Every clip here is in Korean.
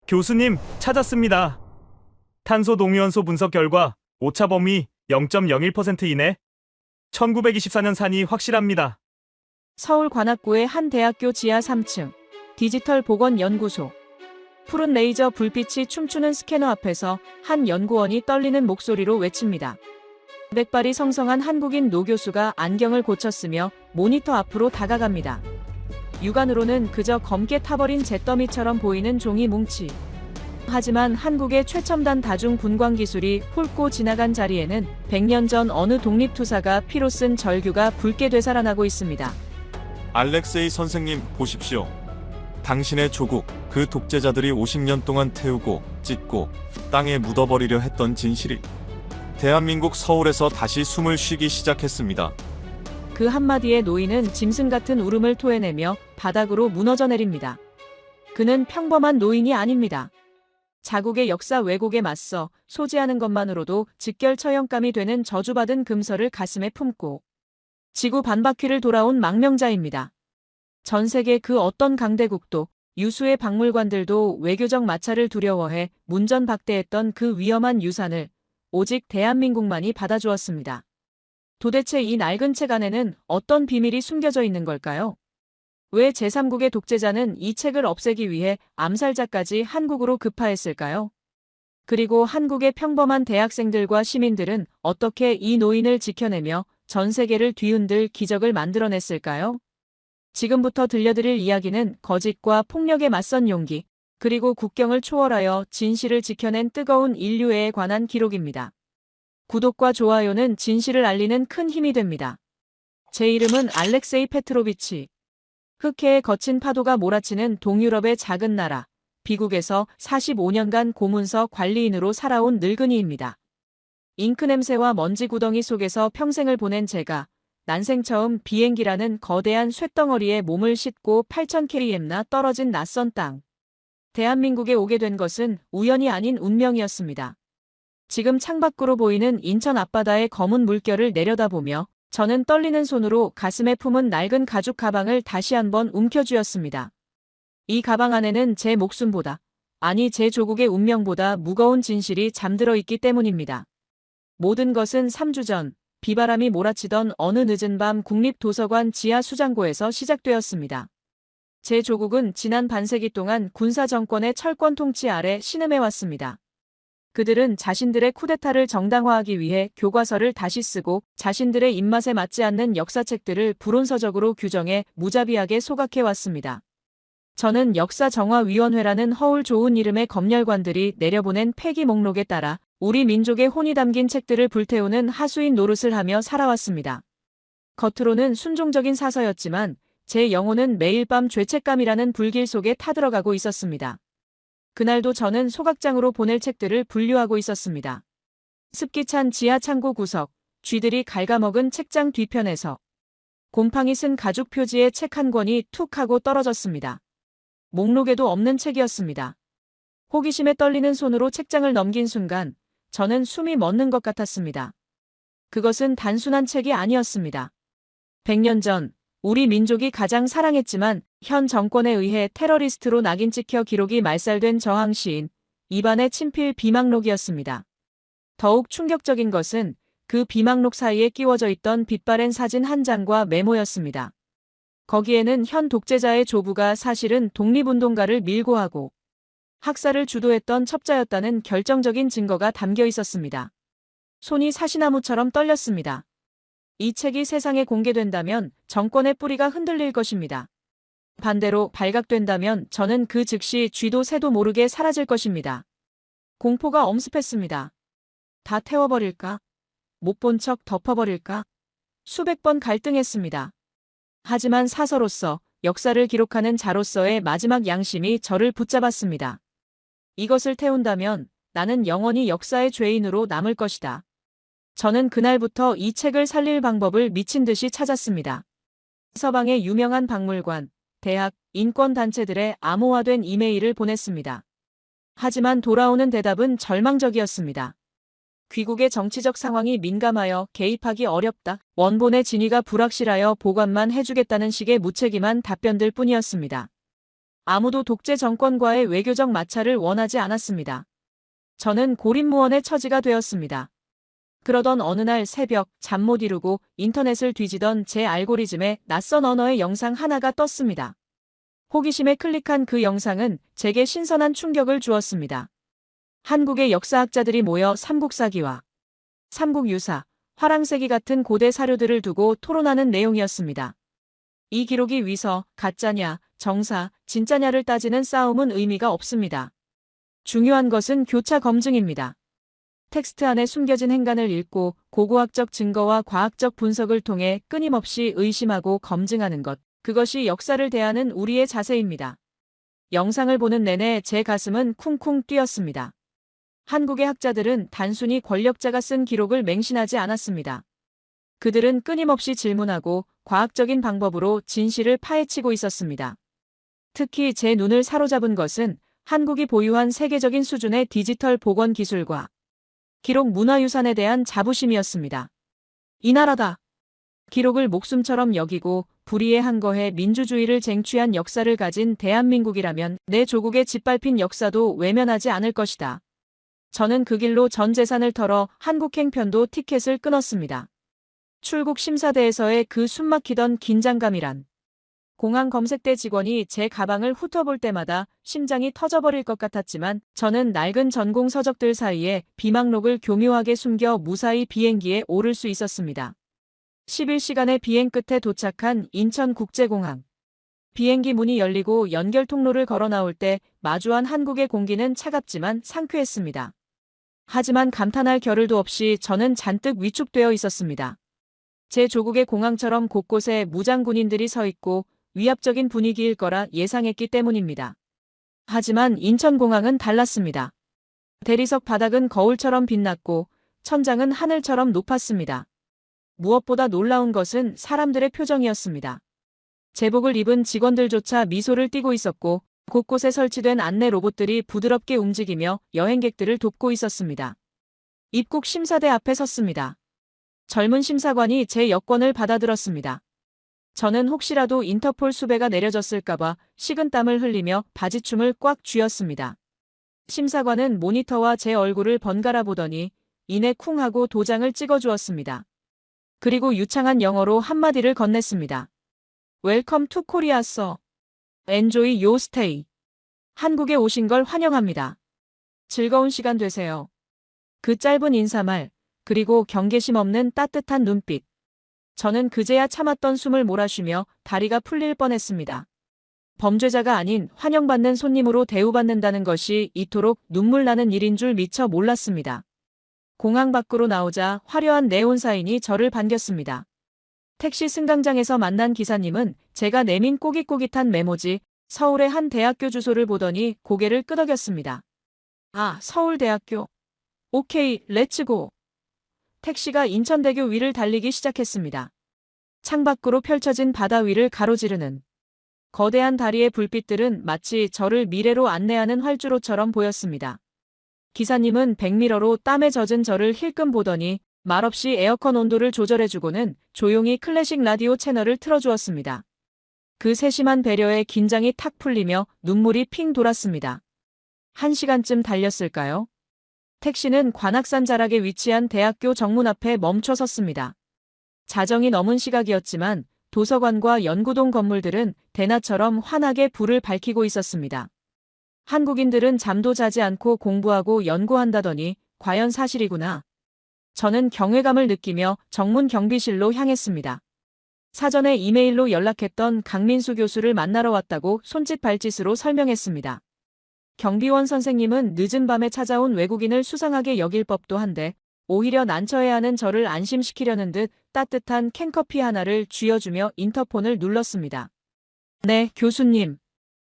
교수님, 찾았습니다. 탄소 동위원소 분석 결과 오차 범위 0.01% 이내. 1924년 산이 확실합니다. 서울 관악구의 한 대학교 지하 3층 디지털 보건연구소. 푸른 레이저 불빛이 춤추는 스캐너 앞에서 한 연구원이 떨리는 목소리로 외칩니다. 백발이 성성한 한국인 노 교수가 안경을 고쳤으며 모니터 앞으로 다가갑니다. 육안으로는 그저 검게 타버린 잿더미처럼 보이는 종이 뭉치. 하지만 한국의 최첨단 다중 분광 기술이 훑고 지나간 자리에는 100년 전 어느 독립투사가 피로 쓴 절규가 붉게 되살아나고 있습니다. 알렉세이 선생님, 보십시오. 당신의 조국, 그 독재자들이 50년 동안 태우고 찢고 땅에 묻어버리려 했던 진실이 대한민국 서울에서 다시 숨을 쉬기 시작했습니다. 그 한마디에 노인은 짐승 같은 울음을 토해내며 바닥으로 무너져 내립니다. 그는 평범한 노인이 아닙니다. 자국의 역사 왜곡에 맞서 소지하는 것만으로도 직결 처형감이 되는 저주받은 금서를 가슴에 품고 지구 반바퀴를 돌아온 망명자입니다. 전 세계 그 어떤 강대국도 유수의 박물관들도 외교적 마찰을 두려워해 문전박대했던 그 위험한 유산을 오직 대한민국만이 받아주었습니다. 도대체 이 낡은 책 안에는 어떤 비밀이 숨겨져 있는 걸까요? 왜 제3국의 독재자는 이 책을 없애기 위해 암살자까지 한국으로 급파했을까요? 그리고 한국의 평범한 대학생들과 시민들은 어떻게 이 노인을 지켜내며 전 세계를 뒤흔들 기적을 만들어냈을까요? 지금부터 들려드릴 이야기는 거짓과 폭력에 맞선 용기, 그리고 국경을 초월하여 진실을 지켜낸 뜨거운 인류애에 관한 기록입니다. 구독과 좋아요는 진실을 알리는 큰 힘이 됩니다. 제 이름은 알렉세이 페트로비치. 흑해의 거친 파도가 몰아치는 동유럽의 작은 나라, 비국에서 45년간 고문서 관리인으로 살아온 늙은이입니다. 잉크 냄새와 먼지 구덩이 속에서 평생을 보낸 제가 난생 처음 비행기라는 거대한 쇳덩어리에 몸을 싣고 8000km나 떨어진 낯선 땅. 대한민국에 오게 된 것은 우연이 아닌 운명이었습니다. 지금 창밖으로 보이는 인천 앞바다의 검은 물결을 내려다보며 저는 떨리는 손으로 가슴에 품은 낡은 가죽 가방을 다시 한번 움켜쥐었습니다. 이 가방 안에는 제 목숨보다, 아니 제 조국의 운명보다 무거운 진실이 잠들어 있기 때문입니다. 모든 것은 3주 전 비바람이 몰아치던 어느 늦은 밤 국립도서관 지하 수장고에서 시작되었습니다. 제 조국은 지난 반세기 동안 군사 정권의 철권 통치 아래 신음해왔습니다. 그들은 자신들의 쿠데타를 정당화하기 위해 교과서를 다시 쓰고 자신들의 입맛에 맞지 않는 역사책들을 불온서적으로 규정해 무자비하게 소각해왔습니다. 저는 역사정화위원회라는 허울 좋은 이름의 검열관들이 내려보낸 폐기 목록에 따라 우리 민족의 혼이 담긴 책들을 불태우는 하수인 노릇을 하며 살아왔습니다. 겉으로는 순종적인 사서였지만 제 영혼은 매일 밤 죄책감이라는 불길 속에 타들어가고 있었습니다. 그날도 저는 소각장으로 보낼 책들을 분류하고 있었습니다. 습기 찬 지하 창고 구석, 쥐들이 갉아먹은 책장 뒤편에서 곰팡이 쓴 가죽 표지의 책 한 권이 툭 하고 떨어졌습니다. 목록에도 없는 책이었습니다. 호기심에 떨리는 손으로 책장을 넘긴 순간 저는 숨이 멎는 것 같았습니다. 그것은 단순한 책이 아니었습니다. 100년 전 우리 민족이 가장 사랑했지만 현 정권에 의해 테러리스트로 낙인 찍혀 기록이 말살된 저항 시인 이반의 친필 비망록이었습니다. 더욱 충격적인 것은 그 비망록 사이에 끼워져 있던 빛바랜 사진 한 장과 메모였습니다. 거기에는 현 독재자의 조부가 사실은 독립운동가를 밀고하고 학살을 주도했던 첩자였다는 결정적인 증거가 담겨 있었습니다. 손이 사시나무처럼 떨렸습니다. 이 책이 세상에 공개된다면 정권의 뿌리가 흔들릴 것입니다. 반대로 발각된다면 저는 그 즉시 쥐도 새도 모르게 사라질 것입니다. 공포가 엄습했습니다. 다 태워버릴까? 못 본 척 덮어버릴까? 수백 번 갈등했습니다. 하지만 사서로서, 역사를 기록하는 자로서의 마지막 양심이 저를 붙잡았습니다. 이것을 태운다면 나는 영원히 역사의 죄인으로 남을 것이다. 저는 그날부터 이 책을 살릴 방법을 미친 듯이 찾았습니다. 서방의 유명한 박물관, 대학, 인권단체들의 암호화된 이메일을 보냈습니다. 하지만 돌아오는 대답은 절망적이었습니다. 귀국의 정치적 상황이 민감하여 개입하기 어렵다. 원본의 진위가 불확실하여 보관만 해주겠다는 식의 무책임한 답변들 뿐이었습니다. 아무도 독재 정권과의 외교적 마찰을 원하지 않았습니다. 저는 고립무원의 처지가 되었습니다. 그러던 어느 날 새벽 잠 못 이루고 인터넷을 뒤지던 제 알고리즘에 낯선 언어의 영상 하나가 떴습니다. 호기심에 클릭한 그 영상은 제게 신선한 충격을 주었습니다. 한국의 역사학자들이 모여 삼국사기와 삼국유사, 화랑세기 같은 고대 사료들을 두고 토론하는 내용이었습니다. 이 기록이 위서, 가짜냐, 정사, 진짜냐를 따지는 싸움은 의미가 없습니다. 중요한 것은 교차 검증입니다. 텍스트 안에 숨겨진 행간을 읽고 고고학적 증거와 과학적 분석을 통해 끊임없이 의심하고 검증하는 것, 그것이 역사를 대하는 우리의 자세입니다. 영상을 보는 내내 제 가슴은 쿵쿵 뛰었습니다. 한국의 학자들은 단순히 권력자가 쓴 기록을 맹신하지 않았습니다. 그들은 끊임없이 질문하고 과학적인 방법으로 진실을 파헤치고 있었습니다. 특히 제 눈을 사로잡은 것은 한국이 보유한 세계적인 수준의 디지털 복원 기술과 기록 문화유산에 대한 자부심이었습니다. 이 나라다. 기록을 목숨처럼 여기고 불의에 항거해 민주주의를 쟁취한 역사를 가진 대한민국이라면 내 조국의 짓밟힌 역사도 외면하지 않을 것이다. 저는 그 길로 전 재산을 털어 한국행편도 티켓을 끊었습니다. 출국 심사대에서의 그 숨막히던 긴장감이란. 공항 검색대 직원이 제 가방을 훑어볼 때마다 심장이 터져버릴 것 같았지만 저는 낡은 전공 서적들 사이에 비망록을 교묘하게 숨겨 무사히 비행기에 오를 수 있었습니다. 11시간의 비행 끝에 도착한 인천국제공항. 비행기 문이 열리고 연결 통로를 걸어 나올 때 마주한 한국의 공기는 차갑지만 상쾌했습니다. 하지만 감탄할 겨를도 없이 저는 잔뜩 위축되어 있었습니다. 제 조국의 공항처럼 곳곳에 무장 군인들이 서 있고 위압적인 분위기일 거라 예상했기 때문입니다. 하지만 인천공항은 달랐습니다. 대리석 바닥은 거울처럼 빛났고 천장은 하늘처럼 높았습니다. 무엇보다 놀라운 것은 사람들의 표정이었습니다. 제복을 입은 직원들조차 미소를 띠고 있었고 곳곳에 설치된 안내 로봇들이 부드럽게 움직이며 여행객들을 돕고 있었습니다. 입국 심사대 앞에 섰습니다. 젊은 심사관이 제 여권을 받아들었습니다. 저는 혹시라도 인터폴 수배가 내려졌을까봐 식은땀을 흘리며 바지춤을 꽉 쥐었습니다. 심사관은 모니터와 제 얼굴을 번갈아 보더니 이내 쿵 하고 도장을 찍어주었습니다. 그리고 유창한 영어로 한마디를 건넸습니다. Welcome to Korea, sir. Enjoy your stay. 한국에 오신 걸 환영합니다. 즐거운 시간 되세요. 그 짧은 인사말, 그리고 경계심 없는 따뜻한 눈빛. 저는 그제야 참았던 숨을 몰아쉬며 다리가 풀릴 뻔했습니다. 범죄자가 아닌 환영받는 손님으로 대우받는다는 것이 이토록 눈물 나는 일인 줄 미처 몰랐습니다. 공항 밖으로 나오자 화려한 네온사인이 저를 반겼습니다. 택시 승강장에서 만난 기사님은 제가 내민 꼬깃꼬깃한 메모지 서울의 한 대학교 주소를 보더니 고개를 끄덕였습니다. 아, 서울대학교. 오케이, 렛츠고. 택시가 인천대교 위를 달리기 시작했습니다. 창밖으로 펼쳐진 바다 위를 가로지르는 거대한 다리의 불빛들은 마치 저를 미래로 안내하는 활주로처럼 보였습니다. 기사님은 백미러로 땀에 젖은 저를 힐끔 보더니 말없이 에어컨 온도를 조절해주고는 조용히 클래식 라디오 채널을 틀어주었습니다. 그 세심한 배려에 긴장이 탁 풀리며 눈물이 핑 돌았습니다. 1시간쯤 달렸을까요? 택시는 관악산 자락에 위치한 대학교 정문 앞에 멈춰 섰습니다. 자정이 넘은 시각이었지만 도서관과 연구동 건물들은 대낮처럼 환하게 불을 밝히고 있었습니다. 한국인들은 잠도 자지 않고 공부하고 연구한다더니 과연 사실이구나. 저는 경외감을 느끼며 정문 경비실로 향했습니다. 사전에 이메일로 연락했던 강민수 교수를 만나러 왔다고 손짓 발짓으로 설명했습니다. 경비원 선생님은 늦은 밤에 찾아온 외국인을 수상하게 여길 법도 한데 오히려 난처해하는 저를 안심시키려는 듯 따뜻한 캔커피 하나를 쥐어주며 인터폰을 눌렀습니다. 네, 교수님.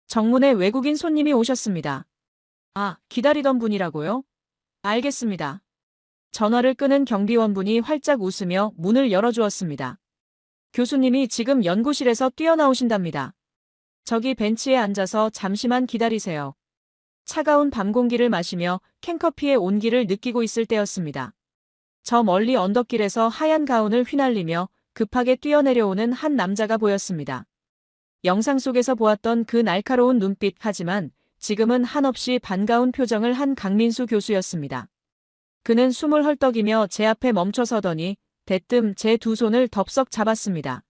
정문에 외국인 손님이 오셨습니다. 아, 기다리던 분이라고요? 알겠습니다. 전화를 끄는 경비원분이 활짝 웃으며 문을 열어주었습니다. 교수님이 지금 연구실에서 뛰어나오신답니다. 저기 벤치에 앉아서 잠시만 기다리세요. 차가운 밤 공기를 마시며 캔커피의 온기를 느끼고 있을 때였습니다. 저 멀리 언덕길에서 하얀 가운을 휘날리며 급하게 뛰어내려오는 한 남자가 보였습니다. 영상 속에서 보았던 그 날카로운 눈빛, 하지만 지금은 한없이 반가운 표정을 한 강민수 교수였습니다. 그는 숨을 헐떡이며 제 앞에 멈춰서더니 대뜸 제 두 손을 덥석 잡았습니다.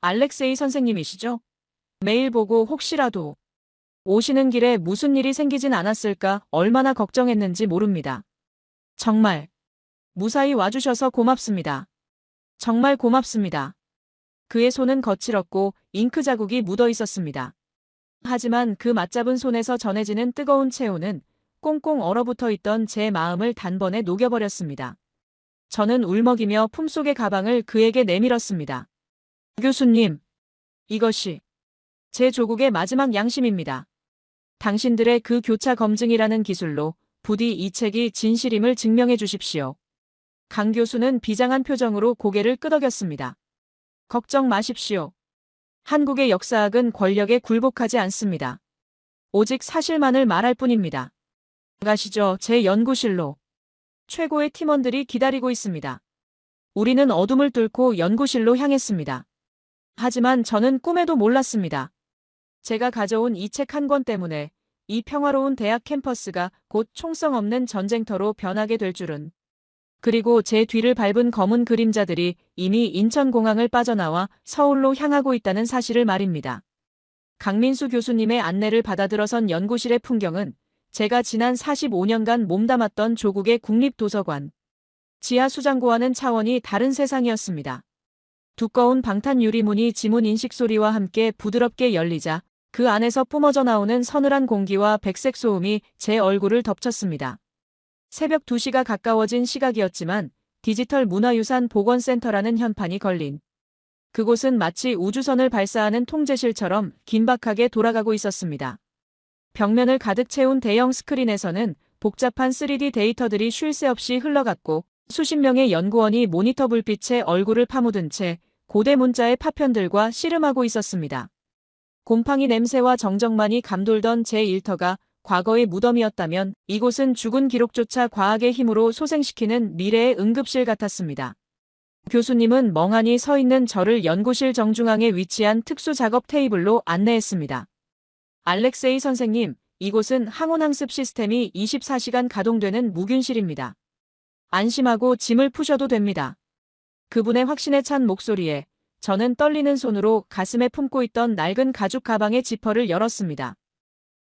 알렉세이 선생님이시죠? 매일 보고 혹시라도 오시는 길에 무슨 일이 생기진 않았을까 얼마나 걱정했는지 모릅니다. 정말 무사히 와주셔서 고맙습니다. 정말 고맙습니다. 그의 손은 거칠었고 잉크 자국이 묻어 있었습니다. 하지만 그 맞잡은 손에서 전해지는 뜨거운 체온은 꽁꽁 얼어붙어 있던 제 마음을 단번에 녹여버렸습니다. 저는 울먹이며 품속의 가방을 그에게 내밀었습니다. 교수님, 이것이 제 조국의 마지막 양심입니다. 당신들의 그 교차 검증이라는 기술로 부디 이 책이 진실임을 증명해 주십시오. 강 교수는 비장한 표정으로 고개를 끄덕였습니다. 걱정 마십시오. 한국의 역사학은 권력에 굴복하지 않습니다. 오직 사실만을 말할 뿐입니다. 가시죠, 제 연구실로. 최고의 팀원들이 기다리고 있습니다. 우리는 어둠을 뚫고 연구실로 향했습니다. 하지만 저는 꿈에도 몰랐습니다. 제가 가져온 이 책 한 권 때문에 이 평화로운 대학 캠퍼스가 곧 총성 없는 전쟁터로 변하게 될 줄은. 그리고 제 뒤를 밟은 검은 그림자들이 이미 인천공항을 빠져나와 서울로 향하고 있다는 사실을 말입니다. 강민수 교수님의 안내를 받아 들어선 연구실의 풍경은 제가 지난 45년간 몸담았던 조국의 국립도서관, 지하 수장고와는 차원이 다른 세상이었습니다. 두꺼운 방탄 유리문이 지문 인식 소리와 함께 부드럽게 열리자 그 안에서 뿜어져 나오는 서늘한 공기와 백색 소음이 제 얼굴을 덮쳤습니다. 새벽 2시가 가까워진 시각이었지만 디지털 문화유산 복원센터라는 현판이 걸린 그곳은 마치 우주선을 발사하는 통제실처럼 긴박하게 돌아가고 있었습니다. 벽면을 가득 채운 대형 스크린에서는 복잡한 3D 데이터들이 쉴 새 없이 흘러갔고 수십 명의 연구원이 모니터 불빛에 얼굴을 파묻은 채 고대 문자의 파편들과 씨름하고 있었습니다. 곰팡이 냄새와 정적만이 감돌던 제 일터가 과거의 무덤이었다면 이곳은 죽은 기록조차 과학의 힘으로 소생시키는 미래의 응급실 같았습니다. 교수님은 멍하니 서 있는 저를 연구실 정중앙에 위치한 특수 작업 테이블로 안내했습니다. 알렉세이 선생님, 이곳은 항온항습 시스템이 24시간 가동되는 무균실입니다. 안심하고 짐을 푸셔도 됩니다. 그분의 확신에 찬 목소리에 저는 떨리는 손으로 가슴에 품고 있던 낡은 가죽 가방의 지퍼를 열었습니다.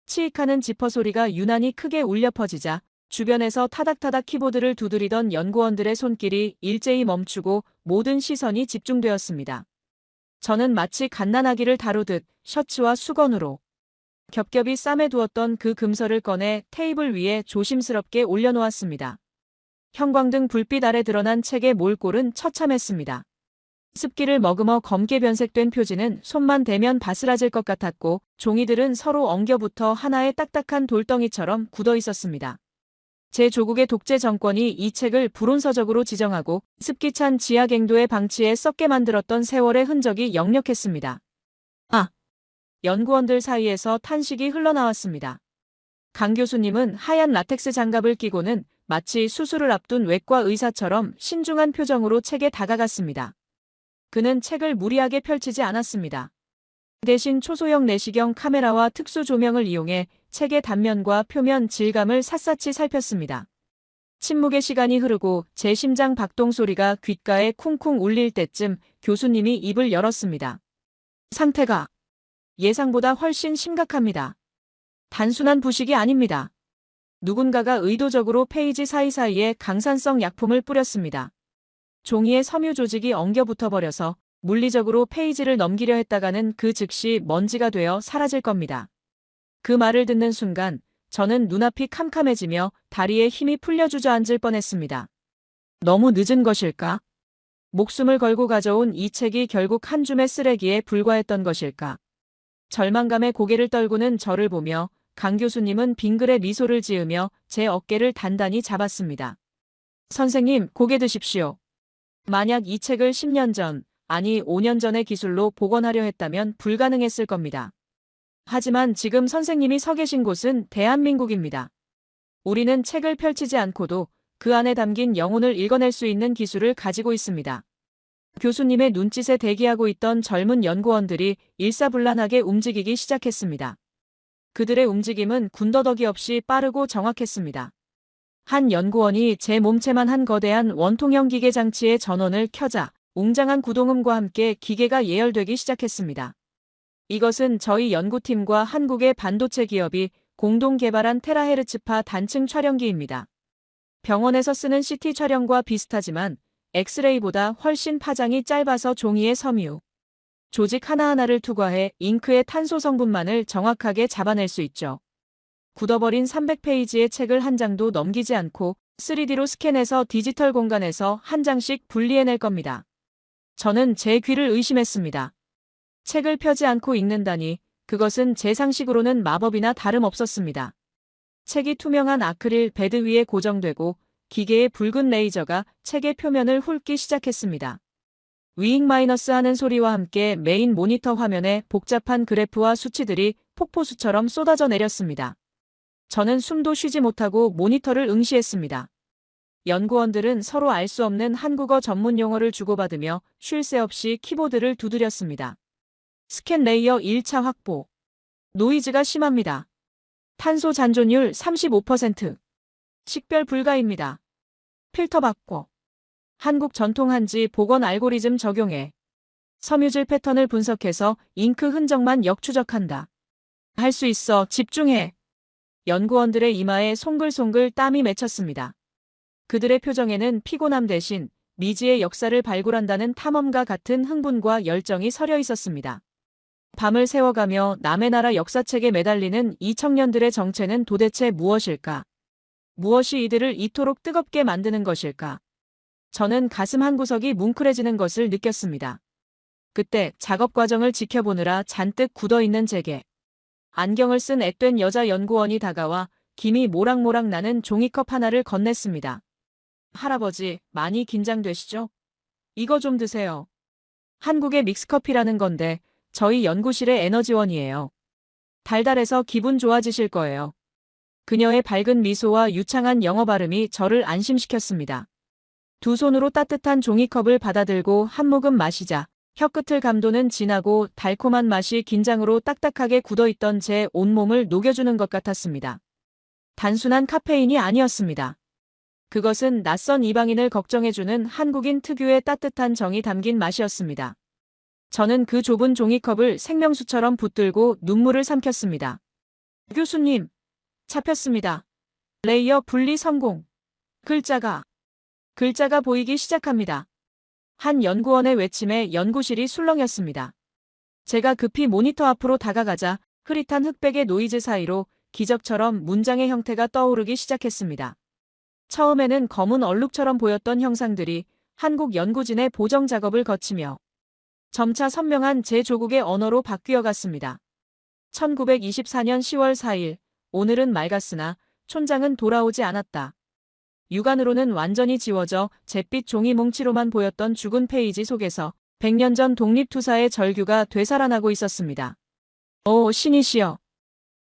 치익하는 지퍼 소리가 유난히 크게 울려 퍼지자 주변에서 타닥타닥 키보드를 두드리던 연구원들의 손길이 일제히 멈추고 모든 시선이 집중되었습니다. 저는 마치 갓난아기를 다루듯 셔츠와 수건으로 겹겹이 싸매두었던 그 금서를 꺼내 테이블 위에 조심스럽게 올려놓았습니다. 형광등 불빛 아래 드러난 책의 몰골은 처참했습니다. 습기를 머금어 검게 변색된 표지는 손만 대면 바스라질 것 같았고 종이들은 서로 엉겨붙어 하나의 딱딱한 돌덩이처럼 굳어 있었습니다. 제 조국의 독재 정권이 이 책을 불온서적으로 지정하고 습기찬 지하 갱도의 방치에 썩게 만들었던 세월의 흔적이 역력했습니다. 연구원들 사이에서 탄식이 흘러나왔습니다. 강 교수님은 하얀 라텍스 장갑을 끼고는 마치 수술을 앞둔 외과 의사처럼 신중한 표정으로 책에 다가갔습니다. 그는 책을 무리하게 펼치지 않았습니다. 대신 초소형 내시경 카메라와 특수 조명을 이용해 책의 단면과 표면 질감을 샅샅이 살폈습니다. 침묵의 시간이 흐르고 제 심장 박동 소리가 귓가에 쿵쿵 울릴 때쯤 교수님이 입을 열었습니다. 상태가 예상보다 훨씬 심각합니다. 단순한 부식이 아닙니다. 누군가가 의도적으로 페이지 사이사이에 강산성 약품을 뿌렸습니다. 종이에 섬유 조직이 엉겨붙어 버려서 물리적으로 페이지를 넘기려 했다가는 그 즉시 먼지가 되어 사라질 겁니다. 그 말을 듣는 순간 저는 눈앞이 캄캄해지며 다리에 힘이 풀려 주저앉을 뻔했습니다. 너무 늦은 것일까? 목숨을 걸고 가져온 이 책이 결국 한 줌의 쓰레기에 불과했던 것일까? 절망감에 고개를 떨구는 저를 보며 강 교수님은 빙그레 미소를 지으며 제 어깨를 단단히 잡았습니다. 선생님, 고개 드십시오. 만약 이 책을 10년 전, 아니 5년 전의 기술로 복원하려 했다면 불가능했을 겁니다. 하지만 지금 선생님이 서 계신 곳은 대한민국입니다. 우리는 책을 펼치지 않고도 그 안에 담긴 영혼을 읽어낼 수 있는 기술을 가지고 있습니다. 교수님의 눈짓에 대기하고 있던 젊은 연구원들이 일사불란하게 움직이기 시작했습니다. 그들의 움직임은 군더더기 없이 빠르고 정확했습니다. 한 연구원이 제 몸체만 한 거대한 원통형 기계 장치의 전원을 켜자 웅장한 구동음과 함께 기계가 예열되기 시작했습니다. 이것은 저희 연구팀과 한국의 반도체 기업이 공동 개발한 테라헤르츠파 단층 촬영기입니다. 병원에서 쓰는 CT 촬영과 비슷하지만 엑스레이보다 훨씬 파장이 짧아서 종이의 섬유, 조직 하나하나를 투과해 잉크의 탄소 성분만을 정확하게 잡아낼 수 있죠. 굳어버린 300페이지의 책을 한 장도 넘기지 않고 3D로 스캔해서 디지털 공간에서 한 장씩 분리해낼 겁니다. 저는 제 귀를 의심했습니다. 책을 펴지 않고 읽는다니 그것은 제 상식으로는 마법이나 다름없었습니다. 책이 투명한 아크릴 베드 위에 고정되고 기계의 붉은 레이저가 책의 표면을 훑기 시작했습니다. 위잉 마이너스 하는 소리와 함께 메인 모니터 화면에 복잡한 그래프와 수치들이 폭포수처럼 쏟아져 내렸습니다. 저는 숨도 쉬지 못하고 모니터를 응시했습니다. 연구원들은 서로 알 수 없는 한국어 전문 용어를 주고받으며 쉴 새 없이 키보드를 두드렸습니다. 스캔 레이어 1차 확보. 노이즈가 심합니다. 탄소 잔존율 35%. 식별 불가입니다. 필터 바꿔. 한국 전통 한지 복원 알고리즘 적용해. 섬유질 패턴을 분석해서 잉크 흔적만 역추적한다. 할 수 있어. 집중해. 연구원들의 이마에 송글송글 땀이 맺혔습니다. 그들의 표정에는 피곤함 대신 미지의 역사를 발굴한다는 탐험가 같은 흥분과 열정이 서려 있었습니다. 밤을 새워가며 남의 나라 역사책에 매달리는 이 청년들의 정체는 도대체 무엇일까? 무엇이 이들을 이토록 뜨겁게 만드는 것일까? 저는 가슴 한구석이 뭉클해지는 것을 느꼈습니다. 그때 작업 과정을 지켜보느라 잔뜩 굳어있는 제게. 안경을 쓴 앳된 여자 연구원이 다가와 김이 모락모락 나는 종이컵 하나를 건넸습니다. 할아버지, 많이 긴장되시죠? 이거 좀 드세요. 한국의 믹스커피라는 건데 저희 연구실의 에너지원이에요. 달달해서 기분 좋아지실 거예요. 그녀의 밝은 미소와 유창한 영어 발음이 저를 안심시켰습니다. 두 손으로 따뜻한 종이컵을 받아들고 한 모금 마시자 혀끝을 감도는 진하고 달콤한 맛이 긴장으로 딱딱하게 굳어있던 제 온몸을 녹여주는 것 같았습니다. 단순한 카페인이 아니었습니다. 그것은 낯선 이방인을 걱정해주는 한국인 특유의 따뜻한 정이 담긴 맛이었습니다. 저는 그 좁은 종이컵을 생명수처럼 붙들고 눈물을 삼켰습니다. 교수님, 잡혔습니다. 레이어 분리 성공. 글자가 보이기 시작합니다. 한 연구원의 외침에 연구실이 술렁였습니다. 제가 급히 모니터 앞으로 다가가자 흐릿한 흑백의 노이즈 사이로 기적처럼 문장의 형태가 떠오르기 시작했습니다. 처음에는 검은 얼룩처럼 보였던 형상들이 한국 연구진의 보정 작업을 거치며 점차 선명한 제 조국의 언어로 바뀌어 갔습니다. 1924년 10월 4일, 오늘은 맑았으나 촌장은 돌아오지 않았다. 육안으로는 완전히 지워져 잿빛 종이 뭉치로만 보였던 죽은 페이지 속에서 100년 전 독립투사의 절규가 되살아나고 있었습니다. 오, 신이시여.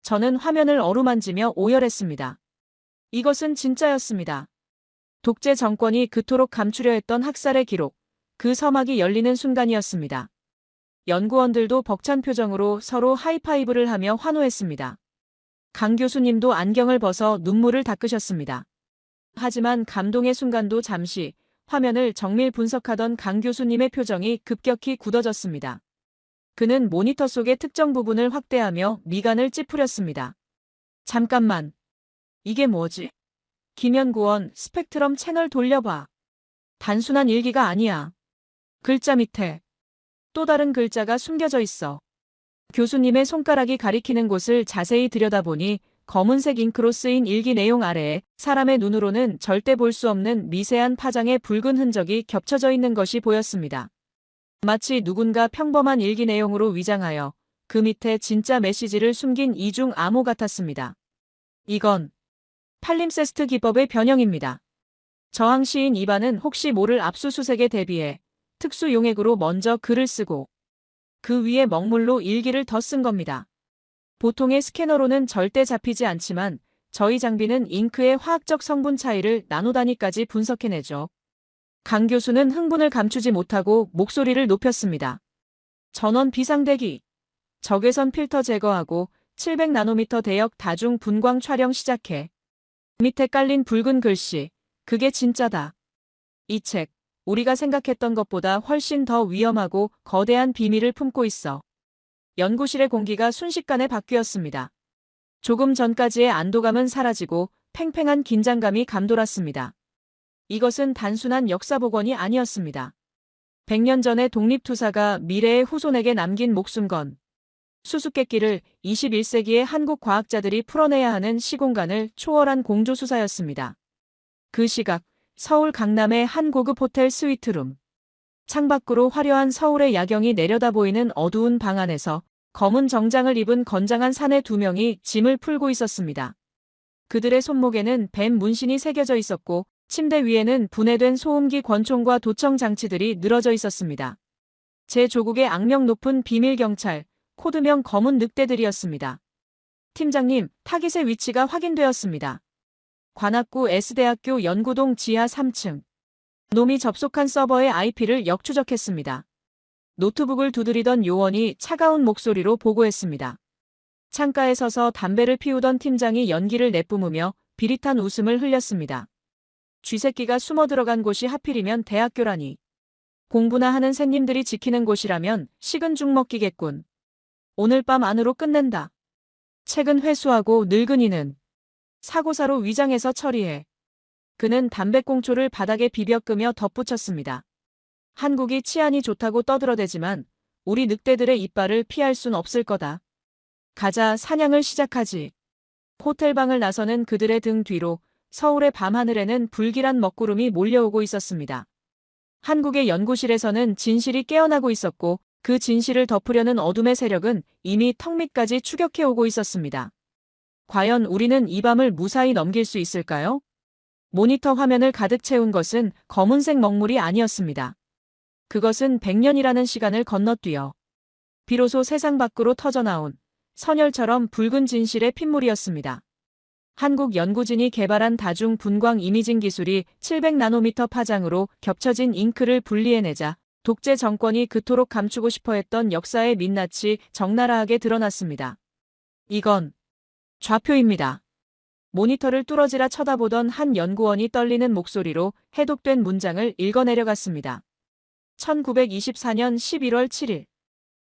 저는 화면을 어루만지며 오열했습니다. 이것은 진짜였습니다. 독재 정권이 그토록 감추려 했던 학살의 기록, 그 서막이 열리는 순간이었습니다. 연구원들도 벅찬 표정으로 서로 하이파이브를 하며 환호했습니다. 강 교수님도 안경을 벗어 눈물을 닦으셨습니다. 하지만 감동의 순간도 잠시 화면을 정밀 분석하던 강 교수님의 표정이 급격히 굳어졌습니다. 그는 모니터 속의 특정 부분을 확대하며 미간을 찌푸렸습니다. 잠깐만. 이게 뭐지? 김연구원, 스펙트럼 채널 돌려봐. 단순한 일기가 아니야. 글자 밑에 또 다른 글자가 숨겨져 있어. 교수님의 손가락이 가리키는 곳을 자세히 들여다보니 검은색 잉크로 쓰인 일기 내용 아래에 사람의 눈으로는 절대 볼 수 없는 미세한 파장의 붉은 흔적이 겹쳐져 있는 것이 보였습니다. 마치 누군가 평범한 일기 내용으로 위장하여 그 밑에 진짜 메시지를 숨긴 이중 암호 같았습니다. 이건 팔림세스트 기법의 변형입니다. 저항 시인 이반은 혹시 모를 압수수색에 대비해 특수 용액으로 먼저 글을 쓰고 그 위에 먹물로 일기를 더 쓴 겁니다. 보통의 스캐너로는 절대 잡히지 않지만 저희 장비는 잉크의 화학적 성분 차이를 나노단위까지 분석해내죠. 강 교수는 흥분을 감추지 못하고 목소리를 높였습니다. 전원 비상대기. 적외선 필터 제거하고 700나노미터 대역 다중 분광 촬영 시작해. 밑에 깔린 붉은 글씨. 그게 진짜다. 이 책, 우리가 생각했던 것보다 훨씬 더 위험하고 거대한 비밀을 품고 있어. 연구실의 공기가 순식간에 바뀌었습니다. 조금 전까지의 안도감은 사라지고 팽팽한 긴장감이 감돌았습니다. 이것은 단순한 역사복원이 아니었습니다. 100년 전의 독립투사가 미래의 후손에게 남긴 목숨건. 수수께끼를 21세기의 한국 과학자들이 풀어내야 하는 시공간을 초월한 공조수사였습니다. 그 시각, 서울 강남의 한 고급 호텔 스위트룸. 창밖으로 화려한 서울의 야경이 내려다 보이는 어두운 방 안에서 검은 정장을 입은 건장한 사내 2명이 짐을 풀고 있었습니다. 그들의 손목에는 뱀 문신이 새겨져 있었고 침대 위에는 분해된 소음기 권총과 도청 장치들이 늘어져 있었습니다. 제 조국의 악명 높은 비밀경찰, 코드명 검은 늑대들이었습니다. 팀장님, 타깃의 위치가 확인되었습니다. 관악구 S대학교 연구동 지하 3층. 놈이 접속한 서버의 IP를 역추적했습니다. 노트북을 두드리던 요원이 차가운 목소리로 보고했습니다. 창가에 서서 담배를 피우던 팀장이 연기를 내뿜으며 비릿한 웃음을 흘렸습니다. 쥐새끼가 숨어 들어간 곳이 하필이면 대학교라니. 공부나 하는 샌님들이 지키는 곳이라면 식은 죽 먹기겠군. 오늘 밤 안으로 끝낸다. 책은 회수하고 늙은이는 사고사로 위장해서 처리해. 그는 담배꽁초를 바닥에 비벼 끄며 덧붙였습니다. 한국이 치안이 좋다고 떠들어대지만 우리 늑대들의 이빨을 피할 순 없을 거다. 가자, 사냥을 시작하지. 호텔방을 나서는 그들의 등 뒤로 서울의 밤하늘에는 불길한 먹구름이 몰려오고 있었습니다. 한국의 연구실에서는 진실이 깨어나고 있었고 그 진실을 덮으려는 어둠의 세력은 이미 턱 밑까지 추격해오고 있었습니다. 과연 우리는 이 밤을 무사히 넘길 수 있을까요? 모니터 화면을 가득 채운 것은 검은색 먹물이 아니었습니다. 그것은 100년이라는 시간을 건너뛰어 비로소 세상 밖으로 터져나온 선혈처럼 붉은 진실의 핏물이었습니다. 한국 연구진이 개발한 다중 분광 이미징 기술이 700나노미터 파장으로 겹쳐진 잉크를 분리해내자 독재 정권이 그토록 감추고 싶어 했던 역사의 민낯이 적나라하게 드러났습니다. 이건 좌표입니다. 모니터를 뚫어지라 쳐다보던 한 연구원이 떨리는 목소리로 해독된 문장을 읽어내려갔습니다. 1924년 11월 7일.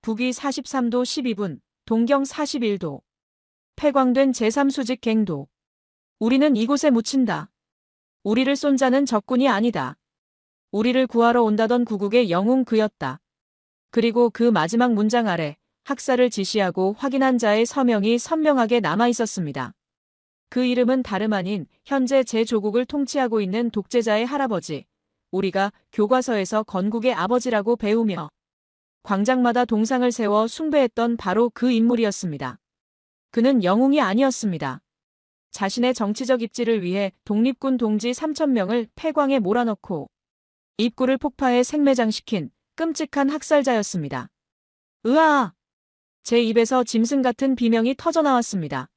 북위 43도 12분, 동경 41도. 폐광된 제3수직 갱도. 우리는 이곳에 묻힌다. 우리를 쏜 자는 적군이 아니다. 우리를 구하러 온다던 구국의 영웅 그였다. 그리고 그 마지막 문장 아래 학살을 지시하고 확인한 자의 서명이 선명하게 남아 있었습니다. 그 이름은 다름 아닌 현재 제 조국을 통치하고 있는 독재자의 할아버지. 우리가 교과서에서 건국의 아버지라고 배우며 광장마다 동상을 세워 숭배했던 바로 그 인물이었습니다. 그는 영웅이 아니었습니다. 자신의 정치적 입지를 위해 독립군 동지 3,000명을 폐광에 몰아넣고 입구를 폭파해 생매장시킨 끔찍한 학살자였습니다. 으아! 제 입에서 짐승 같은 비명이 터져나왔습니다.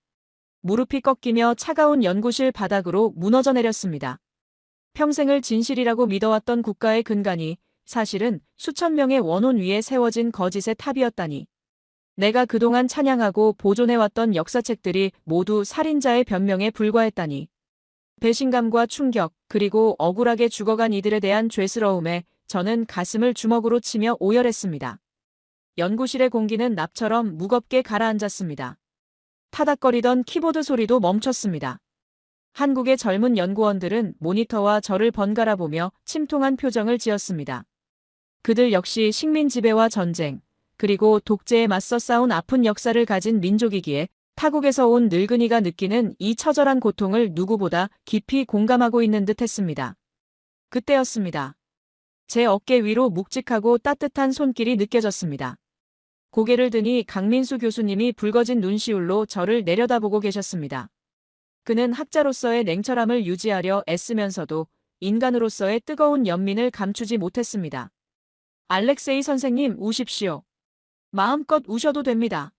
무릎이 꺾이며 차가운 연구실 바닥으로 무너져 내렸습니다. 평생을 진실이라고 믿어왔던 국가의 근간이 사실은 수천 명의 원혼 위에 세워진 거짓의 탑이었다니. 내가 그동안 찬양하고 보존해왔던 역사책들이 모두 살인자의 변명에 불과했다니. 배신감과 충격, 그리고 억울하게 죽어간 이들에 대한 죄스러움에 저는 가슴을 주먹으로 치며 오열했습니다. 연구실의 공기는 납처럼 무겁게 가라앉았습니다. 타닥거리던 키보드 소리도 멈췄습니다. 한국의 젊은 연구원들은 모니터와 저를 번갈아 보며 침통한 표정을 지었습니다. 그들 역시 식민 지배와 전쟁, 그리고 독재에 맞서 싸운 아픈 역사를 가진 민족이기에 타국에서 온 늙은이가 느끼는 이 처절한 고통을 누구보다 깊이 공감하고 있는 듯 했습니다. 그때였습니다. 제 어깨 위로 묵직하고 따뜻한 손길이 느껴졌습니다. 고개를 드니 강민수 교수님이 붉어진 눈시울로 저를 내려다보고 계셨습니다. 그는 학자로서의 냉철함을 유지하려 애쓰면서도 인간으로서의 뜨거운 연민을 감추지 못했습니다. 알렉세이 선생님, 우십시오. 마음껏 우셔도 됩니다.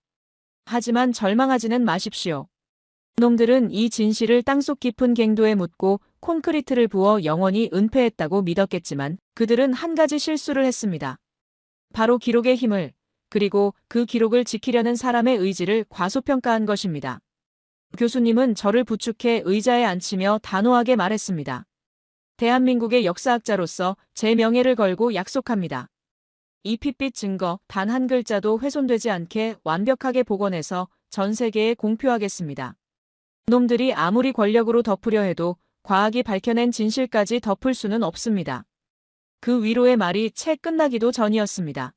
하지만 절망하지는 마십시오. 놈들은 이 진실을 땅속 깊은 갱도에 묻고 콘크리트를 부어 영원히 은폐했다고 믿었겠지만 그들은 한 가지 실수를 했습니다. 바로 기록의 힘을, 그리고 그 기록을 지키려는 사람의 의지를 과소평가한 것입니다. 교수님은 저를 부축해 의자에 앉히며 단호하게 말했습니다. 대한민국의 역사학자로서 제 명예를 걸고 약속합니다. 이 핏빛 증거 단 한 글자도 훼손되지 않게 완벽하게 복원해서 전 세계에 공표하겠습니다. 놈들이 아무리 권력으로 덮으려 해도 과학이 밝혀낸 진실까지 덮을 수는 없습니다. 그 위로의 말이 채 끝나기도 전이었습니다.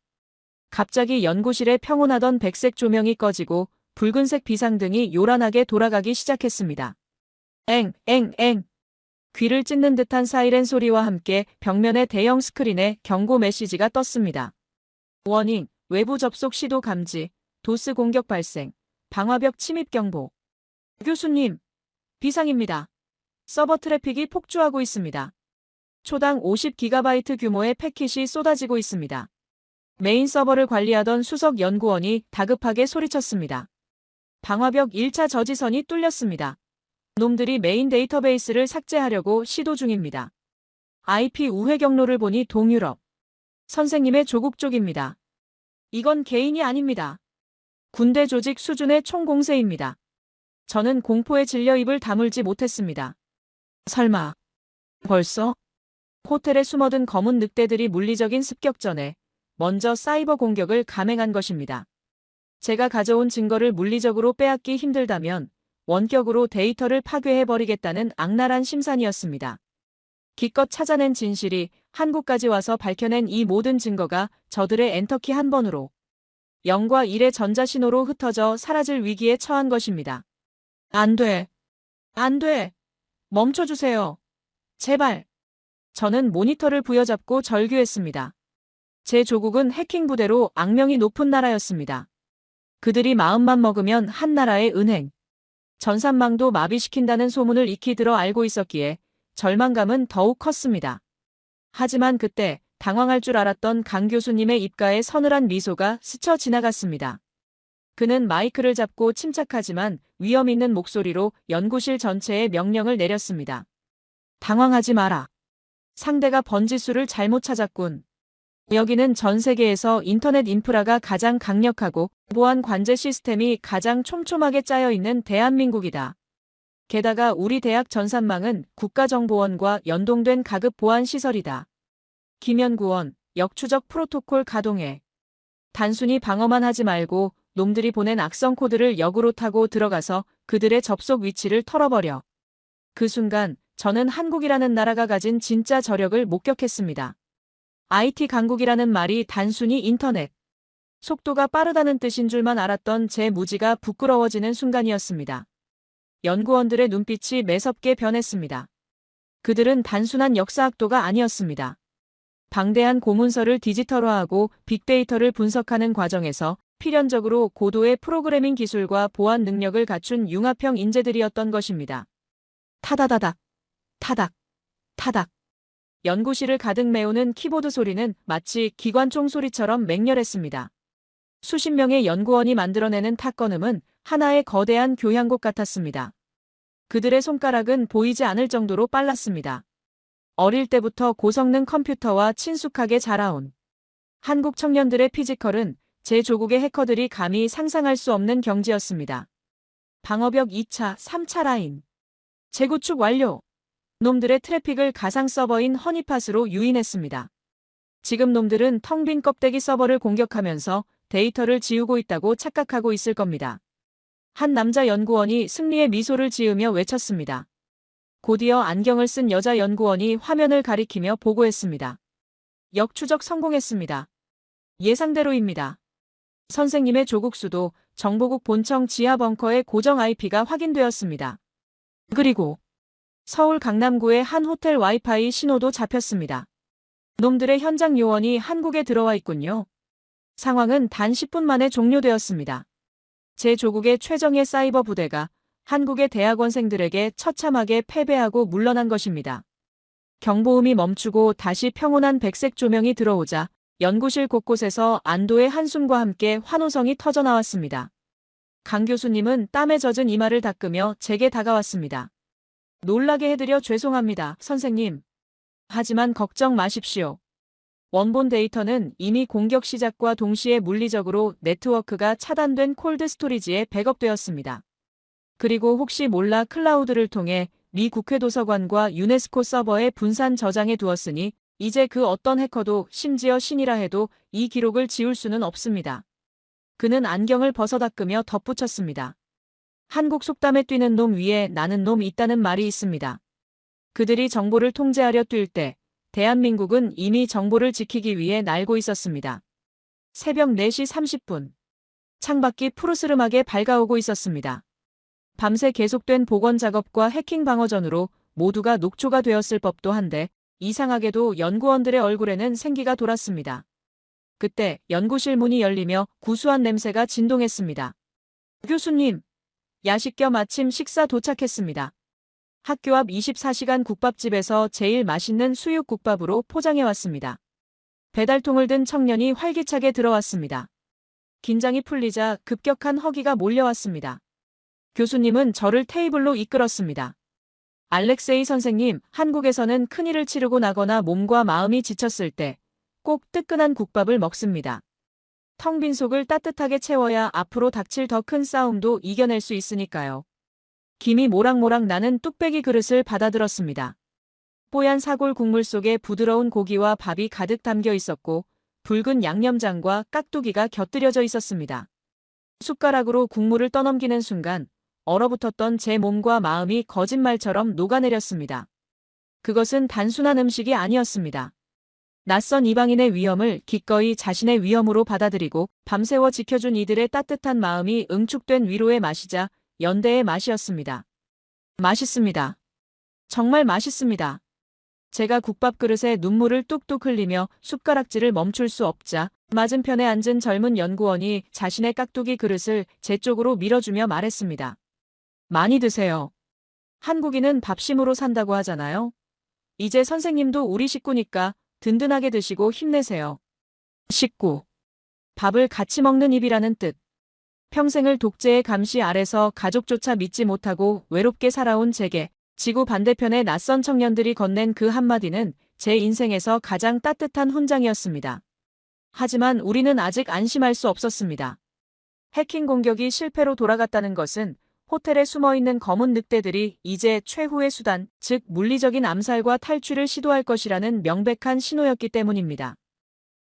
갑자기 연구실에 평온하던 백색 조명이 꺼지고 붉은색 비상등이 요란하게 돌아가기 시작했습니다. 엥, 엥, 엥. 귀를 찢는 듯한 사이렌 소리와 함께 벽면의 대형 스크린에 경고 메시지가 떴습니다. 워닝, 외부 접속 시도 감지, 도스 공격 발생, 방화벽 침입 경보. 교수님, 비상입니다. 서버 트래픽이 폭주하고 있습니다. 초당 50GB 규모의 패킷이 쏟아지고 있습니다. 메인 서버를 관리하던 수석 연구원이 다급하게 소리쳤습니다. 방화벽 1차 저지선이 뚫렸습니다. 놈들이 메인 데이터베이스를 삭제하려고 시도 중입니다. IP 우회 경로를 보니 동유럽. 선생님의 조국 쪽입니다. 이건 개인이 아닙니다. 군대 조직 수준의 총공세입니다. 저는 공포에 질려 입을 다물지 못했습니다. 설마 벌써? 호텔에 숨어든 검은 늑대들이 물리적인 습격전에 먼저 사이버 공격을 감행한 것입니다. 제가 가져온 증거를 물리적으로 빼앗기 힘들다면 원격으로 데이터를 파괴해버리겠다는 악랄한 심산이었습니다. 기껏 찾아낸 진실이 한국까지 와서 밝혀낸 이 모든 증거가 저들의 엔터키 한 번으로 0과 1의 전자신호로 흩어져 사라질 위기에 처한 것입니다. 안 돼. 안 돼. 멈춰주세요. 제발. 저는 모니터를 부여잡고 절규했습니다. 제 조국은 해킹 부대로 악명이 높은 나라였습니다. 그들이 마음만 먹으면 한 나라의 은행, 전산망도 마비시킨다는 소문을 익히 들어 알고 있었기에 절망감은 더욱 컸습니다. 하지만 그때 당황할 줄 알았던 강 교수님의 입가에 서늘한 미소가 스쳐 지나갔습니다. 그는 마이크를 잡고 침착하지만 위험 있는 목소리로 연구실 전체에 명령을 내렸습니다. 당황하지 마라. 상대가 번지수를 잘못 찾았군. 여기는 전 세계에서 인터넷 인프라가 가장 강력하고 보안 관제 시스템이 가장 촘촘하게 짜여 있는 대한민국이다. 게다가 우리 대학 전산망은 국가정보원과 연동된 가급 보안 시설이다. 김연구원, 역추적 프로토콜 가동해. 단순히 방어만 하지 말고 놈들이 보낸 악성 코드를 역으로 타고 들어가서 그들의 접속 위치를 털어버려. 그 순간 저는 한국이라는 나라가 가진 진짜 저력을 목격했습니다. IT 강국이라는 말이 단순히 인터넷, 속도가 빠르다는 뜻인 줄만 알았던 제 무지가 부끄러워지는 순간이었습니다. 연구원들의 눈빛이 매섭게 변했습니다. 그들은 단순한 역사학도가 아니었습니다. 방대한 고문서를 디지털화하고 빅데이터를 분석하는 과정에서 필연적으로 고도의 프로그래밍 기술과 보안 능력을 갖춘 융합형 인재들이었던 것입니다. 타다다닥, 타닥, 타닥. 연구실을 가득 메우는 키보드 소리는 마치 기관총 소리처럼 맹렬했습니다. 수십 명의 연구원이 만들어내는 탁건음은 하나의 거대한 교향곡 같았습니다. 그들의 손가락은 보이지 않을 정도로 빨랐습니다. 어릴 때부터 고성능 컴퓨터와 친숙하게 자라온 한국 청년들의 피지컬은 제 조국의 해커들이 감히 상상할 수 없는 경지였습니다. 방어벽 2차, 3차 라인. 재구축 완료. 놈들의 트래픽을 가상 서버인 허니팟으로 유인했습니다. 지금 놈들은 텅 빈 껍데기 서버를 공격하면서 데이터를 지우고 있다고 착각하고 있을 겁니다. 한 남자 연구원이 승리의 미소를 지으며 외쳤습니다. 곧이어 안경을 쓴 여자 연구원이 화면을 가리키며 보고했습니다. 역추적 성공했습니다. 예상대로입니다. 선생님의 조국수도 정보국 본청 지하 벙커의 고정 IP가 확인되었습니다. 그리고 서울 강남구의 한 호텔 와이파이 신호도 잡혔습니다. 놈들의 현장 요원이 한국에 들어와 있군요. 상황은 단 10분 만에 종료되었습니다. 제 조국의 최정예 사이버 부대가 한국의 대학원생들에게 처참하게 패배하고 물러난 것입니다. 경보음이 멈추고 다시 평온한 백색 조명이 들어오자 연구실 곳곳에서 안도의 한숨과 함께 환호성이 터져나왔습니다. 강 교수님은 땀에 젖은 이마를 닦으며 제게 다가왔습니다. 놀라게 해드려 죄송합니다, 선생님. 하지만 걱정 마십시오. 원본 데이터는 이미 공격 시작과 동시에 물리적으로 네트워크가 차단된 콜드 스토리지에 백업되었습니다. 그리고 혹시 몰라 클라우드를 통해 미 국회 도서관과 유네스코 서버에 분산 저장해 두었으니 이제 그 어떤 해커도 심지어 신이라 해도 이 기록을 지울 수는 없습니다. 그는 안경을 벗어 닦으며 덧붙였습니다. 한국 속담에 뛰는 놈 위에 나는 놈 있다는 말이 있습니다. 그들이 정보를 통제하려 뛸 때 대한민국은 이미 정보를 지키기 위해 날고 있었습니다. 새벽 4시 30분. 창밖이 푸르스름하게 밝아오고 있었습니다. 밤새 계속된 복원 작업과 해킹 방어전으로 모두가 녹초가 되었을 법도 한데 이상하게도 연구원들의 얼굴에는 생기가 돌았습니다. 그때 연구실 문이 열리며 구수한 냄새가 진동했습니다. 교수님, 야식 겸 아침 식사 도착했습니다. 학교 앞 24시간 국밥집에서 제일 맛있는 수육국밥으로 포장해왔습니다. 배달통을 든 청년이 활기차게 들어왔습니다. 긴장이 풀리자 급격한 허기가 몰려왔습니다. 교수님은 저를 테이블로 이끌었습니다. 알렉세이 선생님, 한국에서는 큰일을 치르고 나거나 몸과 마음이 지쳤을 때 꼭 뜨끈한 국밥을 먹습니다. 텅 빈 속을 따뜻하게 채워야 앞으로 닥칠 더 큰 싸움도 이겨낼 수 있으니까요. 김이 모락모락 나는 뚝배기 그릇을 받아들었습니다. 뽀얀 사골 국물 속에 부드러운 고기와 밥이 가득 담겨 있었고 붉은 양념장과 깍두기가 곁들여져 있었습니다. 숟가락으로 국물을 떠넘기는 순간 얼어붙었던 제 몸과 마음이 거짓말처럼 녹아내렸습니다. 그것은 단순한 음식이 아니었습니다. 낯선 이방인의 위험을 기꺼이 자신의 위험으로 받아들이고 밤새워 지켜준 이들의 따뜻한 마음이 응축된 위로의 맛이자 연대의 맛이었습니다. 맛있습니다. 정말 맛있습니다. 제가 국밥 그릇에 눈물을 뚝뚝 흘리며 숟가락질을 멈출 수 없자 맞은편에 앉은 젊은 연구원이 자신의 깍두기 그릇을 제 쪽으로 밀어주며 말했습니다. 많이 드세요. 한국인은 밥심으로 산다고 하잖아요. 이제 선생님도 우리 식구니까 든든하게 드시고 힘내세요. 식구. 밥을 같이 먹는 입이라는 뜻. 평생을 독재의 감시 아래서 가족조차 믿지 못하고 외롭게 살아온 제게 지구 반대편의 낯선 청년들이 건넨 그 한마디는 제 인생에서 가장 따뜻한 훈장이었습니다. 하지만 우리는 아직 안심할 수 없었습니다. 해킹 공격이 실패로 돌아갔다는 것은 호텔에 숨어있는 검은 늑대들이 이제 최후의 수단, 즉 물리적인 암살과 탈취를 시도할 것이라는 명백한 신호였기 때문입니다.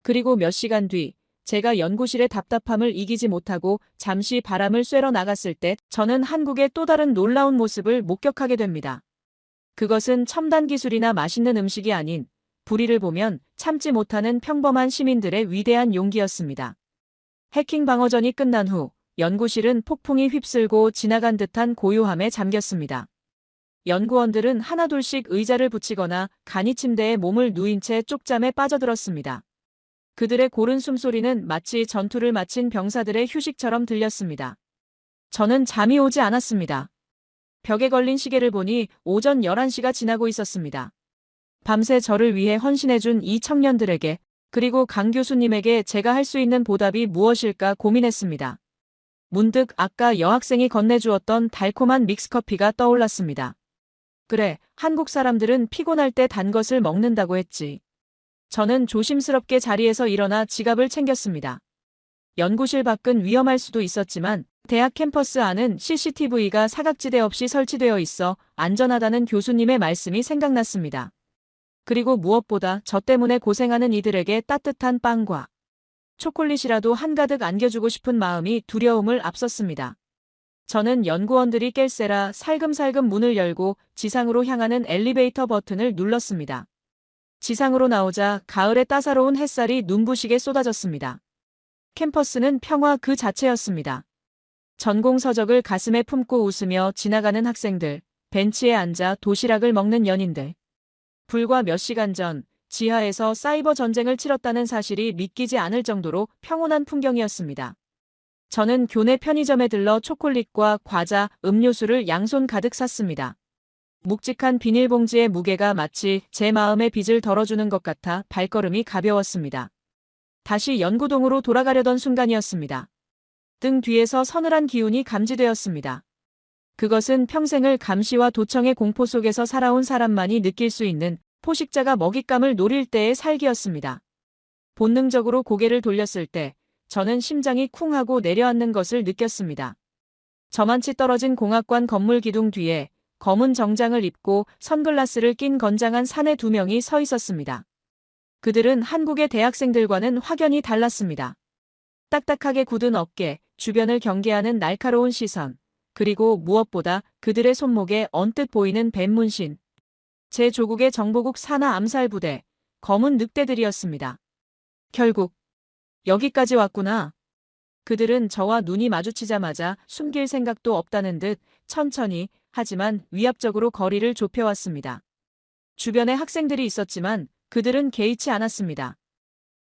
그리고 몇 시간 뒤 제가 연구실의 답답함을 이기지 못하고 잠시 바람을 쐬러 나갔을 때 저는 한국의 또 다른 놀라운 모습을 목격하게 됩니다. 그것은 첨단 기술이나 맛있는 음식이 아닌 불의를 보면 참지 못하는 평범한 시민들의 위대한 용기였습니다. 해킹 방어전이 끝난 후 연구실은 폭풍이 휩쓸고 지나간 듯한 고요함에 잠겼습니다. 연구원들은 하나둘씩 의자를 붙이거나 간이 침대에 몸을 누인 채 쪽잠에 빠져들었습니다. 그들의 고른 숨소리는 마치 전투를 마친 병사들의 휴식처럼 들렸습니다. 저는 잠이 오지 않았습니다. 벽에 걸린 시계를 보니 오전 11시가 지나고 있었습니다. 밤새 저를 위해 헌신해준 이 청년들에게 그리고 강 교수님에게 제가 할 수 있는 보답이 무엇일까 고민했습니다. 문득 아까 여학생이 건네주었던 달콤한 믹스커피가 떠올랐습니다. 그래, 한국 사람들은 피곤할 때 단 것을 먹는다고 했지. 저는 조심스럽게 자리에서 일어나 지갑을 챙겼습니다. 연구실 밖은 위험할 수도 있었지만 대학 캠퍼스 안은 CCTV가 사각지대 없이 설치되어 있어 안전하다는 교수님의 말씀이 생각났습니다. 그리고 무엇보다 저 때문에 고생하는 이들에게 따뜻한 빵과 초콜릿이라도 한가득 안겨주고 싶은 마음이 두려움을 앞섰습니다. 저는 연구원들이 깰세라 살금살금 문을 열고 지상으로 향하는 엘리베이터 버튼을 눌렀습니다. 지상으로 나오자 가을의 따사로운 햇살이 눈부시게 쏟아졌습니다. 캠퍼스는 평화 그 자체였습니다. 전공 서적을 가슴에 품고 웃으며 지나가는 학생들, 벤치에 앉아 도시락을 먹는 연인들. 불과 몇 시간 전 지하에서 사이버 전쟁을 치렀다는 사실이 믿기지 않을 정도로 평온한 풍경이었습니다. 저는 교내 편의점에 들러 초콜릿과 과자, 음료수를 양손 가득 샀습니다. 묵직한 비닐봉지의 무게가 마치 제 마음의 빚을 덜어주는 것 같아 발걸음이 가벼웠습니다. 다시 연구동으로 돌아가려던 순간이었습니다. 등 뒤에서 서늘한 기운이 감지되었습니다. 그것은 평생을 감시와 도청의 공포 속에서 살아온 사람만이 느낄 수 있는 포식자가 먹잇감을 노릴 때의 살기였습니다. 본능적으로 고개를 돌렸을 때 저는 심장이 쿵 하고 내려앉는 것을 느꼈습니다. 저만치 떨어진 공학관 건물 기둥 뒤에 검은 정장을 입고 선글라스를 낀 건장한 사내 2명이 서 있었습니다. 그들은 한국의 대학생들과는 확연히 달랐습니다. 딱딱하게 굳은 어깨, 주변을 경계하는 날카로운 시선, 그리고 무엇보다 그들의 손목에 언뜻 보이는 뱀 문신. 제 조국의 정보국 산하 암살부대, 검은 늑대들이었습니다. 결국 여기까지 왔구나. 그들은 저와 눈이 마주치자마자 숨길 생각도 없다는 듯 천천히 하지만 위압적으로 거리를 좁혀왔습니다. 주변에 학생들이 있었지만 그들은 개의치 않았습니다.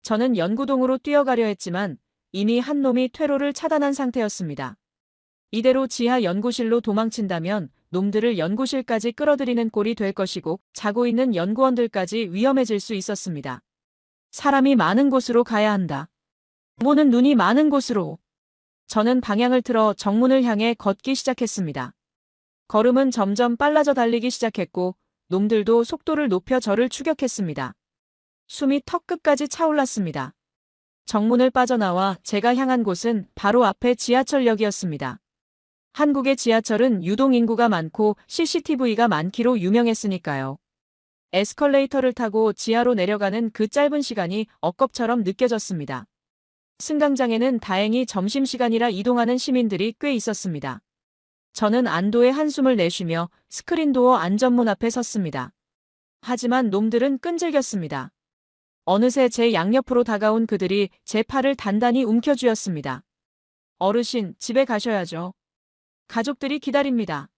저는 연구동으로 뛰어가려 했지만 이미 한 놈이 퇴로를 차단한 상태였습니다. 이대로 지하 연구실로 도망친다면 놈들을 연구실까지 끌어들이는 꼴이 될 것이고 자고 있는 연구원들까지 위험해질 수 있었습니다. 사람이 많은 곳으로 가야 한다. 보는 눈이 많은 곳으로. 저는 방향을 틀어 정문을 향해 걷기 시작했습니다. 걸음은 점점 빨라져 달리기 시작했고 놈들도 속도를 높여 저를 추격했습니다. 숨이 턱끝까지 차올랐습니다. 정문을 빠져나와 제가 향한 곳은 바로 앞에 지하철역이었습니다. 한국의 지하철은 유동 인구가 많고 CCTV가 많기로 유명했으니까요. 에스컬레이터를 타고 지하로 내려가는 그 짧은 시간이 억겁처럼 느껴졌습니다. 승강장에는 다행히 점심시간이라 이동하는 시민들이 꽤 있었습니다. 저는 안도의 한숨을 내쉬며 스크린도어 안전문 앞에 섰습니다. 하지만 놈들은 끈질겼습니다. 어느새 제 양옆으로 다가온 그들이 제 팔을 단단히 움켜쥐었습니다. 어르신, 집에 가셔야죠. 가족들이 기다립니다.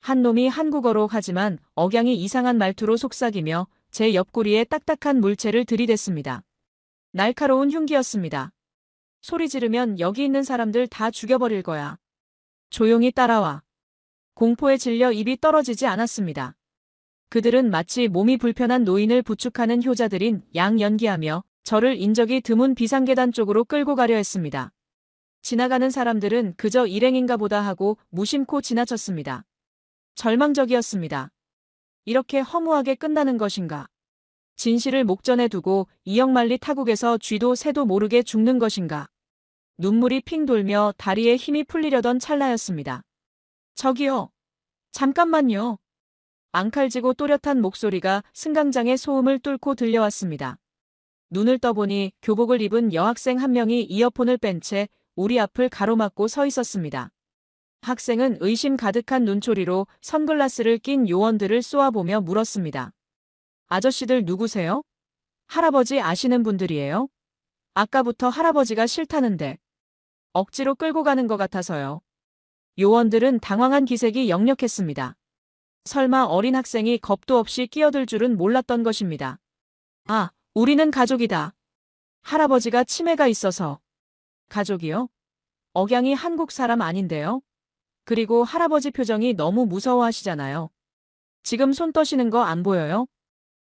한 놈이 한국어로 하지만 억양이 이상한 말투로 속삭이며 제 옆구리에 딱딱한 물체를 들이댔습니다. 날카로운 흉기였습니다. 소리 지르면 여기 있는 사람들 다 죽여버릴 거야. 조용히 따라와. 공포에 질려 입이 떨어지지 않았습니다. 그들은 마치 몸이 불편한 노인을 부축하는 효자들인 양 연기하며 저를 인적이 드문 비상계단 쪽으로 끌고 가려 했습니다. 지나가는 사람들은 그저 일행인가 보다 하고 무심코 지나쳤습니다. 절망적이었습니다. 이렇게 허무하게 끝나는 것인가? 진실을 목전에 두고 이역만리 타국에서 쥐도 새도 모르게 죽는 것인가? 눈물이 핑 돌며 다리에 힘이 풀리려던 찰나였습니다. 저기요. 잠깐만요. 앙칼지고 또렷한 목소리가 승강장의 소음을 뚫고 들려왔습니다. 눈을 떠보니 교복을 입은 여학생 한 명이 이어폰을 뺀 채 우리 앞을 가로막고 서 있었습니다. 학생은 의심 가득한 눈초리로 선글라스를 낀 요원들을 쏘아보며 물었습니다. 아저씨들 누구세요? 할아버지 아시는 분들이에요? 아까부터 할아버지가 싫다는데. 억지로 끌고 가는 것 같아서요. 요원들은 당황한 기색이 역력했습니다. 설마 어린 학생이 겁도 없이 끼어들 줄은 몰랐던 것입니다. 아, 우리는 가족이다. 할아버지가 치매가 있어서. 가족이요? 억양이 한국 사람 아닌데요? 그리고 할아버지 표정이 너무 무서워하시잖아요. 지금 손 떠시는 거 안 보여요?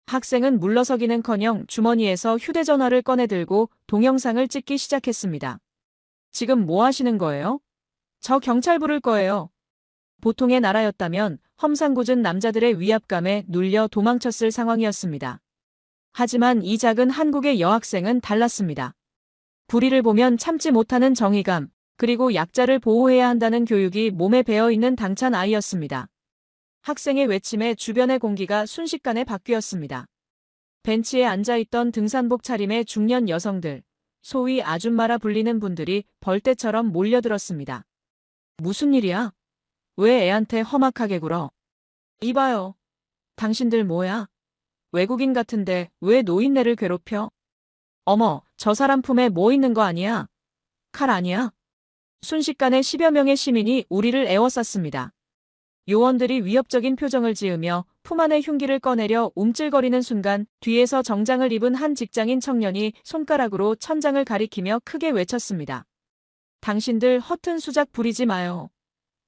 학생은 물러서기는커녕 주머니에서 휴대전화를 꺼내들고 동영상을 찍기 시작했습니다. 지금 뭐 하시는 거예요? 저 경찰 부를 거예요. 보통의 나라였다면 험상궂은 남자들의 위압감에 눌려 도망쳤을 상황이었습니다. 하지만 이 작은 한국의 여학생은 달랐습니다. 불의를 보면 참지 못하는 정의감, 그리고 약자를 보호해야 한다는 교육이 몸에 배어있는 당찬 아이였습니다. 학생의 외침에 주변의 공기가 순식간에 바뀌었습니다. 벤치에 앉아있던 등산복 차림의 중년 여성들, 소위 아줌마라 불리는 분들이 벌떼처럼 몰려들었습니다. 무슨 일이야? 왜 애한테 험악하게 굴어? 이봐요. 당신들 뭐야? 외국인 같은데 왜 노인네를 괴롭혀? 어머, 저 사람 품에 뭐 있는 거 아니야? 칼 아니야? 순식간에 10여 명의 시민이 우리를 에워쌌습니다. 요원들이 위협적인 표정을 지으며 품 안의 흉기를 꺼내려 움찔거리는 순간 뒤에서 정장을 입은 한 직장인 청년이 손가락으로 천장을 가리키며 크게 외쳤습니다. 당신들 허튼 수작 부리지 마요.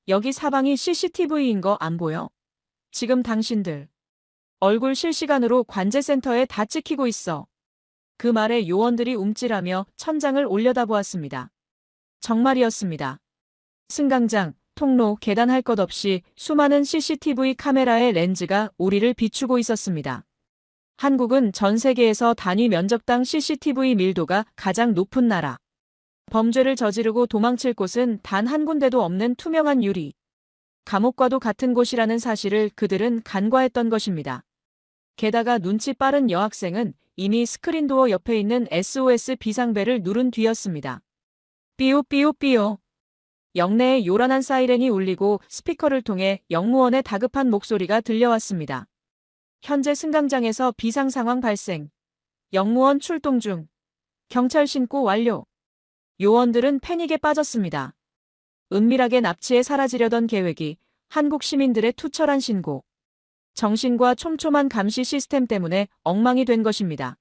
여기 사방이 CCTV인 거 안 보여? 지금 당신들 얼굴 실시간으로 관제센터에 다 찍히고 있어. 그 말에 요원들이 움찔하며 천장을 올려다보았습니다. 정말이었습니다. 승강장, 통로, 계단 할 것 없이 수많은 CCTV 카메라의 렌즈가 우리를 비추고 있었습니다. 한국은 전 세계에서 단위 면적당 CCTV 밀도가 가장 높은 나라. 범죄를 저지르고 도망칠 곳은 단 한 군데도 없는 투명한 유리. 감옥과도 같은 곳이라는 사실을 그들은 간과했던 것입니다. 게다가 눈치 빠른 여학생은 이미 스크린도어 옆에 있는 SOS 비상벨을 누른 뒤였습니다. 삐요삐요삐요. 역내에 요란한 사이렌이 울리고 스피커를 통해 영무원의 다급한 목소리가 들려왔습니다. 현재 승강장에서 비상 상황 발생. 영무원 출동 중. 경찰 신고 완료. 요원들은 패닉에 빠졌습니다. 은밀하게 납치해 사라지려던 계획이 한국 시민들의 투철한 신고. 정신과 촘촘한 감시 시스템 때문에 엉망이 된 것입니다.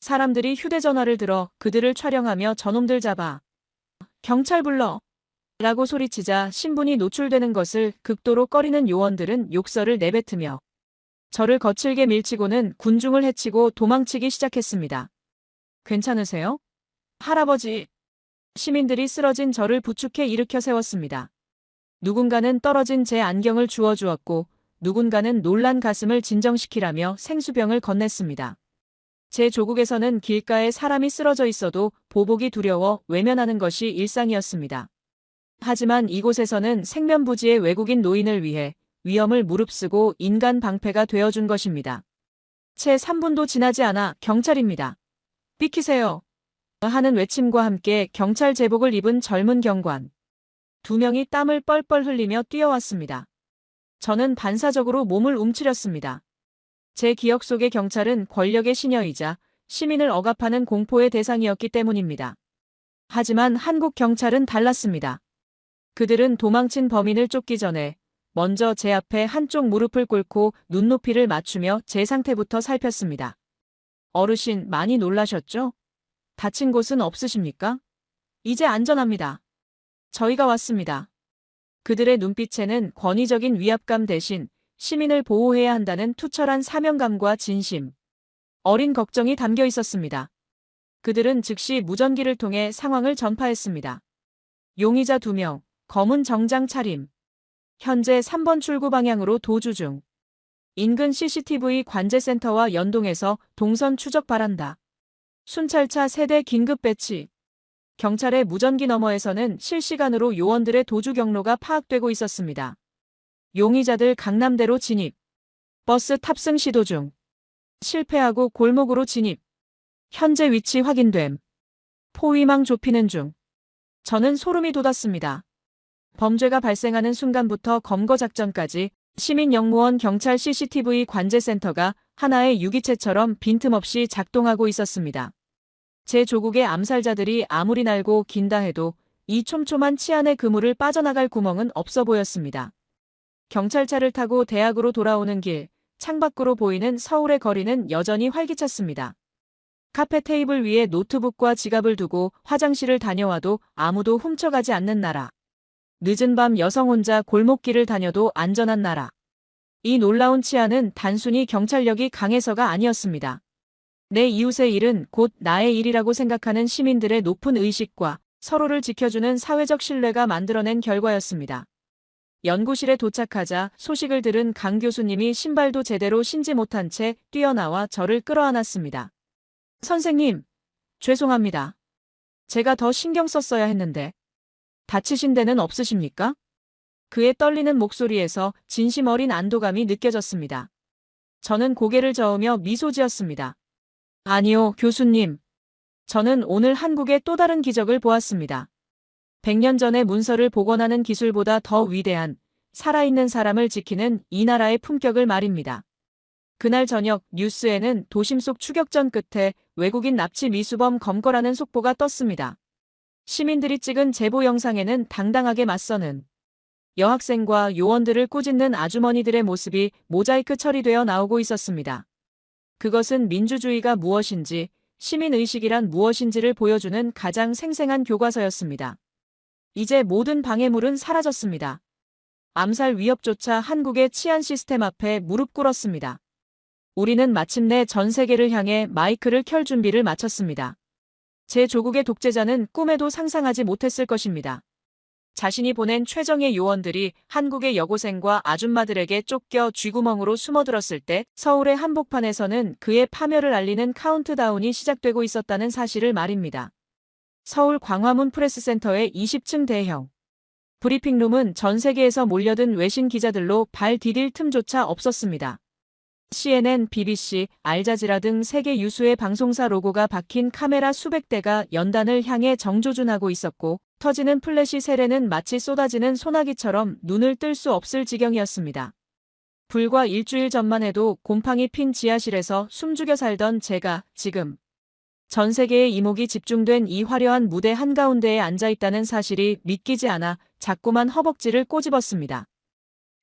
사람들이 휴대전화를 들어 그들을 촬영하며 저놈들 잡아. 경찰 불러. 라고 소리치자 신분이 노출되는 것을 극도로 꺼리는 요원들은 욕설을 내뱉으며 저를 거칠게 밀치고는 군중을 해치고 도망치기 시작했습니다. 괜찮으세요? 할아버지. 시민들이 쓰러진 저를 부축해 일으켜 세웠습니다. 누군가는 떨어진 제 안경을 주워주었고 누군가는 놀란 가슴을 진정시키라며 생수병을 건넸습니다. 제 조국에서는 길가에 사람이 쓰러져 있어도 보복이 두려워 외면하는 것이 일상이었습니다. 하지만 이곳에서는 생면부지의 외국인 노인을 위해 위험을 무릅쓰고 인간 방패가 되어준 것입니다. 채 3분도 지나지 않아 경찰입니다. 비키세요. 하는 외침과 함께 경찰 제복을 입은 젊은 경관. 2명이 땀을 뻘뻘 흘리며 뛰어왔습니다. 저는 반사적으로 몸을 움츠렸습니다. 제 기억 속의 경찰은 권력의 시녀이자 시민을 억압하는 공포의 대상이었기 때문입니다. 하지만 한국 경찰은 달랐습니다. 그들은 도망친 범인을 쫓기 전에 먼저 제 앞에 한쪽 무릎을 꿇고 눈높이를 맞추며 제 상태부터 살폈습니다. 어르신 많이 놀라셨죠? 다친 곳은 없으십니까? 이제 안전합니다. 저희가 왔습니다. 그들의 눈빛에는 권위적인 위압감 대신 시민을 보호해야 한다는 투철한 사명감과 진심, 어린 걱정이 담겨 있었습니다. 그들은 즉시 무전기를 통해 상황을 전파했습니다. 용의자 2명, 검은 정장 차림. 현재 3번 출구 방향으로 도주 중. 인근 CCTV 관제센터와 연동해서 동선 추적 바란다. 순찰차 세대 긴급 배치. 경찰의 무전기 너머에서는 실시간으로 요원들의 도주 경로가 파악되고 있었습니다. 용의자들 강남대로 진입. 버스 탑승 시도 중. 실패하고 골목으로 진입. 현재 위치 확인됨. 포위망 좁히는 중. 저는 소름이 돋았습니다. 범죄가 발생하는 순간부터 검거 작전까지 시민 영무원 경찰 CCTV 관제센터가 하나의 유기체처럼 빈틈없이 작동하고 있었습니다. 제 조국의 암살자들이 아무리 날고 긴다 해도 이 촘촘한 치안의 그물을 빠져나갈 구멍은 없어 보였습니다. 경찰차를 타고 대학으로 돌아오는 길, 창밖으로 보이는 서울의 거리는 여전히 활기찼습니다. 카페 테이블 위에 노트북과 지갑을 두고 화장실을 다녀와도 아무도 훔쳐가지 않는 나라. 늦은 밤 여성 혼자 골목길을 다녀도 안전한 나라. 이 놀라운 치안은 단순히 경찰력이 강해서가 아니었습니다. 내 이웃의 일은 곧 나의 일이라고 생각하는 시민들의 높은 의식과 서로를 지켜주는 사회적 신뢰가 만들어낸 결과였습니다. 연구실에 도착하자 소식을 들은 강 교수님이 신발도 제대로 신지 못한 채 뛰어나와 저를 끌어안았습니다. 선생님, 죄송합니다. 제가 더 신경 썼어야 했는데. 다치신 데는 없으십니까? 그의 떨리는 목소리에서 진심 어린 안도감이 느껴졌습니다. 저는 고개를 저으며 미소 지었습니다. 아니요, 교수님. 저는 오늘 한국의 또 다른 기적을 보았습니다. 100년 전의 문서를 복원하는 기술보다 더 위대한, 살아있는 사람을 지키는 이 나라의 품격을 말입니다. 그날 저녁 뉴스에는 도심 속 추격전 끝에 외국인 납치 미수범 검거라는 속보가 떴습니다. 시민들이 찍은 제보 영상에는 당당하게 맞서는 여학생과 요원들을 꾸짖는 아주머니들의 모습이 모자이크 처리되어 나오고 있었습니다. 그것은 민주주의가 무엇인지, 시민의식이란 무엇인지를 보여주는 가장 생생한 교과서였습니다. 이제 모든 방해물은 사라졌습니다. 암살 위협조차 한국의 치안 시스템 앞에 무릎 꿇었습니다. 우리는 마침내 전 세계를 향해 마이크를 켤 준비를 마쳤습니다. 제 조국의 독재자는 꿈에도 상상하지 못했을 것입니다. 자신이 보낸 최정예 요원들이 한국의 여고생과 아줌마들에게 쫓겨 쥐구멍으로 숨어들었을 때 서울의 한복판에서는 그의 파멸을 알리는 카운트다운이 시작되고 있었다는 사실을 말입니다. 서울 광화문 프레스센터의 20층 대형 브리핑룸은 전 세계에서 몰려든 외신 기자들로 발 디딜 틈조차 없었습니다. CNN, BBC, 알자지라 등 세계 유수의 방송사 로고가 박힌 카메라 수백 대가 연단을 향해 정조준하고 있었고 터지는 플래시 세례는 마치 쏟아지는 소나기처럼 눈을 뜰 수 없을 지경이었습니다. 불과 일주일 전만 해도 곰팡이 핀 지하실에서 숨죽여 살던 제가 지금 전 세계의 이목이 집중된 이 화려한 무대 한가운데에 앉아있다는 사실이 믿기지 않아 자꾸만 허벅지를 꼬집었습니다.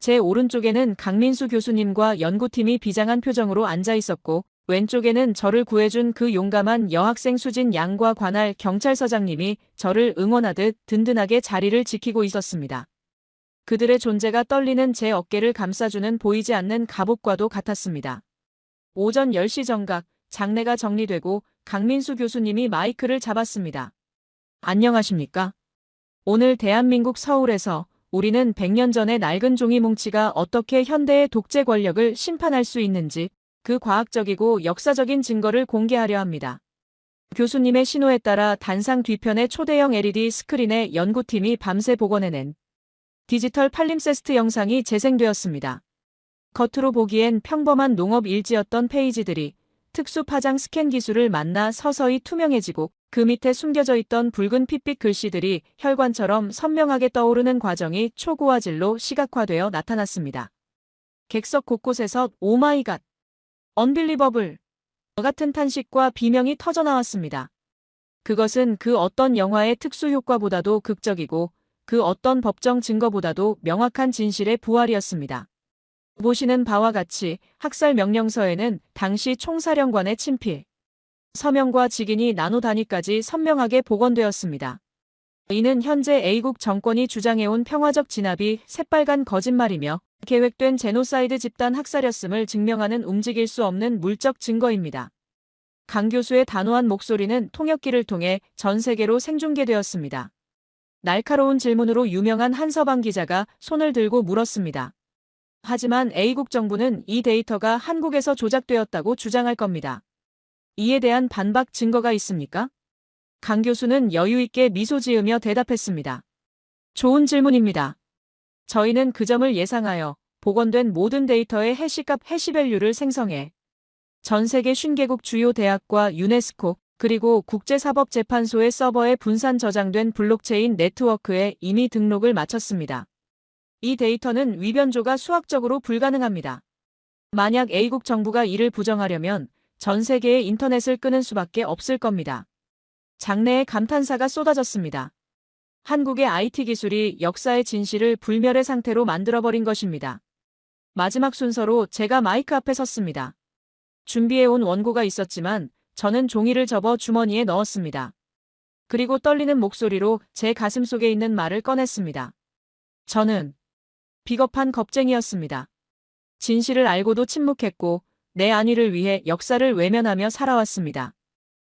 제 오른쪽에는 강민수 교수님과 연구팀이 비장한 표정으로 앉아있었고 왼쪽에는 저를 구해준 그 용감한 여학생 수진 양과 관할 경찰서장님이 저를 응원하듯 든든하게 자리를 지키고 있었습니다. 그들의 존재가 떨리는 제 어깨를 감싸주는 보이지 않는 갑옷과도 같았습니다. 오전 10시 정각 장례가 정리되고 강민수 교수님이 마이크를 잡았습니다. 안녕하십니까? 오늘 대한민국 서울에서 우리는 100년 전의 낡은 종이 뭉치가 어떻게 현대의 독재 권력을 심판할 수 있는지 그 과학적이고 역사적인 증거를 공개하려 합니다. 교수님의 신호에 따라 단상 뒤편의 초대형 LED 스크린에 연구팀이 밤새 복원해낸 디지털 팔림세스트 영상이 재생되었습니다. 겉으로 보기엔 평범한 농업 일지였던 페이지들이 특수 파장 스캔 기술을 만나 서서히 투명해지고 그 밑에 숨겨져 있던 붉은 핏빛 글씨들이 혈관처럼 선명하게 떠오르는 과정이 초고화질로 시각화되어 나타났습니다. 객석 곳곳에서 오마이갓, 언빌리버블 같은 탄식과 비명이 터져나왔습니다. 그것은 그 어떤 영화의 특수 효과보다도 극적이고 그 어떤 법정 증거보다도 명확한 진실의 부활이었습니다. 보시는 바와 같이 학살 명령서에는 당시 총사령관의 친필, 서명과 직인이 나노 단위까지 선명하게 복원되었습니다. 이는 현재 A국 정권이 주장해온 평화적 진압이 새빨간 거짓말이며 계획된 제노사이드 집단 학살이었음을 증명하는 움직일 수 없는 물적 증거입니다. 강 교수의 단호한 목소리는 통역기를 통해 전 세계로 생중계되었습니다. 날카로운 질문으로 유명한 한서방 기자가 손을 들고 물었습니다. 하지만 A국 정부는 이 데이터가 한국에서 조작되었다고 주장할 겁니다. 이에 대한 반박 증거가 있습니까? 강 교수는 여유있게 미소 지으며 대답했습니다. 좋은 질문입니다. 저희는 그 점을 예상하여 복원된 모든 데이터의 해시값 해시밸류를 생성해 전 세계 50개국 주요 대학과 유네스코 그리고 국제사법재판소의 서버에 분산 저장된 블록체인 네트워크에 이미 등록을 마쳤습니다. 이 데이터는 위변조가 수학적으로 불가능합니다. 만약 A국 정부가 이를 부정하려면 전 세계의 인터넷을 끄는 수밖에 없을 겁니다. 장내에 감탄사가 쏟아졌습니다. 한국의 IT 기술이 역사의 진실을 불멸의 상태로 만들어버린 것입니다. 마지막 순서로 제가 마이크 앞에 섰습니다. 준비해온 원고가 있었지만 저는 종이를 접어 주머니에 넣었습니다. 그리고 떨리는 목소리로 제 가슴 속에 있는 말을 꺼냈습니다. 저는 비겁한 겁쟁이였습니다. 진실을 알고도 침묵했고 내 안위를 위해 역사를 외면하며 살아왔습니다.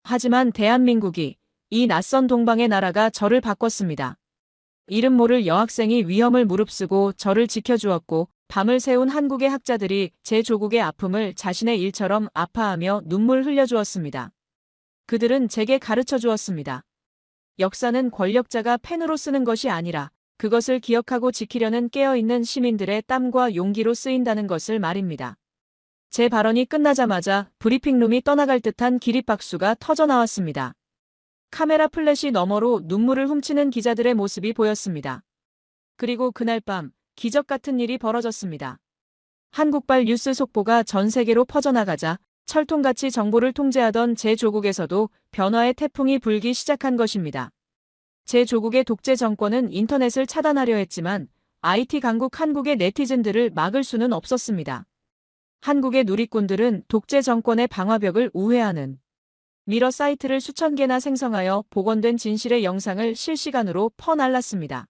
하지만 대한민국이 이 낯선 동방의 나라가 저를 바꿨습니다. 이름 모를 여학생이 위험을 무릅쓰고 저를 지켜주었고 밤을 새운 한국의 학자들이 제 조국의 아픔을 자신의 일처럼 아파하며 눈물 흘려주었습니다. 그들은 제게 가르쳐 주었습니다. 역사는 권력자가 펜으로 쓰는 것이 아니라 그것을 기억하고 지키려는 깨어있는 시민들의 땀과 용기로 쓰인다는 것을 말입니다. 제 발언이 끝나자마자 브리핑룸이 떠나갈 듯한 기립박수가 터져나왔습니다. 카메라 플래시 너머로 눈물을 훔치는 기자들의 모습이 보였습니다. 그리고 그날 밤 기적 같은 일이 벌어졌습니다. 한국발 뉴스 속보가 전 세계로 퍼져나가자 철통같이 정보를 통제하던 제 조국에서도 변화의 태풍이 불기 시작한 것입니다. 제 조국의 독재 정권은 인터넷을 차단하려 했지만 IT 강국 한국의 네티즌들을 막을 수는 없었습니다. 한국의 누리꾼들은 독재 정권의 방화벽을 우회하는 미러 사이트를 수천 개나 생성하여 복원된 진실의 영상을 실시간으로 퍼날랐습니다.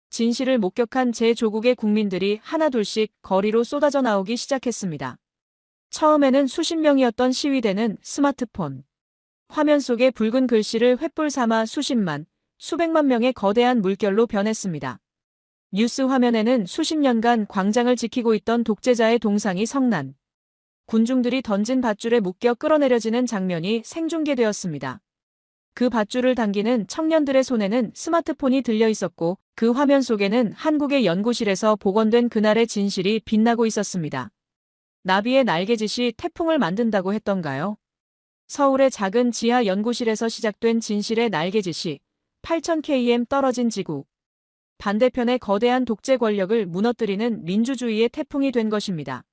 진실을 목격한 제 조국의 국민들이 하나둘씩 거리로 쏟아져 나오기 시작했습니다. 처음에는 수십 명이었던 시위대는 스마트폰, 화면 속의 붉은 글씨를 횃불 삼아 수십만, 수백만 명의 거대한 물결로 변했습니다. 뉴스 화면에는 수십 년간 광장을 지키고 있던 독재자의 동상이 성난, 군중들이 던진 밧줄에 묶여 끌어내려지는 장면이 생중계되었습니다. 그 밧줄을 당기는 청년들의 손에는 스마트폰이 들려 있었고 그 화면 속에는 한국의 연구실에서 복원된 그날의 진실이 빛나고 있었습니다. 나비의 날개짓이 태풍을 만든다고 했던가요? 서울의 작은 지하 연구실에서 시작된 진실의 날개짓이 8000km 떨어진 지구, 반대편의 거대한 독재 권력을 무너뜨리는 민주주의의 태풍이 된 것입니다.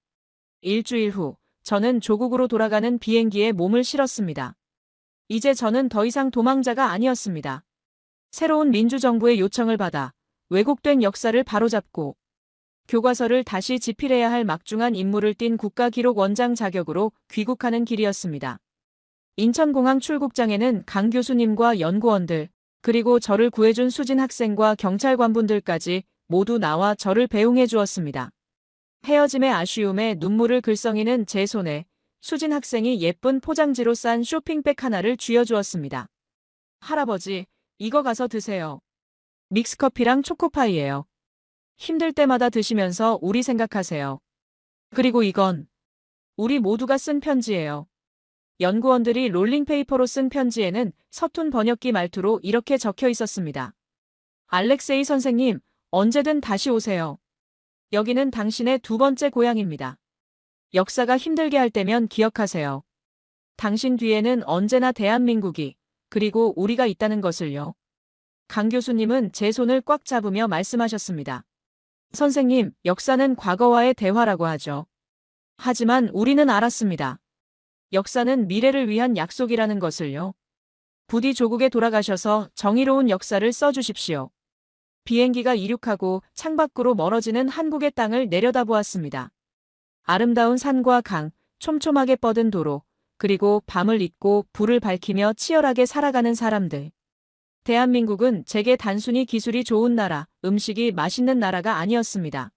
일주일 후, 저는 조국으로 돌아가는 비행기에 몸을 실었습니다. 이제 저는 더 이상 도망자가 아니었습니다. 새로운 민주정부의 요청을 받아 왜곡된 역사를 바로잡고 교과서를 다시 집필해야 할 막중한 임무를 띈 국가기록원장 자격으로 귀국하는 길이었습니다. 인천공항 출국장에는 강 교수님과 연구원들, 그리고 저를 구해준 수진 학생과 경찰관분들까지 모두 나와 저를 배웅해 주었습니다. 헤어짐의 아쉬움에 눈물을 글썽이는 제 손에 수진 학생이 예쁜 포장지로 싼 쇼핑백 하나를 쥐어주었습니다. 할아버지, 이거 가서 드세요. 믹스커피랑 초코파이예요. 힘들 때마다 드시면서 우리 생각하세요. 그리고 이건 우리 모두가 쓴 편지예요. 연구원들이 롤링페이퍼로 쓴 편지에는 서툰 번역기 말투로 이렇게 적혀 있었습니다. 알렉세이 선생님, 언제든 다시 오세요. 여기는 당신의 두 번째 고향입니다. 역사가 힘들게 할 때면 기억하세요. 당신 뒤에는 언제나 대한민국이, 그리고 우리가 있다는 것을요. 강 교수님은 제 손을 꽉 잡으며 말씀하셨습니다. 선생님, 역사는 과거와의 대화라고 하죠. 하지만 우리는 알았습니다. 역사는 미래를 위한 약속이라는 것을요. 부디 조국에 돌아가셔서 정의로운 역사를 써주십시오. 비행기가 이륙하고 창밖으로 멀어지는 한국의 땅을 내려다보았습니다. 아름다운 산과 강, 촘촘하게 뻗은 도로, 그리고 밤을 잇고 불을 밝히며 치열하게 살아가는 사람들. 대한민국은 제게 단순히 기술이 좋은 나라, 음식이 맛있는 나라가 아니었습니다.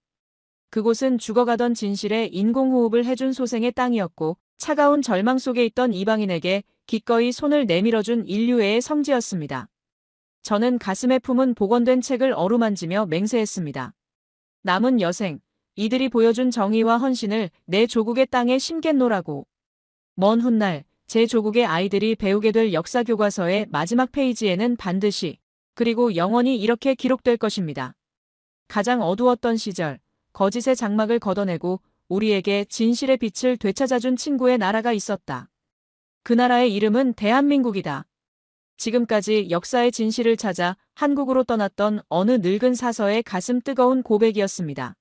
그곳은 죽어가던 진실에 인공호흡을 해준 소생의 땅이었고 차가운 절망 속에 있던 이방인에게 기꺼이 손을 내밀어준 인류애의 성지였습니다. 저는 가슴에 품은 복원된 책을 어루만지며 맹세했습니다. 남은 여생, 이들이 보여준 정의와 헌신을 내 조국의 땅에 심겠노라고. 먼 훗날 제 조국의 아이들이 배우게 될 역사 교과서의 마지막 페이지에는 반드시, 그리고 영원히 이렇게 기록될 것입니다. 가장 어두웠던 시절, 거짓의 장막을 걷어내고 우리에게 진실의 빛을 되찾아준 친구의 나라가 있었다. 그 나라의 이름은 대한민국이다. 지금까지 역사의 진실을 찾아 한국으로 떠났던 어느 늙은 사서의 가슴 뜨거운 고백이었습니다.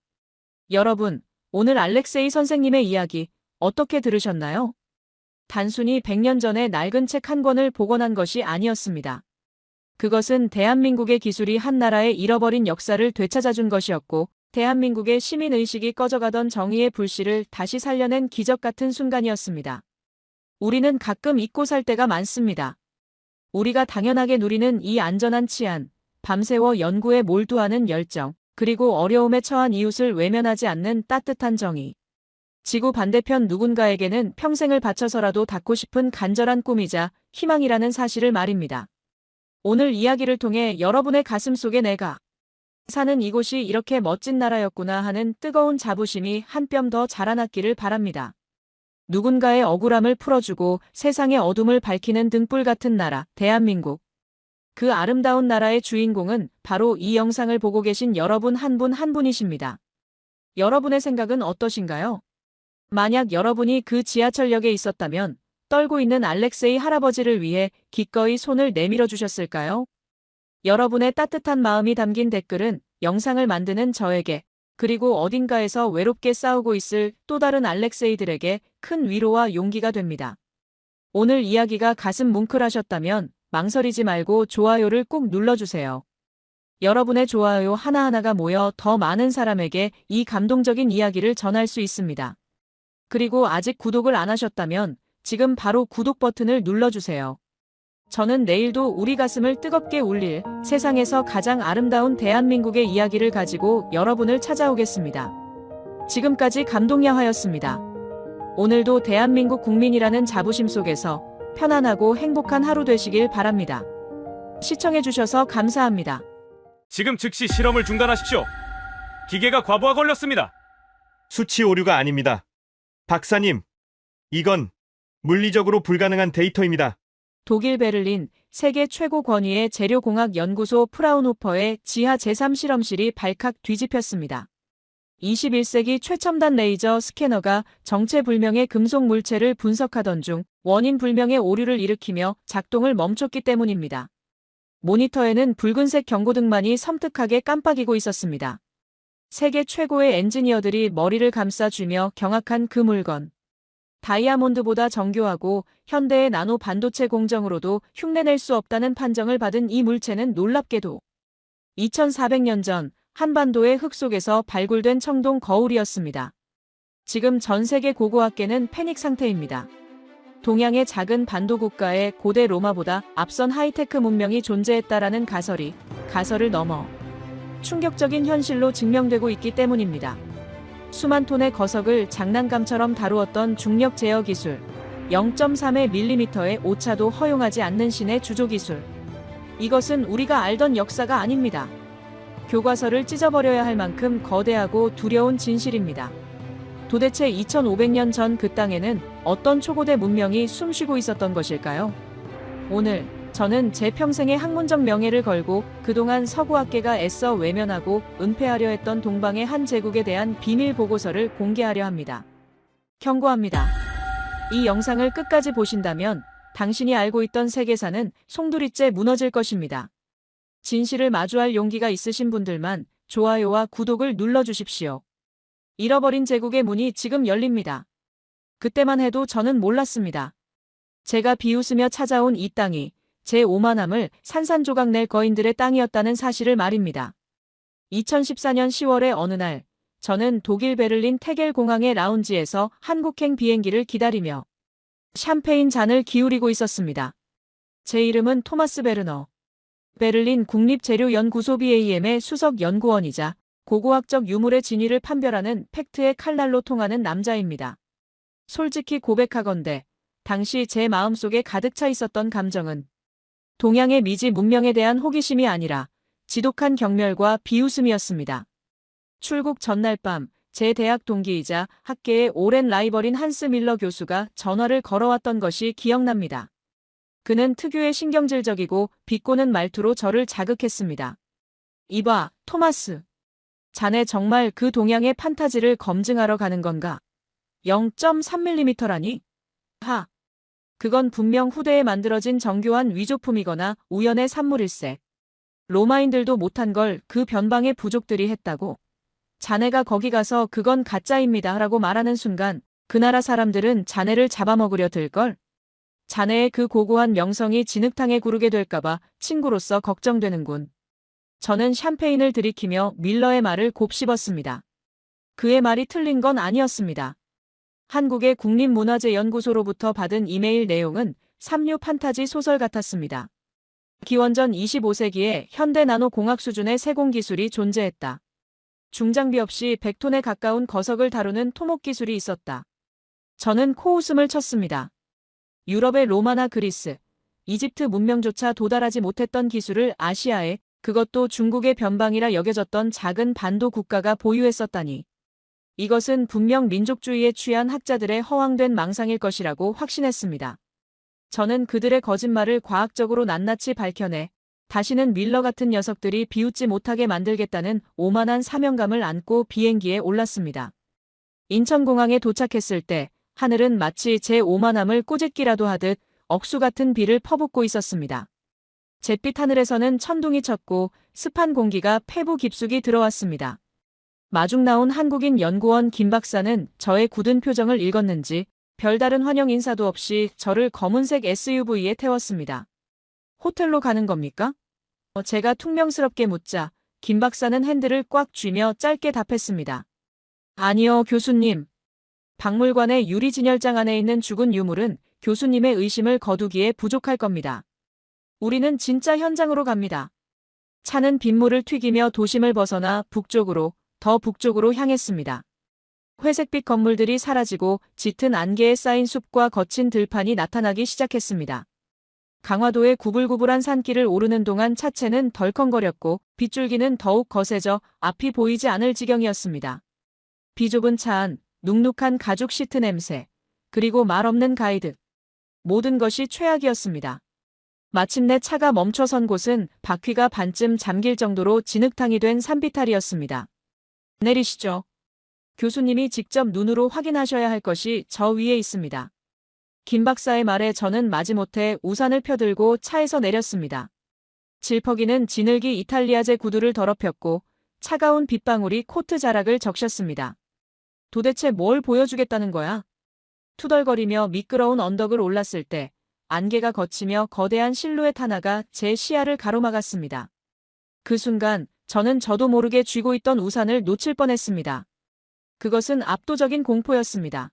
여러분, 오늘 알렉세이 선생님의 이야기 어떻게 들으셨나요? 단순히 100년 전에 낡은 책 한 권을 복원한 것이 아니었습니다. 그것은 대한민국의 기술이 한 나라의 잃어버린 역사를 되찾아준 것이었고 대한민국의 시민의식이 꺼져가던 정의의 불씨를 다시 살려낸 기적 같은 순간이었습니다. 우리는 가끔 잊고 살 때가 많습니다. 우리가 당연하게 누리는 이 안전한 치안, 밤새워 연구에 몰두하는 열정, 그리고 어려움에 처한 이웃을 외면하지 않는 따뜻한 정의. 지구 반대편 누군가에게는 평생을 바쳐서라도 닿고 싶은 간절한 꿈이자 희망이라는 사실을 말입니다. 오늘 이야기를 통해 여러분의 가슴 속에 내가 사는 이곳이 이렇게 멋진 나라였구나 하는 뜨거운 자부심이 한 뼘 더 자라났기를 바랍니다. 누군가의 억울함을 풀어주고 세상의 어둠을 밝히는 등불 같은 나라, 대한민국. 그 아름다운 나라의 주인공은 바로 이 영상을 보고 계신 여러분 한 분 한 분이십니다. 여러분의 생각은 어떠신가요? 만약 여러분이 그 지하철역에 있었다면 떨고 있는 알렉세이 할아버지를 위해 기꺼이 손을 내밀어 주셨을까요? 여러분의 따뜻한 마음이 담긴 댓글은 영상을 만드는 저에게, 그리고 어딘가에서 외롭게 싸우고 있을 또 다른 알렉세이들에게 큰 위로와 용기가 됩니다. 오늘 이야기가 가슴 뭉클하셨다면 망설이지 말고 좋아요를 꾹 눌러주세요. 여러분의 좋아요 하나하나가 모여 더 많은 사람에게 이 감동적인 이야기를 전할 수 있습니다. 그리고 아직 구독을 안 하셨다면 지금 바로 구독 버튼을 눌러주세요. 저는 내일도 우리 가슴을 뜨겁게 울릴 세상에서 가장 아름다운 대한민국의 이야기를 가지고 여러분을 찾아오겠습니다. 지금까지 감동야화였습니다. 오늘도 대한민국 국민이라는 자부심 속에서 편안하고 행복한 하루 되시길 바랍니다. 시청해주셔서 감사합니다. 지금 즉시 실험을 중단하십시오. 기계가 과부하 걸렸습니다. 수치 오류가 아닙니다. 박사님, 이건 물리적으로 불가능한 데이터입니다. 독일 베를린 세계 최고 권위의 재료공학 연구소 프라운호퍼의 지하 제3실험실이 발칵 뒤집혔습니다. 21세기 최첨단 레이저 스캐너가 정체불명의 금속 물체를 분석하던 중 원인 불명의 오류를 일으키며 작동을 멈췄기 때문입니다. 모니터에는 붉은색 경고등만이 섬뜩하게 깜빡이고 있었습니다. 세계 최고의 엔지니어들이 머리를 감싸쥐며 경악한 그 물건. 다이아몬드보다 정교하고 현대의 나노 반도체 공정으로도 흉내낼 수 없다는 판정을 받은 이 물체는 놀랍게도 2400년 전 한반도의 흙 속에서 발굴된 청동 거울이었습니다. 지금 전 세계 고고학계는 패닉 상태입니다. 동양의 작은 반도 국가에 고대 로마보다 앞선 하이테크 문명이 존재했다라는 가설을 넘어 충격적인 현실로 증명되고 있기 때문입니다. 수만 톤의 거석을 장난감처럼 다루었던 중력 제어 기술, 0.3mm의 오차도 허용하지 않는 신의 주조 기술. 이것은 우리가 알던 역사가 아닙니다. 교과서를 찢어버려야 할 만큼 거대하고 두려운 진실입니다. 도대체 2500년 전 그 땅에는 어떤 초고대 문명이 숨쉬고 있었던 것일까요? 오늘 저는 제 평생의 학문적 명예를 걸고 그동안 서구학계가 애써 외면하고 은폐하려 했던 동방의 한 제국에 대한 비밀 보고서를 공개하려 합니다. 경고합니다. 이 영상을 끝까지 보신다면 당신이 알고 있던 세계사는 송두리째 무너질 것입니다. 진실을 마주할 용기가 있으신 분들만 좋아요와 구독을 눌러주십시오. 잃어버린 제국의 문이 지금 열립니다. 그때만 해도 저는 몰랐습니다. 제가 비웃으며 찾아온 이 땅이 제 오만함을 산산조각 낼 거인들의 땅이었다는 사실을 말입니다. 2014년 10월의 어느 날, 저는 독일 베를린 테겔 공항의 라운지에서 한국행 비행기를 기다리며 샴페인 잔을 기울이고 있었습니다. 제 이름은 토마스 베르너. 베를린 국립재료연구소 BAM의 수석 연구원이자 고고학적 유물의 진위를 판별하는 팩트의 칼날로 통하는 남자입니다. 솔직히 고백하건대 당시 제 마음속에 가득 차 있었던 감정은 동양의 미지 문명에 대한 호기심이 아니라 지독한 경멸과 비웃음이었습니다. 출국 전날 밤 제 대학 동기이자 학계의 오랜 라이벌인 한스 밀러 교수가 전화를 걸어왔던 것이 기억납니다. 그는 특유의 신경질적이고 비꼬는 말투로 저를 자극했습니다. 이봐, 토마스. 자네 정말 그 동양의 판타지를 검증하러 가는 건가? 0.3mm라니? 하. 그건 분명 후대에 만들어진 정교한 위조품이거나 우연의 산물일세. 로마인들도 못한 걸 그 변방의 부족들이 했다고. 자네가 거기 가서 그건 가짜입니다 라고 말하는 순간 그 나라 사람들은 자네를 잡아먹으려 들걸? 자네의 그 고고한 명성이 진흙탕에 구르게 될까봐 친구로서 걱정되는군. 저는 샴페인을 들이키며 밀러의 말을 곱씹었습니다. 그의 말이 틀린 건 아니었습니다. 한국의 국립문화재연구소로부터 받은 이메일 내용은 삼류 판타지 소설 같았습니다. 기원전 25세기에 현대 나노공학 수준의 세공기술이 존재했다. 중장비 없이 100톤에 가까운 거석을 다루는 토목 기술이 있었다. 저는 코웃음을 쳤습니다. 유럽의 로마나 그리스, 이집트 문명조차 도달하지 못했던 기술을 아시아에, 그것도 중국의 변방이라 여겨졌던 작은 반도 국가가 보유했었다니. 이것은 분명 민족주의에 취한 학자들의 허황된 망상일 것이라고 확신했습니다. 저는 그들의 거짓말을 과학적으로 낱낱이 밝혀내 다시는 밀러 같은 녀석들이 비웃지 못하게 만들겠다는 오만한 사명감을 안고 비행기에 올랐습니다. 인천공항에 도착했을 때 하늘은 마치 제 오만함을 꼬집기라도 하듯 억수 같은 비를 퍼붓고 있었습니다. 잿빛 하늘에서는 천둥이 쳤고 습한 공기가 폐부 깊숙이 들어왔습니다. 마중 나온 한국인 연구원 김 박사는 저의 굳은 표정을 읽었는지 별다른 환영 인사도 없이 저를 검은색 SUV에 태웠습니다. 호텔로 가는 겁니까? 제가 퉁명스럽게 묻자 김 박사는 핸들을 꽉 쥐며 짧게 답했습니다. 아니요, 교수님. 박물관의 유리 진열장 안에 있는 죽은 유물은 교수님의 의심을 거두기에 부족할 겁니다. 우리는 진짜 현장으로 갑니다. 차는 빗물을 튀기며 도심을 벗어나 북쪽으로, 더 북쪽으로 향했습니다. 회색빛 건물들이 사라지고 짙은 안개에 쌓인 숲과 거친 들판이 나타나기 시작했습니다. 강화도의 구불구불한 산길을 오르는 동안 차체는 덜컹거렸고 빗줄기는 더욱 거세져 앞이 보이지 않을 지경이었습니다. 비좁은 차 안, 눅눅한 가죽 시트 냄새, 그리고 말없는 가이드. 모든 것이 최악이었습니다. 마침내 차가 멈춰선 곳은 바퀴가 반쯤 잠길 정도로 진흙탕이 된 산비탈이었습니다. 내리시죠. 교수님이 직접 눈으로 확인하셔야 할 것이 저 위에 있습니다. 김 박사의 말에 저는 마지못해 우산을 펴들고 차에서 내렸습니다. 질퍽이는 진흙이 이탈리아제 구두를 더럽혔고 차가운 빗방울이 코트 자락을 적셨습니다. 도대체 뭘 보여주겠다는 거야? 투덜거리며 미끄러운 언덕을 올랐을 때 안개가 걷히며 거대한 실루엣 하나가 제 시야를 가로막았습니다. 그 순간 저는 저도 모르게 쥐고 있던 우산을 놓칠 뻔했습니다. 그것은 압도적인 공포였습니다.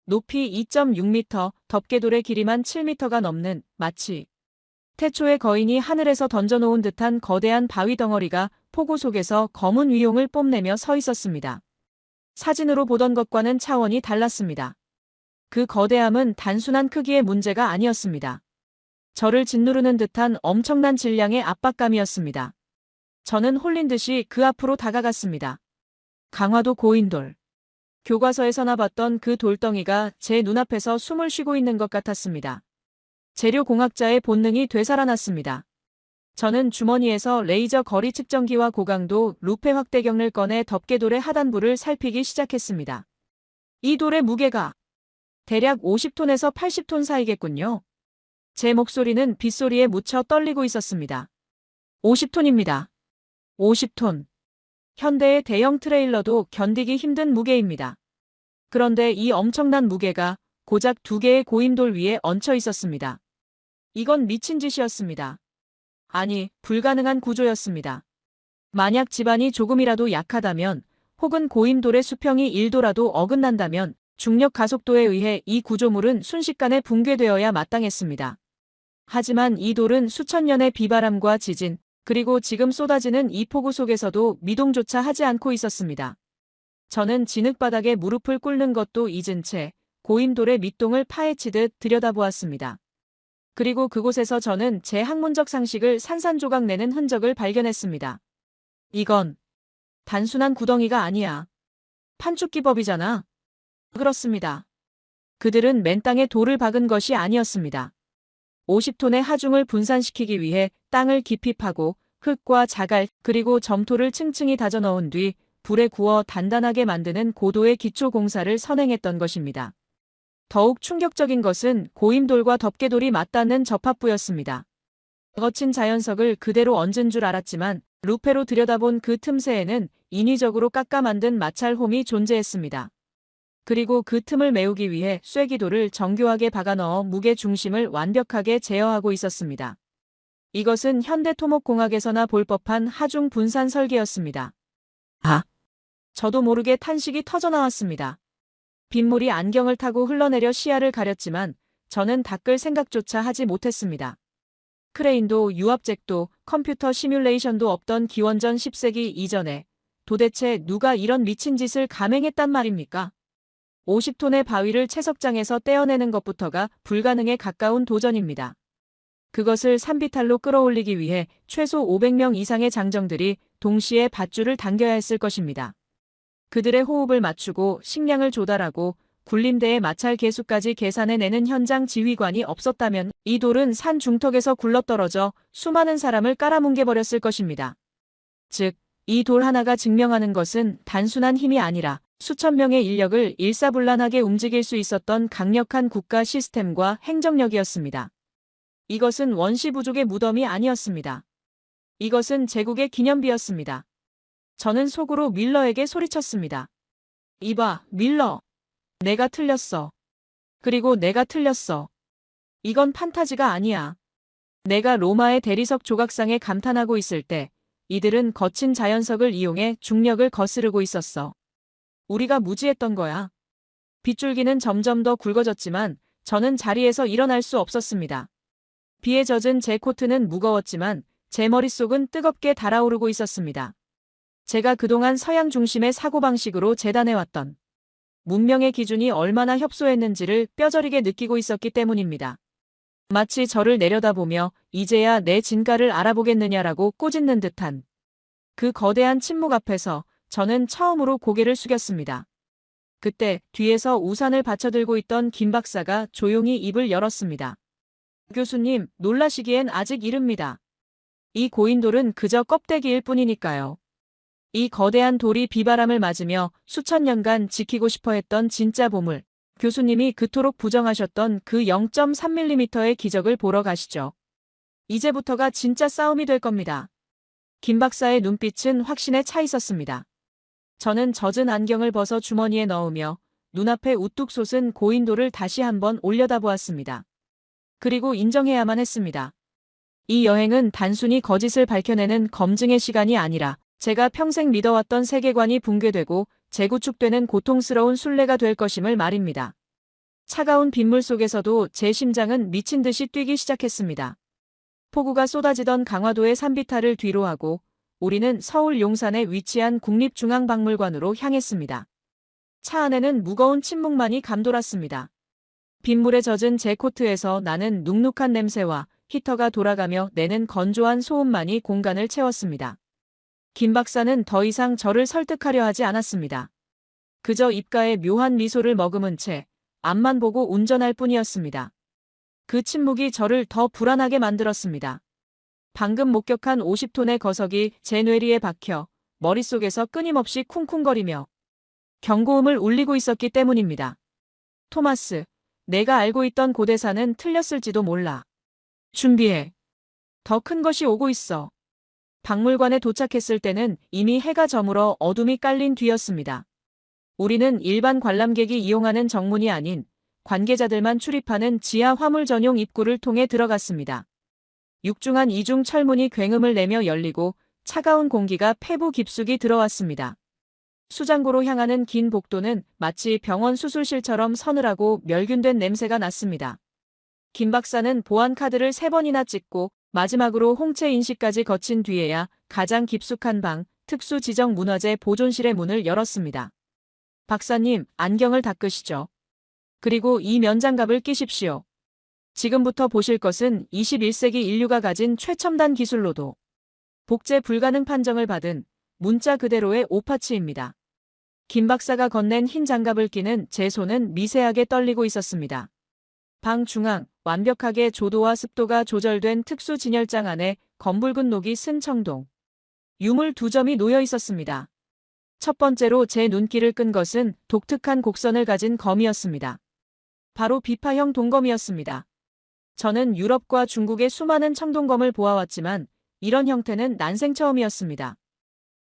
높이 2.6m, 덮개돌의 길이만 7m가 넘는 마치 태초의 거인이 하늘에서 던져놓은 듯한 거대한 바위 덩어리가 폭우 속에서 검은 위용을 뽐내며 서 있었습니다. 사진으로 보던 것과는 차원이 달랐습니다. 그 거대함은 단순한 크기의 문제가 아니었습니다. 저를 짓누르는 듯한 엄청난 질량의 압박감이었습니다. 저는 홀린 듯이 그 앞으로 다가갔습니다. 강화도 고인돌. 교과서에서나 봤던 그 돌덩이가 제 눈앞에서 숨을 쉬고 있는 것 같았습니다. 재료공학자의 본능이 되살아났습니다. 저는 주머니에서 레이저 거리 측정기와 고강도 루페 확대경을 꺼내 덮개돌의 하단부를 살피기 시작했습니다. 이 돌의 무게가 대략 50톤에서 80톤 사이겠군요. 제 목소리는 빗소리에 묻혀 떨리고 있었습니다. 50톤입니다. 50톤. 현대의 대형 트레일러도 견디기 힘든 무게입니다. 그런데 이 엄청난 무게가 고작 2개의 고인돌 위에 얹혀 있었습니다. 이건 미친 짓이었습니다. 아니, 불가능한 구조였습니다. 만약 집안이 조금이라도 약하다면 혹은 고인돌의 수평이 1도라도 어긋난다면 중력 가속도에 의해 이 구조물은 순식간에 붕괴되어야 마땅했습니다. 하지만 이 돌은 수천 년의 비바람과 지진, 그리고 지금 쏟아지는 이 폭우 속에서도 미동조차 하지 않고 있었습니다. 저는 진흙바닥에 무릎을 꿇는 것도 잊은 채 고인돌의 밑동을 파헤치듯 들여다보았습니다. 그리고 그곳에서 저는 제 학문적 상식을 산산조각 내는 흔적을 발견했습니다. 이건 단순한 구덩이가 아니야. 판축기법이잖아. 그렇습니다. 그들은 맨땅에 돌을 박은 것이 아니었습니다. 50톤의 하중을 분산시키기 위해 땅을 깊이 파고 흙과 자갈 그리고 점토를 층층이 다져 넣은 뒤 불에 구워 단단하게 만드는 고도의 기초 공사를 선행했던 것입니다. 더욱 충격적인 것은 고임돌과 덮개돌이 맞닿는 접합부였습니다. 거친 자연석을 그대로 얹은 줄 알았지만 루페로 들여다본 그 틈새에는 인위적으로 깎아 만든 마찰홈이 존재했습니다. 그리고 그 틈을 메우기 위해 쐐기돌을 정교하게 박아넣어 무게 중심을 완벽하게 제어하고 있었습니다. 이것은 현대 토목공학에서나 볼 법한 하중 분산 설계였습니다. 저도 모르게 탄식이 터져나왔습니다. 빗물이 안경을 타고 흘러내려 시야를 가렸지만 저는 닦을 생각조차 하지 못했습니다. 크레인도 유압잭도 컴퓨터 시뮬레이션도 없던 기원전 10세기 이전에 도대체 누가 이런 미친 짓을 감행했단 말입니까? 50톤의 바위를 채석장에서 떼어내는 것부터가 불가능에 가까운 도전입니다. 그것을 산비탈로 끌어올리기 위해 최소 500명 이상의 장정들이 동시에 밧줄을 당겨야 했을 것입니다. 그들의 호흡을 맞추고 식량을 조달하고 굴림대의 마찰 계수까지 계산해내는 현장 지휘관이 없었다면 이 돌은 산 중턱에서 굴러떨어져 수많은 사람을 깔아뭉개버렸을 것입니다. 즉, 이 돌 하나가 증명하는 것은 단순한 힘이 아니라 수천 명의 인력을 일사불란하게 움직일 수 있었던 강력한 국가 시스템과 행정력이었습니다. 이것은 원시 부족의 무덤이 아니었습니다. 이것은 제국의 기념비였습니다. 저는 속으로 밀러에게 소리쳤습니다. 이봐, 밀러. 내가 틀렸어. 그리고 내가 틀렸어. 이건 판타지가 아니야. 내가 로마의 대리석 조각상에 감탄하고 있을 때 이들은 거친 자연석을 이용해 중력을 거스르고 있었어. 우리가 무지했던 거야. 빗줄기는 점점 더 굵어졌지만 저는 자리에서 일어날 수 없었습니다. 비에 젖은 제 코트는 무거웠지만 제 머릿속은 뜨겁게 달아오르고 있었습니다. 제가 그동안 서양 중심의 사고방식으로 재단해왔던 문명의 기준이 얼마나 협소했는지를 뼈저리게 느끼고 있었기 때문입니다. 마치 저를 내려다보며 이제야 내 진가를 알아보겠느냐라고 꼬집는 듯한 그 거대한 침묵 앞에서 저는 처음으로 고개를 숙였습니다. 그때 뒤에서 우산을 받쳐들고 있던 김 박사가 조용히 입을 열었습니다. 교수님, 놀라시기엔 아직 이릅니다. 이 고인돌은 그저 껍데기일 뿐이니까요. 이 거대한 돌이 비바람을 맞으며 수천 년간 지키고 싶어 했던 진짜 보물, 교수님이 그토록 부정하셨던 그 0.3mm의 기적을 보러 가시죠. 이제부터가 진짜 싸움이 될 겁니다. 김 박사의 눈빛은 확신에 차 있었습니다. 저는 젖은 안경을 벗어 주머니에 넣으며 눈앞에 우뚝 솟은 고인돌을 다시 한번 올려다보았습니다. 그리고 인정해야만 했습니다. 이 여행은 단순히 거짓을 밝혀내는 검증의 시간이 아니라 제가 평생 믿어왔던 세계관이 붕괴되고 재구축되는 고통스러운 순례가 될 것임을 말입니다. 차가운 빗물 속에서도 제 심장은 미친 듯이 뛰기 시작했습니다. 폭우가 쏟아지던 강화도의 산비탈을 뒤로하고 우리는 서울 용산에 위치한 국립중앙박물관으로 향했습니다. 차 안에는 무거운 침묵만이 감돌았습니다. 빗물에 젖은 제 코트에서 나는 눅눅한 냄새와 히터가 돌아가며 내는 건조한 소음만이 공간을 채웠습니다. 김 박사는 더 이상 저를 설득하려 하지 않았습니다. 그저 입가에 묘한 미소를 머금은 채 앞만 보고 운전할 뿐이었습니다. 그 침묵이 저를 더 불안하게 만들었습니다. 방금 목격한 50톤의 거석이 제 뇌리에 박혀 머릿속에서 끊임없이 쿵쿵거리며 경고음을 울리고 있었기 때문입니다. 토마스, 내가 알고 있던 고대사는 틀렸을지도 몰라. 준비해. 더 큰 것이 오고 있어. 박물관에 도착했을 때는 이미 해가 저물어 어둠이 깔린 뒤였습니다. 우리는 일반 관람객이 이용하는 정문이 아닌 관계자들만 출입하는 지하 화물 전용 입구를 통해 들어갔습니다. 육중한 이중 철문이 굉음을 내며 열리고 차가운 공기가 폐부 깊숙이 들어왔습니다. 수장고로 향하는 긴 복도는 마치 병원 수술실처럼 서늘하고 멸균된 냄새가 났습니다. 김 박사는 보안 카드를 3번이나 찍고 마지막으로 홍채 인식까지 거친 뒤에야 가장 깊숙한 방, 특수 지정 문화재 보존실의 문을 열었습니다. 박사님, 안경을 닦으시죠. 그리고 이 면장갑을 끼십시오. 지금부터 보실 것은 21세기 인류가 가진 최첨단 기술로도 복제 불가능 판정을 받은 문자 그대로의 오파치입니다. 김 박사가 건넨 흰 장갑을 끼는 제 손은 미세하게 떨리고 있었습니다. 방 중앙, 완벽하게 조도와 습도가 조절된 특수 진열장 안에 검붉은 녹이 쓴 청동. 유물 2점이 놓여 있었습니다. 첫 번째로 제 눈길을 끈 것은 독특한 곡선을 가진 검이었습니다. 바로 비파형 동검이었습니다. 저는 유럽과 중국의 수많은 청동검을 보아왔지만 이런 형태는 난생 처음이었습니다.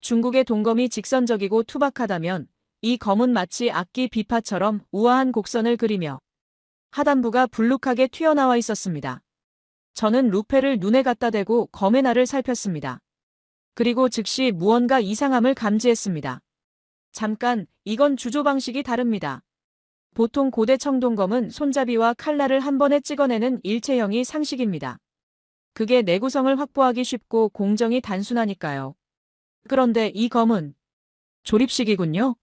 중국의 동검이 직선적이고 투박하다면 이 검은 마치 악기 비파처럼 우아한 곡선을 그리며 하단부가 불룩하게 튀어나와 있었습니다. 저는 루페를 눈에 갖다 대고 검의 날을 살폈습니다. 그리고 즉시 무언가 이상함을 감지했습니다. 잠깐, 이건 주조 방식이 다릅니다. 보통 고대 청동검은 손잡이와 칼날을 한 번에 찍어내는 일체형이 상식입니다. 그게 내구성을 확보하기 쉽고 공정이 단순하니까요. 그런데 이 검은 조립식이군요.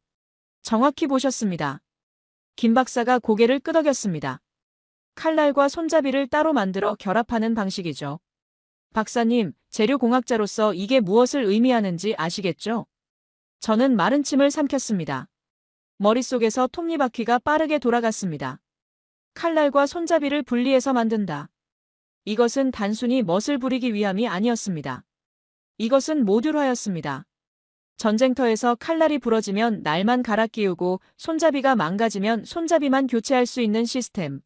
정확히 보셨습니다. 김 박사가 고개를 끄덕였습니다. 칼날과 손잡이를 따로 만들어 결합하는 방식이죠. 박사님, 재료공학자로서 이게 무엇을 의미하는지 아시겠죠? 저는 마른 침을 삼켰습니다. 머릿속에서 톱니바퀴가 빠르게 돌아갔습니다. 칼날과 손잡이를 분리해서 만든다. 이것은 단순히 멋을 부리기 위함이 아니었습니다. 이것은 모듈화였습니다. 전쟁터에서 칼날이 부러지면 날만 갈아 끼우고 손잡이가 망가지면 손잡이만 교체할 수 있는 시스템.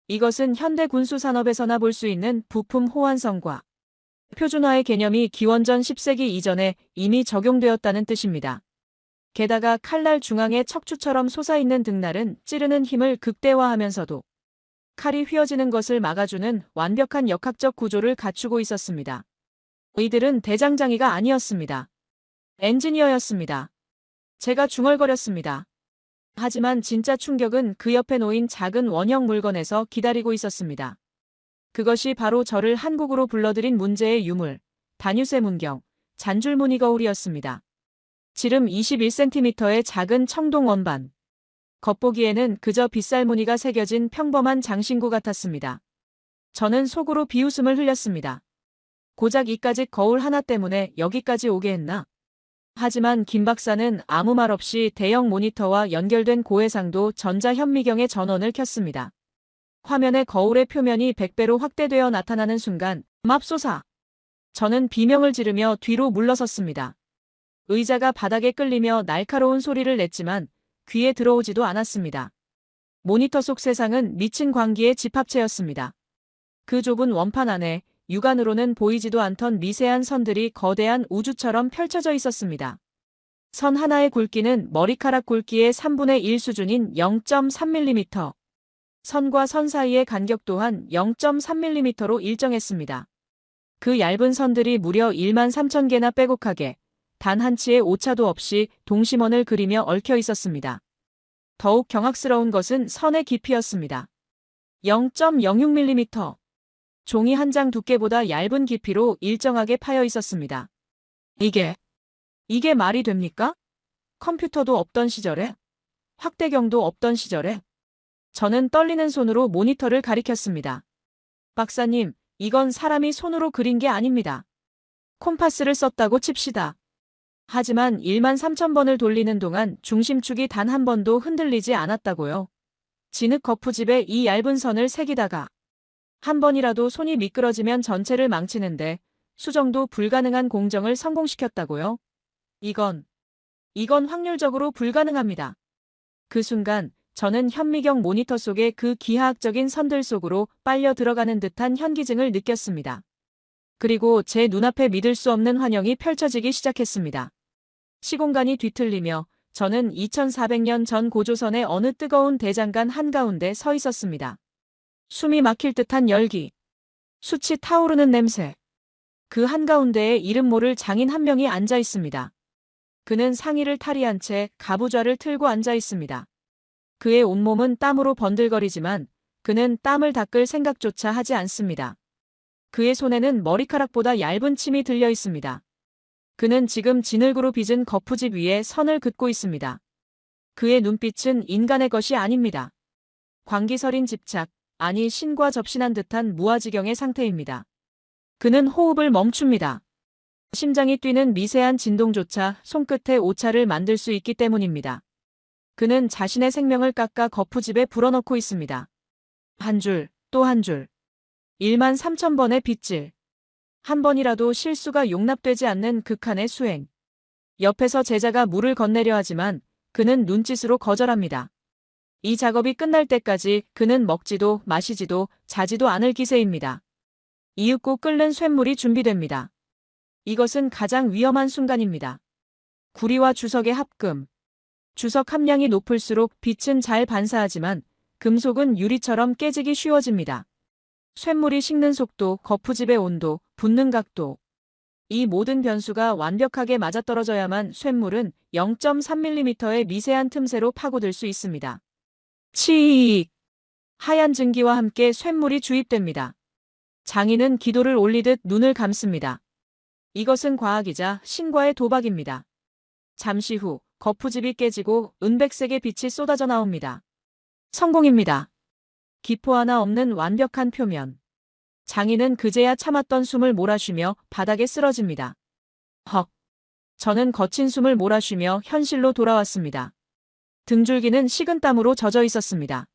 이것은 현대 군수 산업에서나 볼 수 있는 부품 호환성과 표준화의 개념이 기원전 10세기 이전에 이미 적용되었다는 뜻입니다. 게다가 칼날 중앙에 척추처럼 솟아있는 등날은 찌르는 힘을 극대화하면서도 칼이 휘어지는 것을 막아주는 완벽한 역학적 구조를 갖추고 있었습니다. 이들은 대장장이가 아니었습니다. 엔지니어였습니다. 제가 중얼거렸습니다. 하지만 진짜 충격은 그 옆에 놓인 작은 원형 물건에서 기다리고 있었습니다. 그것이 바로 저를 한국으로 불러들인 문제의 유물, 다뉴세 문경, 잔줄무늬 거울이었습니다. 지름 21cm의 작은 청동 원반. 겉보기에는 그저 빗살 무늬가 새겨진 평범한 장신구 같았습니다. 저는 속으로 비웃음을 흘렸습니다. 고작 이까짓 거울 하나 때문에 여기까지 오게 했나? 하지만 김 박사는 아무 말 없이 대형 모니터와 연결된 고해상도 전자현미경의 전원을 켰습니다. 화면에 거울의 표면이 100배로 확대되어 나타나는 순간 맙소사! 저는 비명을 지르며 뒤로 물러섰습니다. 의자가 바닥에 끌리며 날카로운 소리를 냈지만 귀에 들어오지도 않았습니다. 모니터 속 세상은 미친 광기의 집합체였습니다. 그 좁은 원판 안에 육안으로는 보이지도 않던 미세한 선들이 거대한 우주처럼 펼쳐져 있었습니다. 선 하나의 굵기는 머리카락 굵기의 3분의 1 수준인 0.3mm. 선과 선 사이의 간격 또한 0.3mm로 일정했습니다. 그 얇은 선들이 무려 13,000개나 빼곡하게 단 한 치의 오차도 없이 동심원을 그리며 얽혀 있었습니다. 더욱 경악스러운 것은 선의 깊이였습니다. 0.06mm. 종이 한 장 두께보다 얇은 깊이로 일정하게 파여 있었습니다. 이게 말이 됩니까? 컴퓨터도 없던 시절에? 확대경도 없던 시절에? 저는 떨리는 손으로 모니터를 가리켰습니다. 박사님, 이건 사람이 손으로 그린 게 아닙니다. 콤파스를 썼다고 칩시다. 하지만 13,000번을 돌리는 동안 중심축이 단 한 번도 흔들리지 않았다고요. 진흙 거푸집에 이 얇은 선을 새기다가 한 번이라도 손이 미끄러지면 전체를 망치는데 수정도 불가능한 공정을 성공시켰다고요. 이건 확률적으로 불가능합니다. 그 순간 저는 현미경 모니터 속의 그 기하학적인 선들 속으로 빨려 들어가는 듯한 현기증을 느꼈습니다. 그리고 제 눈앞에 믿을 수 없는 환영이 펼쳐지기 시작했습니다. 시공간이 뒤틀리며 저는 2400년 전 고조선의 어느 뜨거운 대장간 한가운데 서 있었습니다. 숨이 막힐 듯한 열기, 숯이 타오르는 냄새. 그 한가운데에 이름 모를 장인 한 명이 앉아 있습니다. 그는 상의를 탈의한 채 가부좌를 틀고 앉아 있습니다. 그의 온몸은 땀으로 번들거리지만 그는 땀을 닦을 생각조차 하지 않습니다. 그의 손에는 머리카락보다 얇은 침이 들려 있습니다. 그는 지금 진흙으로 빚은 거푸집 위에 선을 긋고 있습니다. 그의 눈빛은 인간의 것이 아닙니다. 광기서린 집착, 아니 신과 접신한 듯한 무아지경의 상태입니다. 그는 호흡을 멈춥니다. 심장이 뛰는 미세한 진동조차 손끝에 오차를 만들 수 있기 때문입니다. 그는 자신의 생명을 깎아 거푸집에 불어넣고 있습니다. 한 줄, 또 한 줄. 13,000번의 빗질. 한 번이라도 실수가 용납되지 않는 극한의 수행. 옆에서 제자가 물을 건네려 하지만 그는 눈짓으로 거절합니다. 이 작업이 끝날 때까지 그는 먹지도 마시지도 자지도 않을 기세입니다. 이윽고 끓는 쇳물이 준비됩니다. 이것은 가장 위험한 순간입니다. 구리와 주석의 합금. 주석 함량이 높을수록 빛은 잘 반사하지만 금속은 유리처럼 깨지기 쉬워집니다. 쇳물이 식는 속도, 거푸집의 온도, 붓는 각도. 이 모든 변수가 완벽하게 맞아떨어져야만 쇳물은 0.3mm의 미세한 틈새로 파고들 수 있습니다. 치익! 하얀 증기와 함께 쇳물이 주입됩니다. 장인은 기도를 올리듯 눈을 감습니다. 이것은 과학이자 신과의 도박입니다. 잠시 후 거푸집이 깨지고 은백색의 빛이 쏟아져 나옵니다. 성공입니다. 기포 하나 없는 완벽한 표면. 장인은 그제야 참았던 숨을 몰아쉬며 바닥에 쓰러집니다. 헉! 저는 거친 숨을 몰아쉬며 현실로 돌아왔습니다. 등줄기는 식은땀으로 젖어 있었습니다.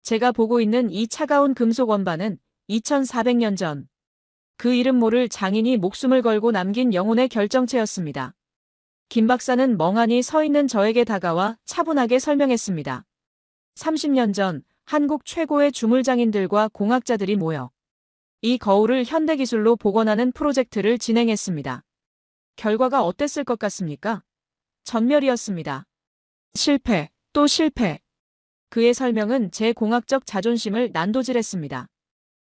제가 보고 있는 이 차가운 금속 원반은 2400년 전. 그 이름 모를 장인이 목숨을 걸고 남긴 영혼의 결정체였습니다. 김 박사는 멍하니 서 있는 저에게 다가와 차분하게 설명했습니다. 30년 전 한국 최고의 주물장인들과 공학자들이 모여 이 거울을 현대기술로 복원하는 프로젝트를 진행했습니다. 결과가 어땠을 것 같습니까? 전멸이었습니다. 실패, 또 실패. 그의 설명은 제 공학적 자존심을 난도질했습니다.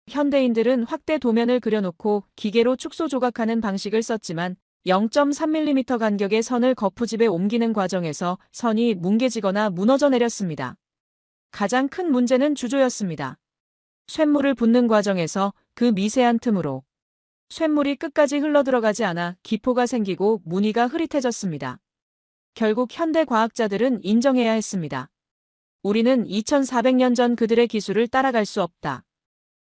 현대인들은 확대 도면을 그려놓고 기계로 축소 조각하는 방식을 썼지만 0.3mm 간격의 선을 거푸집에 옮기는 과정에서 선이 뭉개지거나 무너져 내렸습니다. 가장 큰 문제는 주조였습니다. 쇳물을 붓는 과정에서 그 미세한 틈으로 쇳물이 끝까지 흘러들어가지 않아 기포가 생기고 무늬가 흐릿해졌습니다. 결국 현대 과학자들은 인정해야 했습니다. 우리는 2400년 전 그들의 기술을 따라갈 수 없다.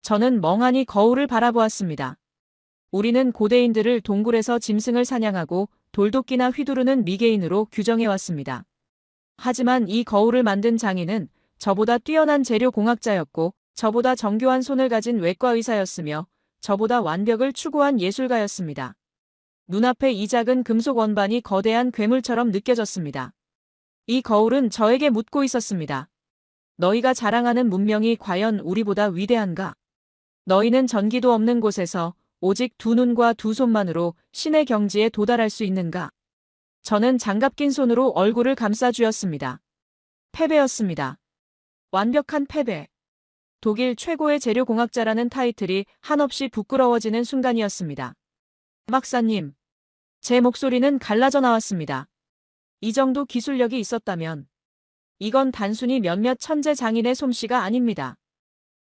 저는 멍하니 거울을 바라보았습니다. 우리는 고대인들을 동굴에서 짐승을 사냥하고 돌도끼나 휘두르는 미개인으로 규정해왔습니다. 하지만 이 거울을 만든 장인은 저보다 뛰어난 재료 공학자였고 저보다 정교한 손을 가진 외과 의사였으며 저보다 완벽을 추구한 예술가였습니다. 눈앞에 이 작은 금속 원반이 거대한 괴물처럼 느껴졌습니다. 이 거울은 저에게 묻고 있었습니다. 너희가 자랑하는 문명이 과연 우리보다 위대한가? 너희는 전기도 없는 곳에서 오직 두 눈과 두 손만으로 신의 경지에 도달할 수 있는가? 저는 장갑 낀 손으로 얼굴을 감싸 쥐었습니다. 패배였습니다. 완벽한 패배. 독일 최고의 재료공학자라는 타이틀이 한없이 부끄러워지는 순간이었습니다. 박사님, 제 목소리는 갈라져 나왔습니다. 이 정도 기술력이 있었다면 이건 단순히 몇몇 천재 장인의 솜씨가 아닙니다.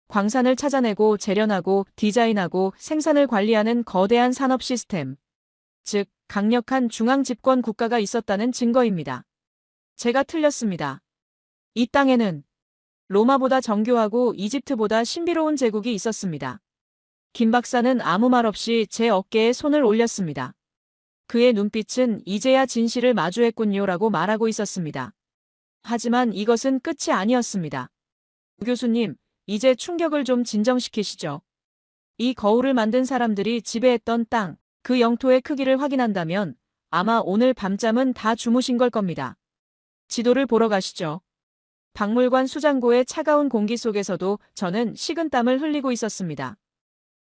광산을 찾아내고 재련하고 디자인하고 생산을 관리하는 거대한 산업 시스템, 즉 강력한 중앙 집권 국가가 있었다는 증거입니다. 제가 틀렸습니다. 이 땅에는 로마보다 정교하고 이집트보다 신비로운 제국이 있었습니다. 김 박사는 아무 말 없이 제 어깨에 손을 올렸습니다. 그의 눈빛은 이제야 진실을 마주했군요라고 말하고 있었습니다. 하지만 이것은 끝이 아니었습니다. 교수님, 이제 충격을 좀 진정시키시죠. 이 거울을 만든 사람들이 지배했던 땅, 그 영토의 크기를 확인한다면 아마 오늘 밤잠은 다 주무신 걸 겁니다. 지도를 보러 가시죠. 박물관 수장고의 차가운 공기 속에서도 저는 식은땀을 흘리고 있었습니다.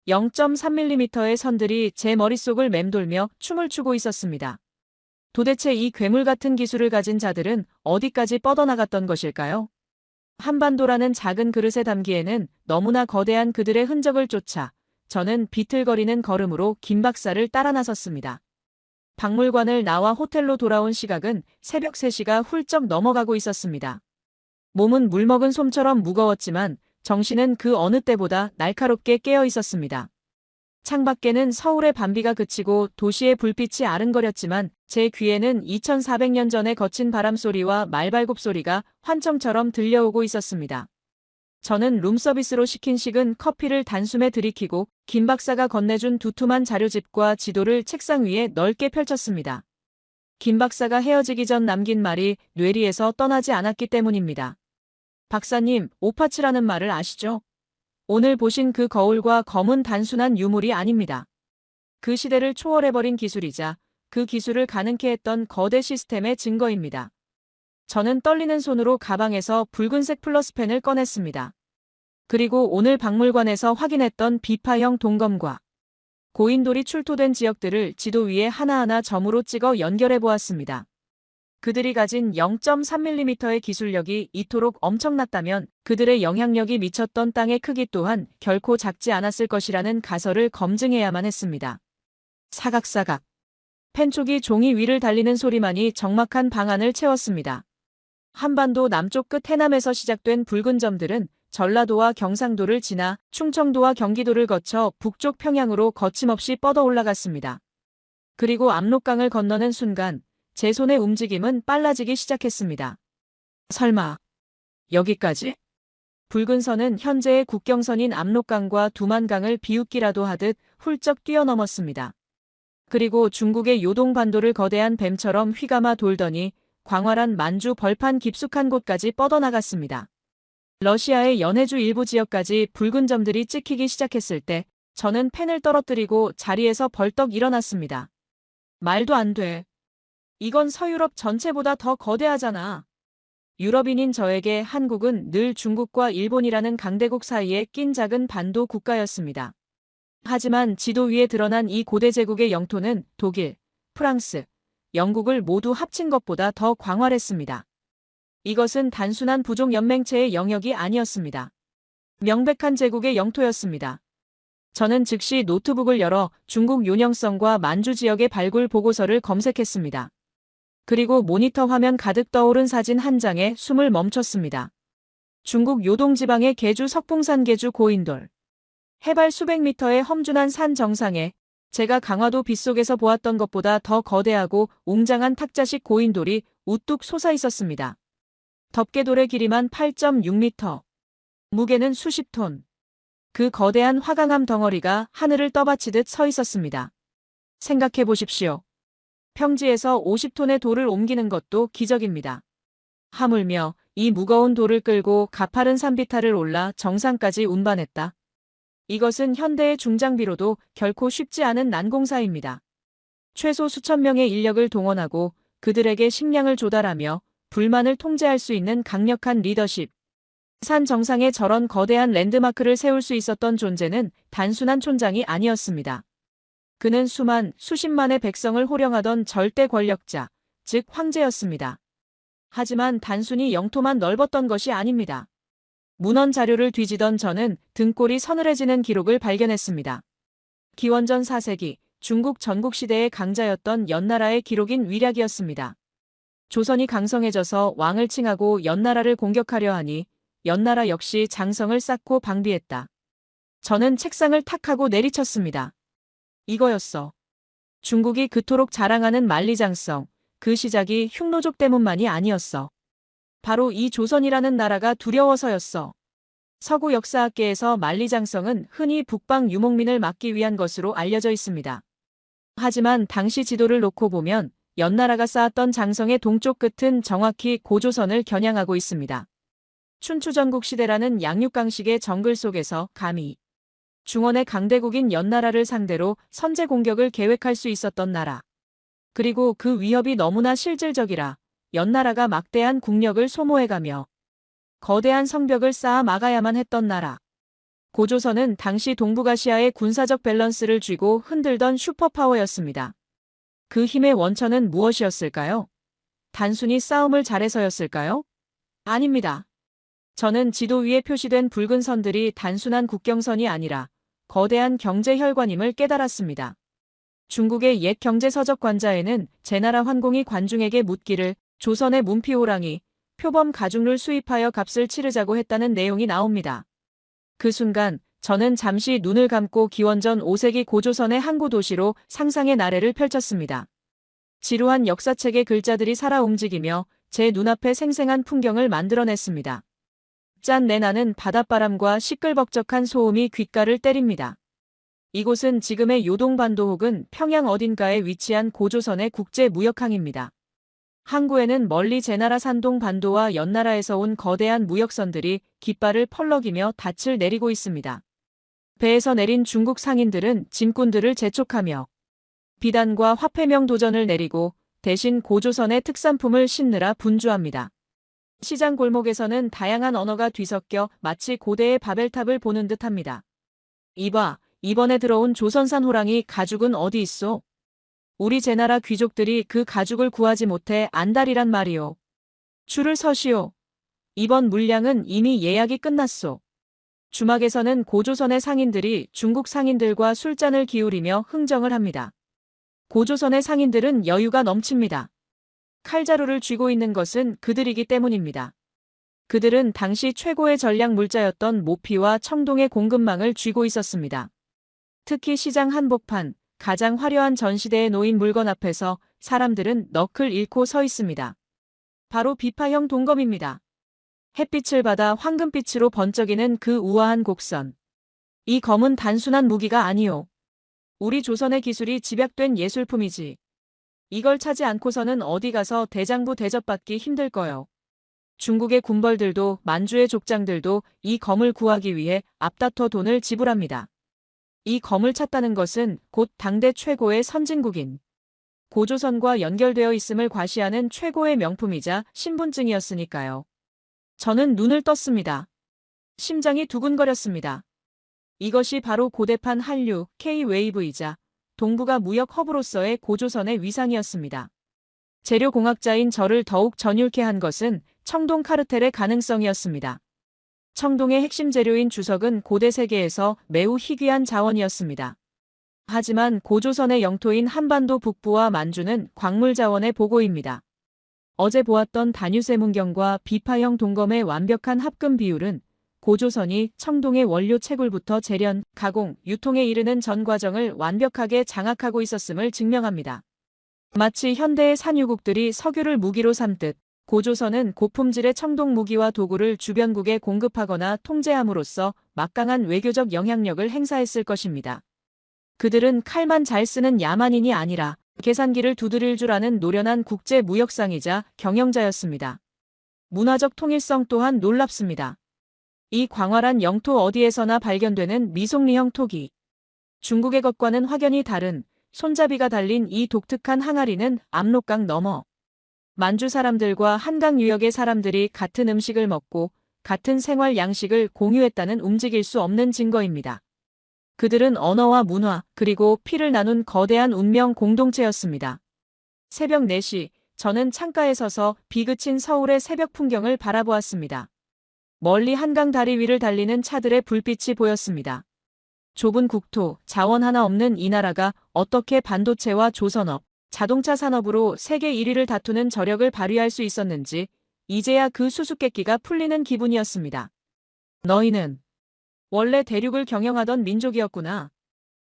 0.3mm의 선들이 제 머릿속을 맴돌며 춤을 추고 있었습니다. 도대체 이 괴물 같은 기술을 가진 자들은 어디까지 뻗어나갔던 것일까요? 한반도라는 작은 그릇에 담기에는 너무나 거대한 그들의 흔적을 쫓아 저는 비틀거리는 걸음으로 김 박사를 따라 나섰습니다. 박물관을 나와 호텔로 돌아온 시각은 새벽 3시가 훌쩍 넘어가고 있었습니다. 몸은 물먹은 솜처럼 무거웠지만 정신은 그 어느 때보다 날카롭게 깨어 있었습니다. 창밖에는 서울의 밤비가 그치고 도시의 불빛이 아른거렸지만 제 귀에는 2400년 전의 거친 바람소리와 말발굽 소리가 환청처럼 들려오고 있었습니다. 저는 룸서비스로 시킨 식은 커피를 단숨에 들이키고 김 박사가 건네준 두툼한 자료집과 지도를 책상 위에 넓게 펼쳤습니다. 김 박사가 헤어지기 전 남긴 말이 뇌리에서 떠나지 않았기 때문입니다. 박사님, 오파치라는 말을 아시죠? 오늘 보신 그 거울과 검은 단순한 유물이 아닙니다. 그 시대를 초월해버린 기술이자 그 기술을 가능케 했던 거대 시스템의 증거입니다. 저는 떨리는 손으로 가방에서 붉은색 플러스펜을 꺼냈습니다. 그리고 오늘 박물관에서 확인했던 비파형 동검과 고인돌이 출토된 지역들을 지도 위에 하나하나 점으로 찍어 연결해 보았습니다. 그들이 가진 0.3mm의 기술력이 이토록 엄청났다면 그들의 영향력이 미쳤던 땅의 크기 또한 결코 작지 않았을 것이라는 가설을 검증해야만 했습니다. 사각사각. 펜촉이 종이 위를 달리는 소리만이 적막한 방안을 채웠습니다. 한반도 남쪽 끝 해남에서 시작된 붉은 점들은 전라도와 경상도를 지나 충청도와 경기도를 거쳐 북쪽 평양으로 거침없이 뻗어 올라갔습니다. 그리고 압록강을 건너는 순간 제 손의 움직임은 빨라지기 시작했습니다. 설마 여기까지? 붉은 선은 현재의 국경선인 압록강과 두만강을 비웃기라도 하듯 훌쩍 뛰어넘었습니다. 그리고 중국의 요동반도를 거대한 뱀처럼 휘감아 돌더니 광활한 만주 벌판 깊숙한 곳까지 뻗어나갔습니다. 러시아의 연해주 일부 지역까지 붉은 점들이 찍히기 시작했을 때 저는 펜을 떨어뜨리고 자리에서 벌떡 일어났습니다. 말도 안 돼. 이건 서유럽 전체보다 더 거대하잖아. 유럽인인 저에게 한국은 늘 중국과 일본이라는 강대국 사이에 낀 작은 반도 국가였습니다. 하지만 지도 위에 드러난 이 고대 제국의 영토는 독일, 프랑스, 영국을 모두 합친 것보다 더 광활했습니다. 이것은 단순한 부족 연맹체의 영역이 아니었습니다. 명백한 제국의 영토였습니다. 저는 즉시 노트북을 열어 중국 요령성과 만주 지역의 발굴 보고서를 검색했습니다. 그리고 모니터 화면 가득 떠오른 사진 한 장에 숨을 멈췄습니다. 중국 요동지방의 계주 석풍산 계주 고인돌. 해발 수백 미터의 험준한 산 정상에 제가 강화도 빗속에서 보았던 것보다 더 거대하고 웅장한 탁자식 고인돌이 우뚝 솟아 있었습니다. 덮개돌의 길이만 8.6m, 무게는 수십 톤. 그 거대한 화강암 덩어리가 하늘을 떠받치듯 서 있었습니다. 생각해 보십시오. 평지에서 50톤의 돌을 옮기는 것도 기적입니다. 하물며 이 무거운 돌을 끌고 가파른 산비탈을 올라 정상까지 운반했다. 이것은 현대의 중장비로도 결코 쉽지 않은 난공사입니다. 최소 수천 명의 인력을 동원하고 그들에게 식량을 조달하며 불만을 통제할 수 있는 강력한 리더십. 산 정상에 저런 거대한 랜드마크를 세울 수 있었던 존재는 단순한 촌장이 아니었습니다. 그는 수십만의 백성을 호령하던 절대 권력자, 즉 황제였습니다. 하지만 단순히 영토만 넓었던 것이 아닙니다. 문헌 자료를 뒤지던 저는 등골이 서늘해지는 기록을 발견했습니다. 기원전 4세기 중국 전국시대의 강자였던 연나라의 기록인 위략이었습니다. 조선이 강성해져서 왕을 칭하고 연나라를 공격하려 하니 연나라 역시 장성을 쌓고 방비했다. 저는 책상을 탁 하고 내리쳤습니다. 이거였어. 중국이 그토록 자랑하는 만리장성, 그 시작이 흉노족 때문만이 아니었어. 바로 이 조선이라는 나라가 두려워서였어. 서구 역사학계에서 만리장성은 흔히 북방 유목민을 막기 위한 것으로 알려져 있습니다. 하지만 당시 지도를 놓고 보면 연나라가 쌓았던 장성의 동쪽 끝은 정확히 고조선을 겨냥하고 있습니다. 춘추전국 시대라는 양육강식의 정글 속에서 감히 중원의 강대국인 연나라를 상대로 선제 공격을 계획할 수 있었던 나라. 그리고 그 위협이 너무나 실질적이라 연나라가 막대한 국력을 소모해가며 거대한 성벽을 쌓아 막아야만 했던 나라. 고조선은 당시 동북아시아의 군사적 밸런스를 쥐고 흔들던 슈퍼파워였습니다. 그 힘의 원천은 무엇이었을까요? 단순히 싸움을 잘해서였을까요? 아닙니다. 저는 지도 위에 표시된 붉은 선들이 단순한 국경선이 아니라 거대한 경제 혈관임을 깨달았습니다. 중국의 옛 경제서적관자에는 제나라 환공이 관중에게 묻기를 조선의 문피호랑이, 표범 가죽을 수입하여 값을 치르자고 했다는 내용이 나옵니다. 그 순간 저는 잠시 눈을 감고 기원전 5세기 고조선의 항구 도시로 상상의 나래를 펼쳤습니다. 지루한 역사책의 글자들이 살아 움직이며 제 눈앞에 생생한 풍경을 만들어냈습니다. 짠 내나는 바닷바람과 시끌벅적한 소음이 귓가를 때립니다. 이곳은 지금의 요동반도 혹은 평양 어딘가에 위치한 고조선의 국제무역항입니다. 항구에는 멀리 제나라 산동 반도와 연나라에서 온 거대한 무역선들이 깃발을 펄럭이며 닻을 내리고 있습니다. 배에서 내린 중국 상인들은 짐꾼들을 재촉하며 비단과 화폐명 도전을 내리고 대신 고조선의 특산품을 신느라 분주합니다. 시장 골목에서는 다양한 언어가 뒤섞여 마치 고대의 바벨탑을 보는 듯합니다. 이봐, 이번에 들어온 조선산 호랑이 가죽은 어디 있소? 우리 제나라 귀족들이 그 가죽을 구하지 못해 안달이란 말이오. 줄을 서시오. 이번 물량은 이미 예약이 끝났소. 주막에서는 고조선의 상인들이 중국 상인들과 술잔을 기울이며 흥정을 합니다. 고조선의 상인들은 여유가 넘칩니다. 칼자루를 쥐고 있는 것은 그들이기 때문입니다. 그들은 당시 최고의 전략 물자였던 모피와 청동의 공급망을 쥐고 있었습니다. 특히 시장 한복판, 가장 화려한 전시대에 놓인 물건 앞에서 사람들은 넋을 잃고 서 있습니다. 바로 비파형 동검입니다. 햇빛을 받아 황금빛으로 번쩍이는 그 우아한 곡선. 이 검은 단순한 무기가 아니오. 우리 조선의 기술이 집약된 예술품이지. 이걸 차지 않고서는 어디 가서 대장부 대접받기 힘들 거요. 중국의 군벌들도 만주의 족장들도 이 검을 구하기 위해 앞다퉈 돈을 지불합니다. 이 검을 찾다는 것은 곧 당대 최고의 선진국인 고조선과 연결되어 있음을 과시하는 최고의 명품이자 신분증이었으니까요. 저는 눈을 떴습니다. 심장이 두근거렸습니다. 이것이 바로 고대판 한류, K-웨이브이자 동북아 무역 허브로서의 고조선의 위상이었습니다. 재료공학자인 저를 더욱 전율케 한 것은 청동 카르텔의 가능성이었습니다. 청동의 핵심 재료인 주석은 고대 세계에서 매우 희귀한 자원이었습니다. 하지만 고조선의 영토인 한반도 북부와 만주는 광물 자원의 보고입니다. 어제 보았던 다뉴세 문경과 비파형 동검의 완벽한 합금 비율은 고조선이 청동의 원료 채굴부터 재련, 가공, 유통에 이르는 전 과정을 완벽하게 장악하고 있었음을 증명합니다. 마치 현대의 산유국들이 석유를 무기로 삼듯 고조선은 고품질의 청동 무기와 도구를 주변국에 공급하거나 통제함으로써 막강한 외교적 영향력을 행사했을 것입니다. 그들은 칼만 잘 쓰는 야만인이 아니라 계산기를 두드릴 줄 아는 노련한 국제 무역상이자 경영자였습니다. 문화적 통일성 또한 놀랍습니다. 이 광활한 영토 어디에서나 발견되는 미송리형 토기. 중국의 것과는 확연히 다른 손잡이가 달린 이 독특한 항아리는 압록강 너머 만주 사람들과 한강 유역의 사람들이 같은 음식을 먹고 같은 생활 양식을 공유했다는 움직일 수 없는 증거입니다. 그들은 언어와 문화 그리고 피를 나눈 거대한 운명 공동체였습니다. 새벽 4시 저는 창가에 서서 비 그친 서울의 새벽 풍경을 바라보았습니다. 멀리 한강 다리 위를 달리는 차들의 불빛이 보였습니다. 좁은 국토, 자원 하나 없는 이 나라가 어떻게 반도체와 조선업, 자동차 산업으로 세계 1위를 다투는 저력을 발휘할 수 있었는지 이제야 그 수수께끼가 풀리는 기분이었습니다. 너희는 원래 대륙을 경영하던 민족이었구나.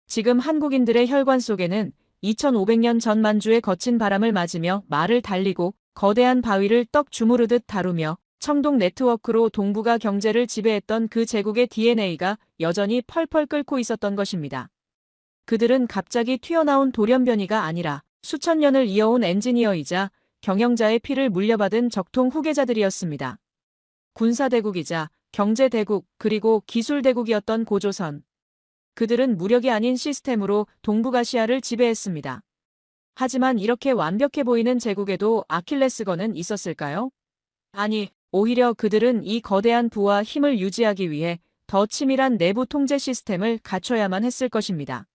지금 한국인들의 혈관 속에는 2500년 전 만주의 거친 바람을 맞으며 말을 달리고 거대한 바위를 떡 주무르듯 다루며 청동 네트워크로 동북아 경제를 지배했던 그 제국의 DNA가 여전히 펄펄 끓고 있었던 것입니다. 그들은 갑자기 튀어나온 돌연변이가 아니라 수천 년을 이어온 엔지니어이자 경영자의 피를 물려받은 적통 후계자들이었습니다. 군사대국이자 경제대국 그리고 기술대국이었던 고조선. 그들은 무력이 아닌 시스템으로 동북아시아를 지배했습니다. 하지만 이렇게 완벽해 보이는 제국에도 아킬레스건은 있었을까요? 아니, 오히려 그들은 이 거대한 부와 힘을 유지하기 위해 더 치밀한 내부 통제 시스템을 갖춰야만 했을 것입니다.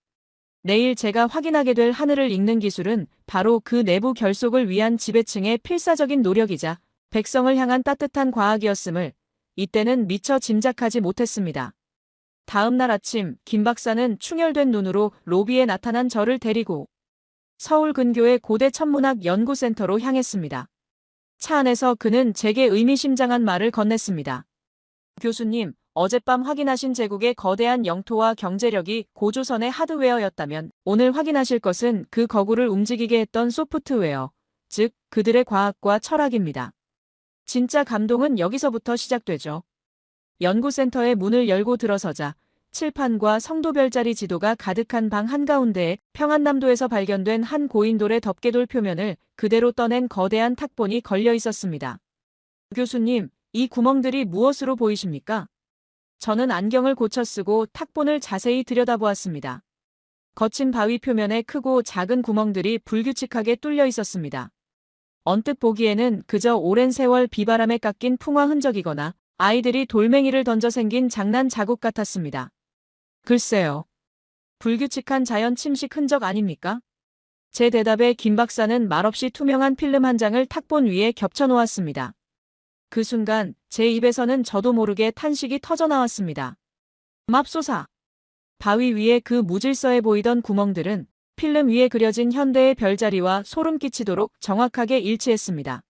내일 제가 확인하게 될 하늘을 읽는 기술은 바로 그 내부 결속을 위한 지배층의 필사적인 노력이자 백성을 향한 따뜻한 과학이었음을 이때는 미처 짐작하지 못했습니다. 다음 날 아침 김 박사는 충혈된 눈으로 로비에 나타난 저를 데리고 서울 근교의 고대 천문학 연구센터로 향했습니다. 차 안에서 그는 제게 의미심장한 말을 건넸습니다. 교수님, 어젯밤 확인하신 제국의 거대한 영토와 경제력이 고조선의 하드웨어였다면 오늘 확인하실 것은 그 거구를 움직이게 했던 소프트웨어, 즉 그들의 과학과 철학입니다. 진짜 감동은 여기서부터 시작되죠. 연구센터의 문을 열고 들어서자 칠판과 성도별자리 지도가 가득한 방 한가운데에 평안남도에서 발견된 한 고인돌의 덮개돌 표면을 그대로 떠낸 거대한 탁본이 걸려 있었습니다. 교수님, 이 구멍들이 무엇으로 보이십니까? 저는 안경을 고쳐 쓰고 탁본을 자세히 들여다보았습니다. 거친 바위 표면에 크고 작은 구멍들이 불규칙하게 뚫려 있었습니다. 언뜻 보기에는 그저 오랜 세월 비바람에 깎인 풍화 흔적이거나 아이들이 돌멩이를 던져 생긴 장난 자국 같았습니다. 글쎄요. 불규칙한 자연 침식 흔적 아닙니까? 제 대답에 김 박사는 말없이 투명한 필름 한 장을 탁본 위에 겹쳐 놓았습니다. 그 순간 제 입에서는 저도 모르게 탄식이 터져 나왔습니다. 맙소사. 바위 위에 그 무질서해 보이던 구멍들은 필름 위에 그려진 현대의 별자리와 소름 끼치도록 정확하게 일치했습니다.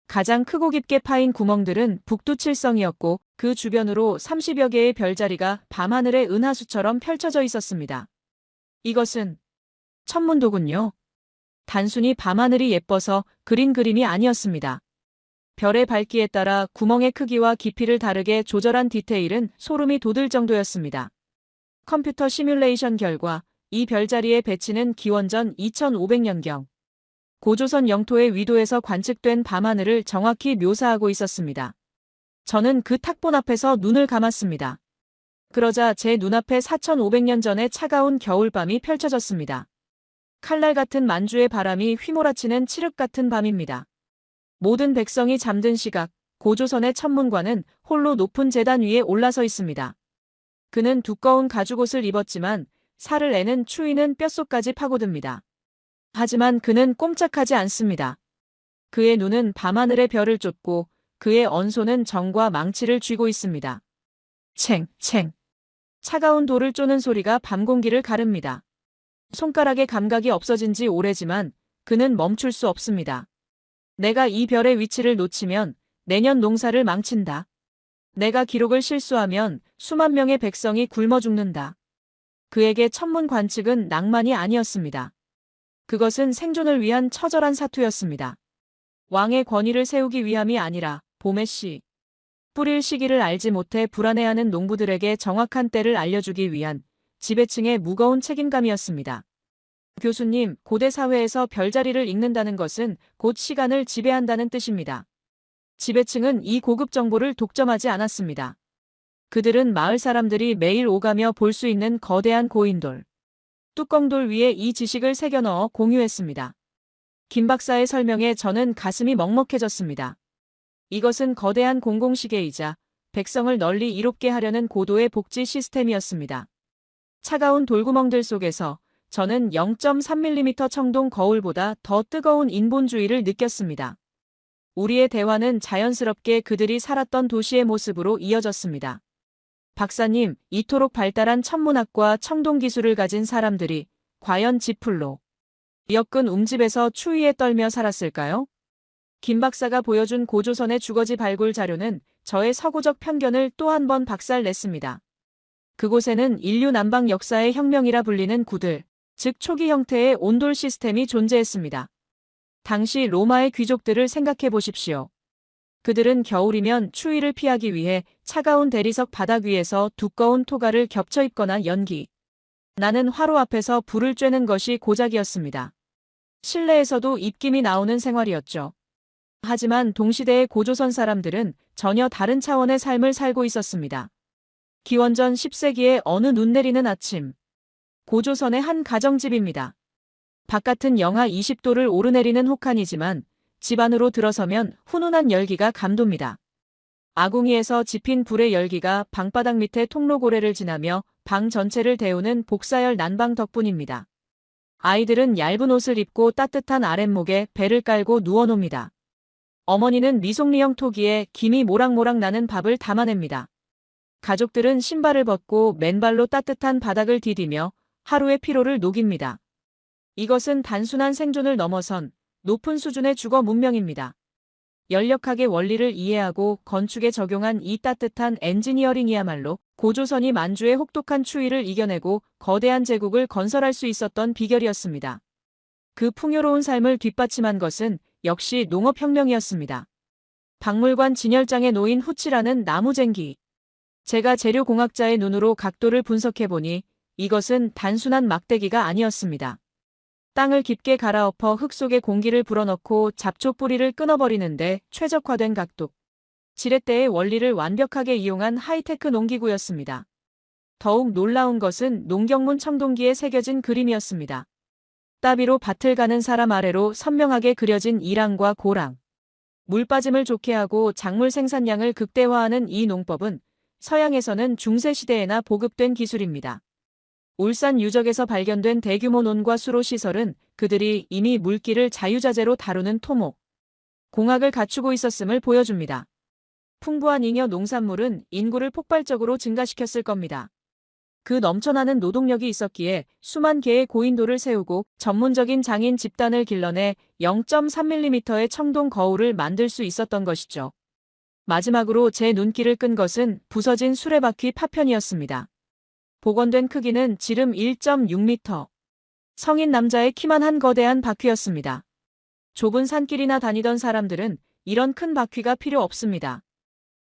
가장 크고 깊게 파인 구멍들은 북두칠성이었고 그 주변으로 30여 개의 별자리가 밤하늘의 은하수처럼 펼쳐져 있었습니다. 이것은 천문도군요. 단순히 밤하늘이 예뻐서 그린 그림이 아니었습니다. 별의 밝기에 따라 구멍의 크기와 깊이를 다르게 조절한 디테일은 소름이 돋을 정도였습니다. 컴퓨터 시뮬레이션 결과 이 별자리의 배치는 기원전 2500년경. 고조선 영토의 위도에서 관측된 밤하늘을 정확히 묘사하고 있었습니다. 저는 그 탁본 앞에서 눈을 감았습니다. 그러자 제 눈앞에 4500년 전의 차가운 겨울밤이 펼쳐졌습니다. 칼날 같은 만주의 바람이 휘몰아치는 칠흑 같은 밤입니다. 모든 백성이 잠든 시각, 고조선의 천문관은 홀로 높은 제단 위에 올라서 있습니다. 그는 두꺼운 가죽옷을 입었지만 살을 내는 추위는 뼛속까지 파고듭니다. 하지만 그는 꼼짝하지 않습니다. 그의 눈은 밤하늘의 별을 쫓고 그의 언소는 정과 망치를 쥐고 있습니다. 챙, 챙. 차가운 돌을 쪼는 소리가 밤 공기를 가릅니다. 손가락의 감각이 없어진 지 오래지만 그는 멈출 수 없습니다. 내가 이 별의 위치를 놓치면 내년 농사를 망친다. 내가 기록을 실수하면 수만 명의 백성이 굶어 죽는다. 그에게 천문 관측은 낭만이 아니었습니다. 그것은 생존을 위한 처절한 사투였습니다. 왕의 권위를 세우기 위함이 아니라 봄의 씨. 뿌릴 시기를 알지 못해 불안해하는 농부들에게 정확한 때를 알려주기 위한 지배층의 무거운 책임감이었습니다. 교수님, 고대 사회에서 별자리를 읽는다는 것은 곧 시간을 지배한다는 뜻입니다. 지배층은 이 고급 정보를 독점하지 않았습니다. 그들은 마을 사람들이 매일 오가며 볼 수 있는 거대한 고인돌, 뚜껑돌 위에 이 지식을 새겨 넣어 공유했습니다. 김 박사의 설명에 저는 가슴이 먹먹해졌습니다. 이것은 거대한 공공시계이자 백성을 널리 이롭게 하려는 고도의 복지 시스템이었습니다. 차가운 돌구멍들 속에서 저는 0.3mm 청동 거울보다 더 뜨거운 인본주의를 느꼈습니다. 우리의 대화는 자연스럽게 그들이 살았던 도시의 모습으로 이어졌습니다. 박사님, 이토록 발달한 천문학과 청동기술을 가진 사람들이 과연 지풀로 엮은 움집에서 추위에 떨며 살았을까요? 김 박사가 보여준 고조선의 주거지 발굴 자료는 저의 서구적 편견을 또 한 번 박살냈습니다. 그곳에는 인류 남방 역사의 혁명이라 불리는 구들, 즉 초기 형태의 온돌 시스템이 존재했습니다. 당시 로마의 귀족들을 생각해 보십시오. 그들은 겨울이면 추위를 피하기 위해 차가운 대리석 바닥 위에서 두꺼운 토가를 겹쳐 입거나 연기 나는 화로 앞에서 불을 쬐는 것이 고작이었습니다. 실내에서도 입김이 나오는 생활이었죠. 하지만 동시대의 고조선 사람들은 전혀 다른 차원의 삶을 살고 있었습니다. 기원전 10세기의 어느 눈 내리는 아침. 고조선의 한 가정집입니다. 바깥은 영하 20도를 오르내리는 혹한이지만 집 안으로 들어서면 훈훈한 열기가 감돕니다. 아궁이에서 지핀 불의 열기가 방바닥 밑에 통로고래를 지나며 방 전체를 데우는 복사열 난방 덕분입니다. 아이들은 얇은 옷을 입고 따뜻한 아랫목에 배를 깔고 누워놉니다. 어머니는 미송리형 토기에 김이 모락모락 나는 밥을 담아냅니다. 가족들은 신발을 벗고 맨발로 따뜻한 바닥을 디디며 하루의 피로를 녹입니다. 이것은 단순한 생존을 넘어선 높은 수준의 주거 문명입니다. 열역학의 원리를 이해하고 건축에 적용한 이 따뜻한 엔지니어링이야말로 고조선이 만주의 혹독한 추위를 이겨내고 거대한 제국을 건설할 수 있었던 비결이었습니다. 그 풍요로운 삶을 뒷받침한 것은 역시 농업혁명이었습니다. 박물관 진열장에 놓인 후치라는 나무쟁기. 제가 재료공학자의 눈으로 각도를 분석해보니 이것은 단순한 막대기가 아니었습니다. 땅을 깊게 갈아엎어 흙 속에 공기를 불어넣고 잡초 뿌리를 끊어버리는데 최적화된 각도. 지렛대의 원리를 완벽하게 이용한 하이테크 농기구였습니다. 더욱 놀라운 것은 농경문 청동기에 새겨진 그림이었습니다. 따비로 밭을 가는 사람 아래로 선명하게 그려진 이랑과 고랑. 물 빠짐을 좋게 하고 작물 생산량을 극대화하는 이 농법은 서양에서는 중세시대에나 보급된 기술입니다. 울산 유적에서 발견된 대규모 논과 수로 시설은 그들이 이미 물기를 자유자재로 다루는 토목, 공학을 갖추고 있었음을 보여줍니다. 풍부한 잉여 농산물은 인구를 폭발적으로 증가시켰을 겁니다. 그 넘쳐나는 노동력이 있었기에 수만 개의 고인돌을 세우고 전문적인 장인 집단을 길러내 0.3mm의 청동 거울을 만들 수 있었던 것이죠. 마지막으로 제 눈길을 끈 것은 부서진 수레바퀴 파편이었습니다. 복원된 크기는 지름 1.6m. 성인 남자의 키만 한 거대한 바퀴였습니다. 좁은 산길이나 다니던 사람들은 이런 큰 바퀴가 필요 없습니다.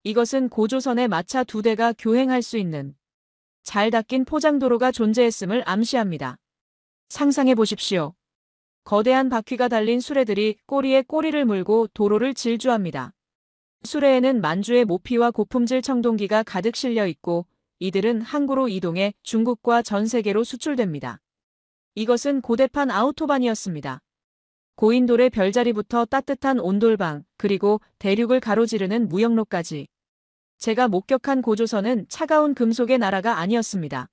이것은 고조선의 마차 2대가 교행할 수 있는 잘 닦인 포장도로가 존재했음을 암시합니다. 상상해 보십시오. 거대한 바퀴가 달린 수레들이 꼬리에 꼬리를 물고 도로를 질주합니다. 수레에는 만주의 모피와 고품질 청동기가 가득 실려 있고 이들은 항구로 이동해 중국과 전 세계로 수출됩니다. 이것은 고대판 아우토반이었습니다. 고인돌의 별자리부터 따뜻한 온돌방, 그리고 대륙을 가로지르는 무역로까지. 제가 목격한 고조선은 차가운 금속의 나라가 아니었습니다.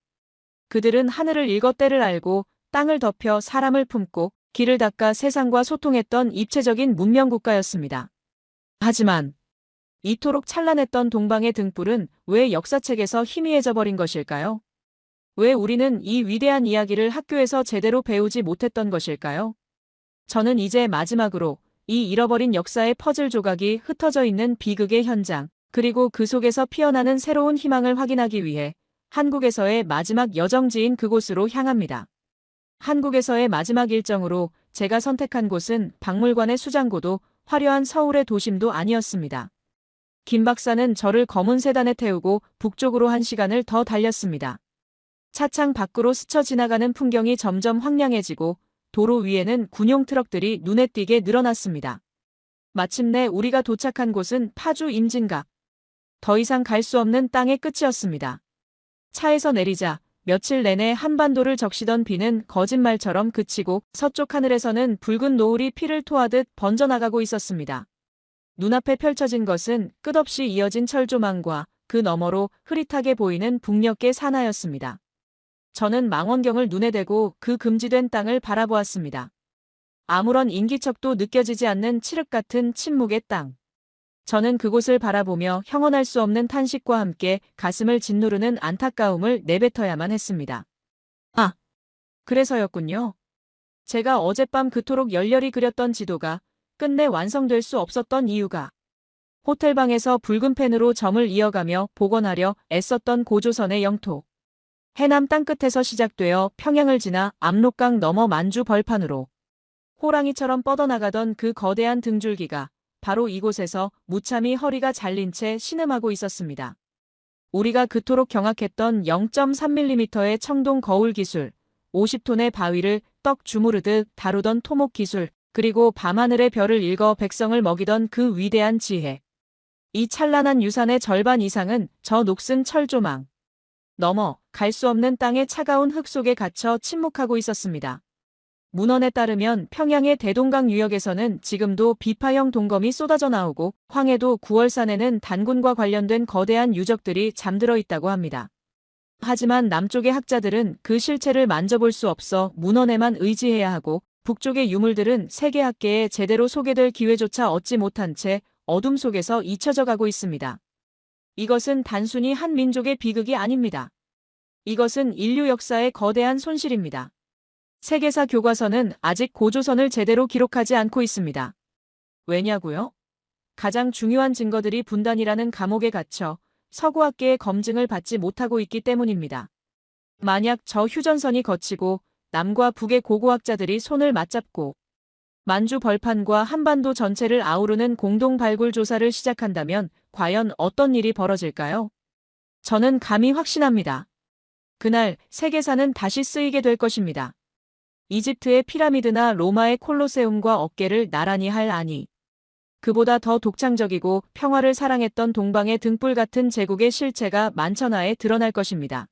그들은 하늘을 읽어 때를 알고 땅을 덮여 사람을 품고 길을 닦아 세상과 소통했던 입체적인 문명 국가였습니다. 하지만 이토록 찬란했던 동방의 등불은 왜 역사책에서 희미해져 버린 것일까요? 왜 우리는 이 위대한 이야기를 학교에서 제대로 배우지 못했던 것일까요? 저는 이제 마지막으로 이 잃어버린 역사의 퍼즐 조각이 흩어져 있는 비극의 현장, 그리고 그 속에서 피어나는 새로운 희망을 확인하기 위해 한국에서의 마지막 여정지인 그곳으로 향합니다. 한국에서의 마지막 일정으로 제가 선택한 곳은 박물관의 수장고도 화려한 서울의 도심도 아니었습니다. 김 박사는 저를 검은 세단에 태우고 북쪽으로 1시간을 더 달렸습니다. 차창 밖으로 스쳐 지나가는 풍경이 점점 황량해지고 도로 위에는 군용 트럭들이 눈에 띄게 늘어났습니다. 마침내 우리가 도착한 곳은 파주 임진각. 더 이상 갈 수 없는 땅의 끝이었습니다. 차에서 내리자 며칠 내내 한반도를 적시던 비는 거짓말처럼 그치고 서쪽 하늘에서는 붉은 노을이 피를 토하듯 번져나가고 있었습니다. 눈앞에 펼쳐진 것은 끝없이 이어진 철조망과 그 너머로 흐릿하게 보이는 북녘의 산하였습니다. 저는 망원경을 눈에 대고 그 금지된 땅을 바라보았습니다. 아무런 인기척도 느껴지지 않는 칠흑 같은 침묵의 땅. 저는 그곳을 바라보며 형언할 수 없는 탄식과 함께 가슴을 짓누르는 안타까움을 내뱉어야만 했습니다. 아, 그래서였군요. 제가 어젯밤 그토록 열렬히 그렸던 지도가 끝내 완성될 수 없었던 이유가 호텔방에서 붉은 펜으로 점을 이어가며 복원하려 애썼던 고조선의 영토. 해남 땅끝에서 시작되어 평양을 지나 압록강 넘어 만주 벌판으로 호랑이처럼 뻗어나가던 그 거대한 등줄기가 바로 이곳에서 무참히 허리가 잘린 채 신음하고 있었습니다. 우리가 그토록 경악했던 0.3mm의 청동 거울 기술, 50톤의 바위를 떡 주무르듯 다루던 토목 기술, 그리고 밤하늘의 별을 읽어 백성을 먹이던 그 위대한 지혜. 이 찬란한 유산의 절반 이상은 저 녹슨 철조망 넘어 갈 수 없는 땅의 차가운 흙 속에 갇혀 침묵하고 있었습니다. 문헌에 따르면 평양의 대동강 유역에서는 지금도 비파형 동검이 쏟아져 나오고 황해도 구월산에는 단군과 관련된 거대한 유적들이 잠들어 있다고 합니다. 하지만 남쪽의 학자들은 그 실체를 만져볼 수 없어 문헌에만 의지해야 하고 북쪽의 유물들은 세계학계에 제대로 소개될 기회조차 얻지 못한 채 어둠 속에서 잊혀져 가고 있습니다. 이것은 단순히 한 민족의 비극이 아닙니다. 이것은 인류 역사의 거대한 손실입니다. 세계사 교과서는 아직 고조선을 제대로 기록하지 않고 있습니다. 왜냐고요? 가장 중요한 증거들이 분단이라는 감옥에 갇혀 서구학계의 검증을 받지 못하고 있기 때문입니다. 만약 저 휴전선이 거치고 남과 북의 고고학자들이 손을 맞잡고 만주 벌판과 한반도 전체를 아우르는 공동 발굴 조사를 시작한다면 과연 어떤 일이 벌어질까요? 저는 감히 확신합니다. 그날 세계사는 다시 쓰이게 될 것입니다. 이집트의 피라미드나 로마의 콜로세움과 어깨를 나란히 할 아니. 그보다 더 독창적이고 평화를 사랑했던 동방의 등불 같은 제국의 실체가 만천하에 드러날 것입니다.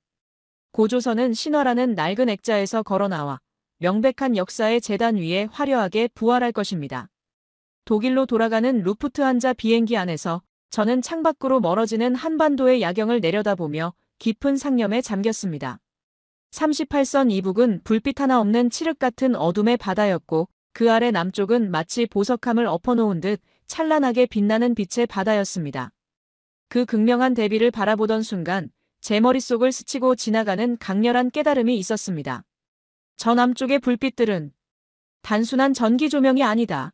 고조선은 신화라는 낡은 액자에서 걸어나와 명백한 역사의 재단 위에 화려하게 부활할 것입니다. 독일로 돌아가는 루프트한자 비행기 안에서 저는 창밖으로 멀어지는 한반도의 야경을 내려다보며 깊은 상념에 잠겼습니다. 38선 이북은 불빛 하나 없는 칠흑 같은 어둠의 바다였고 그 아래 남쪽은 마치 보석함을 엎어놓은 듯 찬란하게 빛나는 빛의 바다였습니다. 그 극명한 대비를 바라보던 순간 제 머릿속을 스치고 지나가는 강렬한 깨달음이 있었습니다. 저 남쪽의 불빛들은 단순한 전기 조명이 아니다.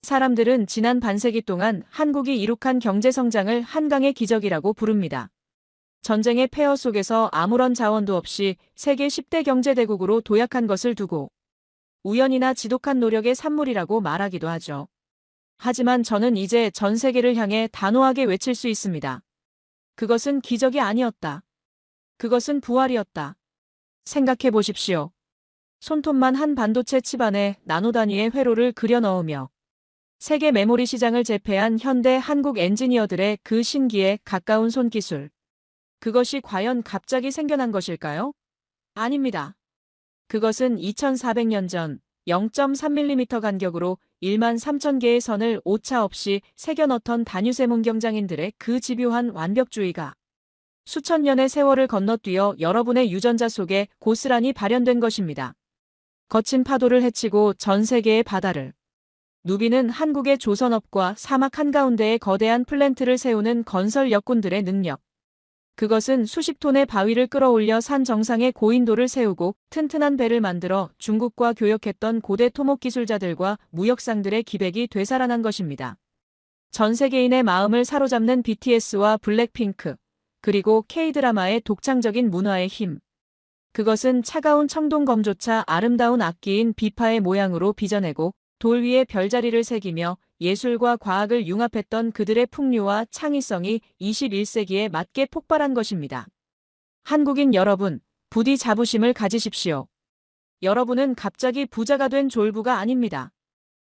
사람들은 지난 반세기 동안 한국이 이룩한 경제성장을 한강의 기적이라고 부릅니다. 전쟁의 폐허 속에서 아무런 자원도 없이 세계 10대 경제대국으로 도약한 것을 두고 우연이나 지독한 노력의 산물이라고 말하기도 하죠. 하지만 저는 이제 전 세계를 향해 단호하게 외칠 수 있습니다. 그것은 기적이 아니었다. 그것은 부활이었다. 생각해 보십시오. 손톱만 한 반도체 칩 안에 나노 단위의 회로를 그려 넣으며 세계 메모리 시장을 제패한 현대 한국 엔지니어들의 그 신기에 가까운 손기술. 그것이 과연 갑자기 생겨난 것일까요? 아닙니다. 그것은 2400년 전 0.3mm 간격으로 13,000개의 선을 오차 없이 새겨 넣던 다뉴세 문경장인들의 그 집요한 완벽주의가 수천 년의 세월을 건너뛰어 여러분의 유전자 속에 고스란히 발현된 것입니다. 거친 파도를 헤치고 전 세계의 바다를 누비는 한국의 조선업과 사막 한가운데에 거대한 플랜트를 세우는 건설 역군들의 능력. 그것은 수십 톤의 바위를 끌어올려 산 정상에 고인도를 세우고 튼튼한 배를 만들어 중국과 교역했던 고대 토목 기술자들과 무역상들의 기백이 되살아난 것입니다. 전 세계인의 마음을 사로잡는 BTS와 블랙핑크, 그리고 K-드라마의 독창적인 문화의 힘. 그것은 차가운 청동검조차 아름다운 악기인 비파의 모양으로 빚어내고 돌 위에 별자리를 새기며 예술과 과학을 융합했던 그들의 풍류와 창의성이 21세기에 맞게 폭발한 것입니다. 한국인 여러분, 부디 자부심을 가지십시오. 여러분은 갑자기 부자가 된 졸부가 아닙니다.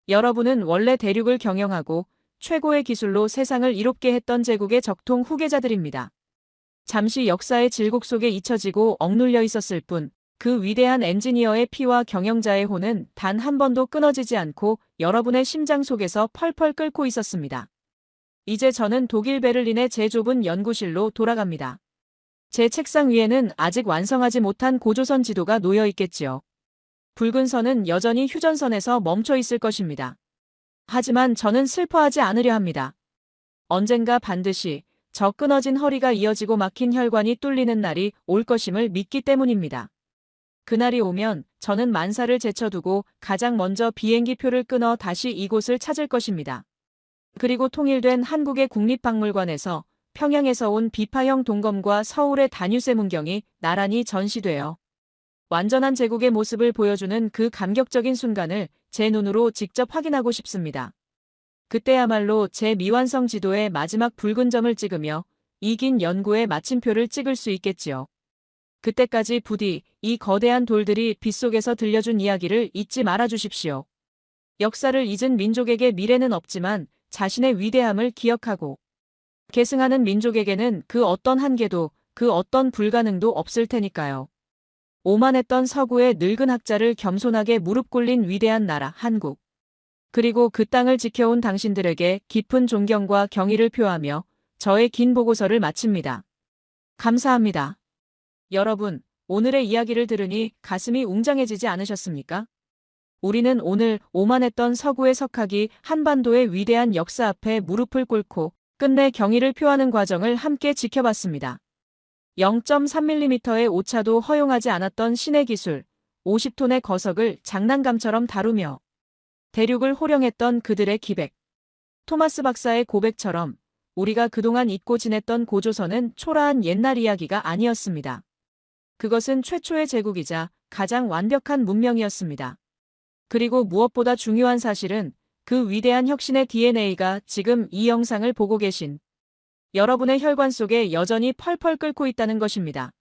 여러분은 원래 대륙을 경영하고 최고의 기술로 세상을 이롭게 했던 제국의 적통 후계자들입니다. 잠시 역사의 질곡 속에 잊혀지고 억눌려 있었을 뿐, 그 위대한 엔지니어의 피와 경영자의 혼은 단 한 번도 끊어지지 않고 여러분의 심장 속에서 펄펄 끓고 있었습니다. 이제 저는 독일 베를린의 제 좁은 연구실로 돌아갑니다. 제 책상 위에는 아직 완성하지 못한 고조선 지도가 놓여 있겠지요. 붉은 선은 여전히 휴전선에서 멈춰 있을 것입니다. 하지만 저는 슬퍼하지 않으려 합니다. 언젠가 반드시 저 끊어진 허리가 이어지고 막힌 혈관이 뚫리는 날이 올 것임을 믿기 때문입니다. 그날이 오면 저는 만사를 제쳐두고 가장 먼저 비행기표를 끊어 다시 이곳을 찾을 것입니다. 그리고 통일된 한국의 국립박물관에서 평양에서 온 비파형 동검과 서울의 다뉴세 문경이 나란히 전시되어 완전한 제국의 모습을 보여주는 그 감격적인 순간을 제 눈으로 직접 확인하고 싶습니다. 그때야말로 제 미완성 지도의 마지막 붉은 점을 찍으며 이 긴 연구의 마침표를 찍을 수 있겠지요. 그때까지 부디 이 거대한 돌들이 빗속에서 들려준 이야기를 잊지 말아 주십시오. 역사를 잊은 민족에게 미래는 없지만 자신의 위대함을 기억하고 계승하는 민족에게는 그 어떤 한계도 그 어떤 불가능도 없을 테니까요. 오만했던 서구의 늙은 학자를 겸손하게 무릎 꿇린 위대한 나라 한국. 그리고 그 땅을 지켜온 당신들에게 깊은 존경과 경의를 표하며 저의 긴 보고서를 마칩니다. 감사합니다. 여러분, 오늘의 이야기를 들으니 가슴이 웅장해지지 않으셨습니까? 우리는 오늘 오만했던 서구의 석학이 한반도의 위대한 역사 앞에 무릎을 꿇고 끝내 경의를 표하는 과정을 함께 지켜봤습니다. 0.3mm의 오차도 허용하지 않았던 신의 기술, 50톤의 거석을 장난감처럼 다루며 대륙을 호령했던 그들의 기백. 토마스 박사의 고백처럼 우리가 그동안 잊고 지냈던 고조선은 초라한 옛날 이야기가 아니었습니다. 그것은 최초의 제국이자 가장 완벽한 문명이었습니다. 그리고 무엇보다 중요한 사실은 그 위대한 혁신의 DNA가 지금 이 영상을 보고 계신 여러분의 혈관 속에 여전히 펄펄 끓고 있다는 것입니다.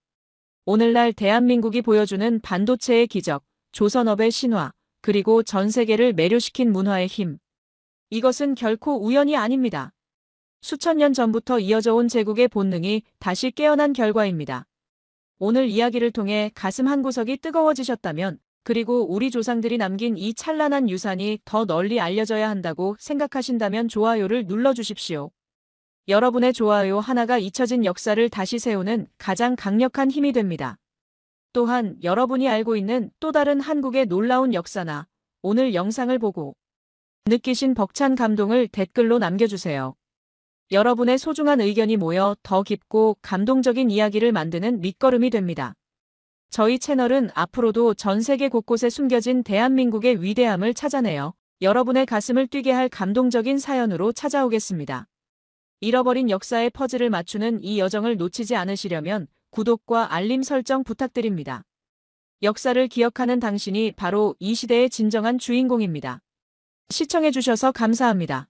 오늘날 대한민국이 보여주는 반도체의 기적, 조선업의 신화, 그리고 전 세계를 매료시킨 문화의 힘. 이것은 결코 우연이 아닙니다. 수천 년 전부터 이어져 온 제국의 본능이 다시 깨어난 결과입니다. 오늘 이야기를 통해 가슴 한구석이 뜨거워지셨다면, 그리고 우리 조상들이 남긴 이 찬란한 유산이 더 널리 알려져야 한다고 생각하신다면 좋아요를 눌러주십시오. 여러분의 좋아요 하나가 잊혀진 역사를 다시 세우는 가장 강력한 힘이 됩니다. 또한 여러분이 알고 있는 또 다른 한국의 놀라운 역사나 오늘 영상을 보고 느끼신 벅찬 감동을 댓글로 남겨주세요. 여러분의 소중한 의견이 모여 더 깊고 감동적인 이야기를 만드는 밑거름이 됩니다. 저희 채널은 앞으로도 전 세계 곳곳에 숨겨진 대한민국의 위대함을 찾아내어 여러분의 가슴을 뛰게 할 감동적인 사연으로 찾아오겠습니다. 잃어버린 역사의 퍼즐을 맞추는 이 여정을 놓치지 않으시려면 구독과 알림 설정 부탁드립니다. 역사를 기억하는 당신이 바로 이 시대의 진정한 주인공입니다. 시청해주셔서 감사합니다.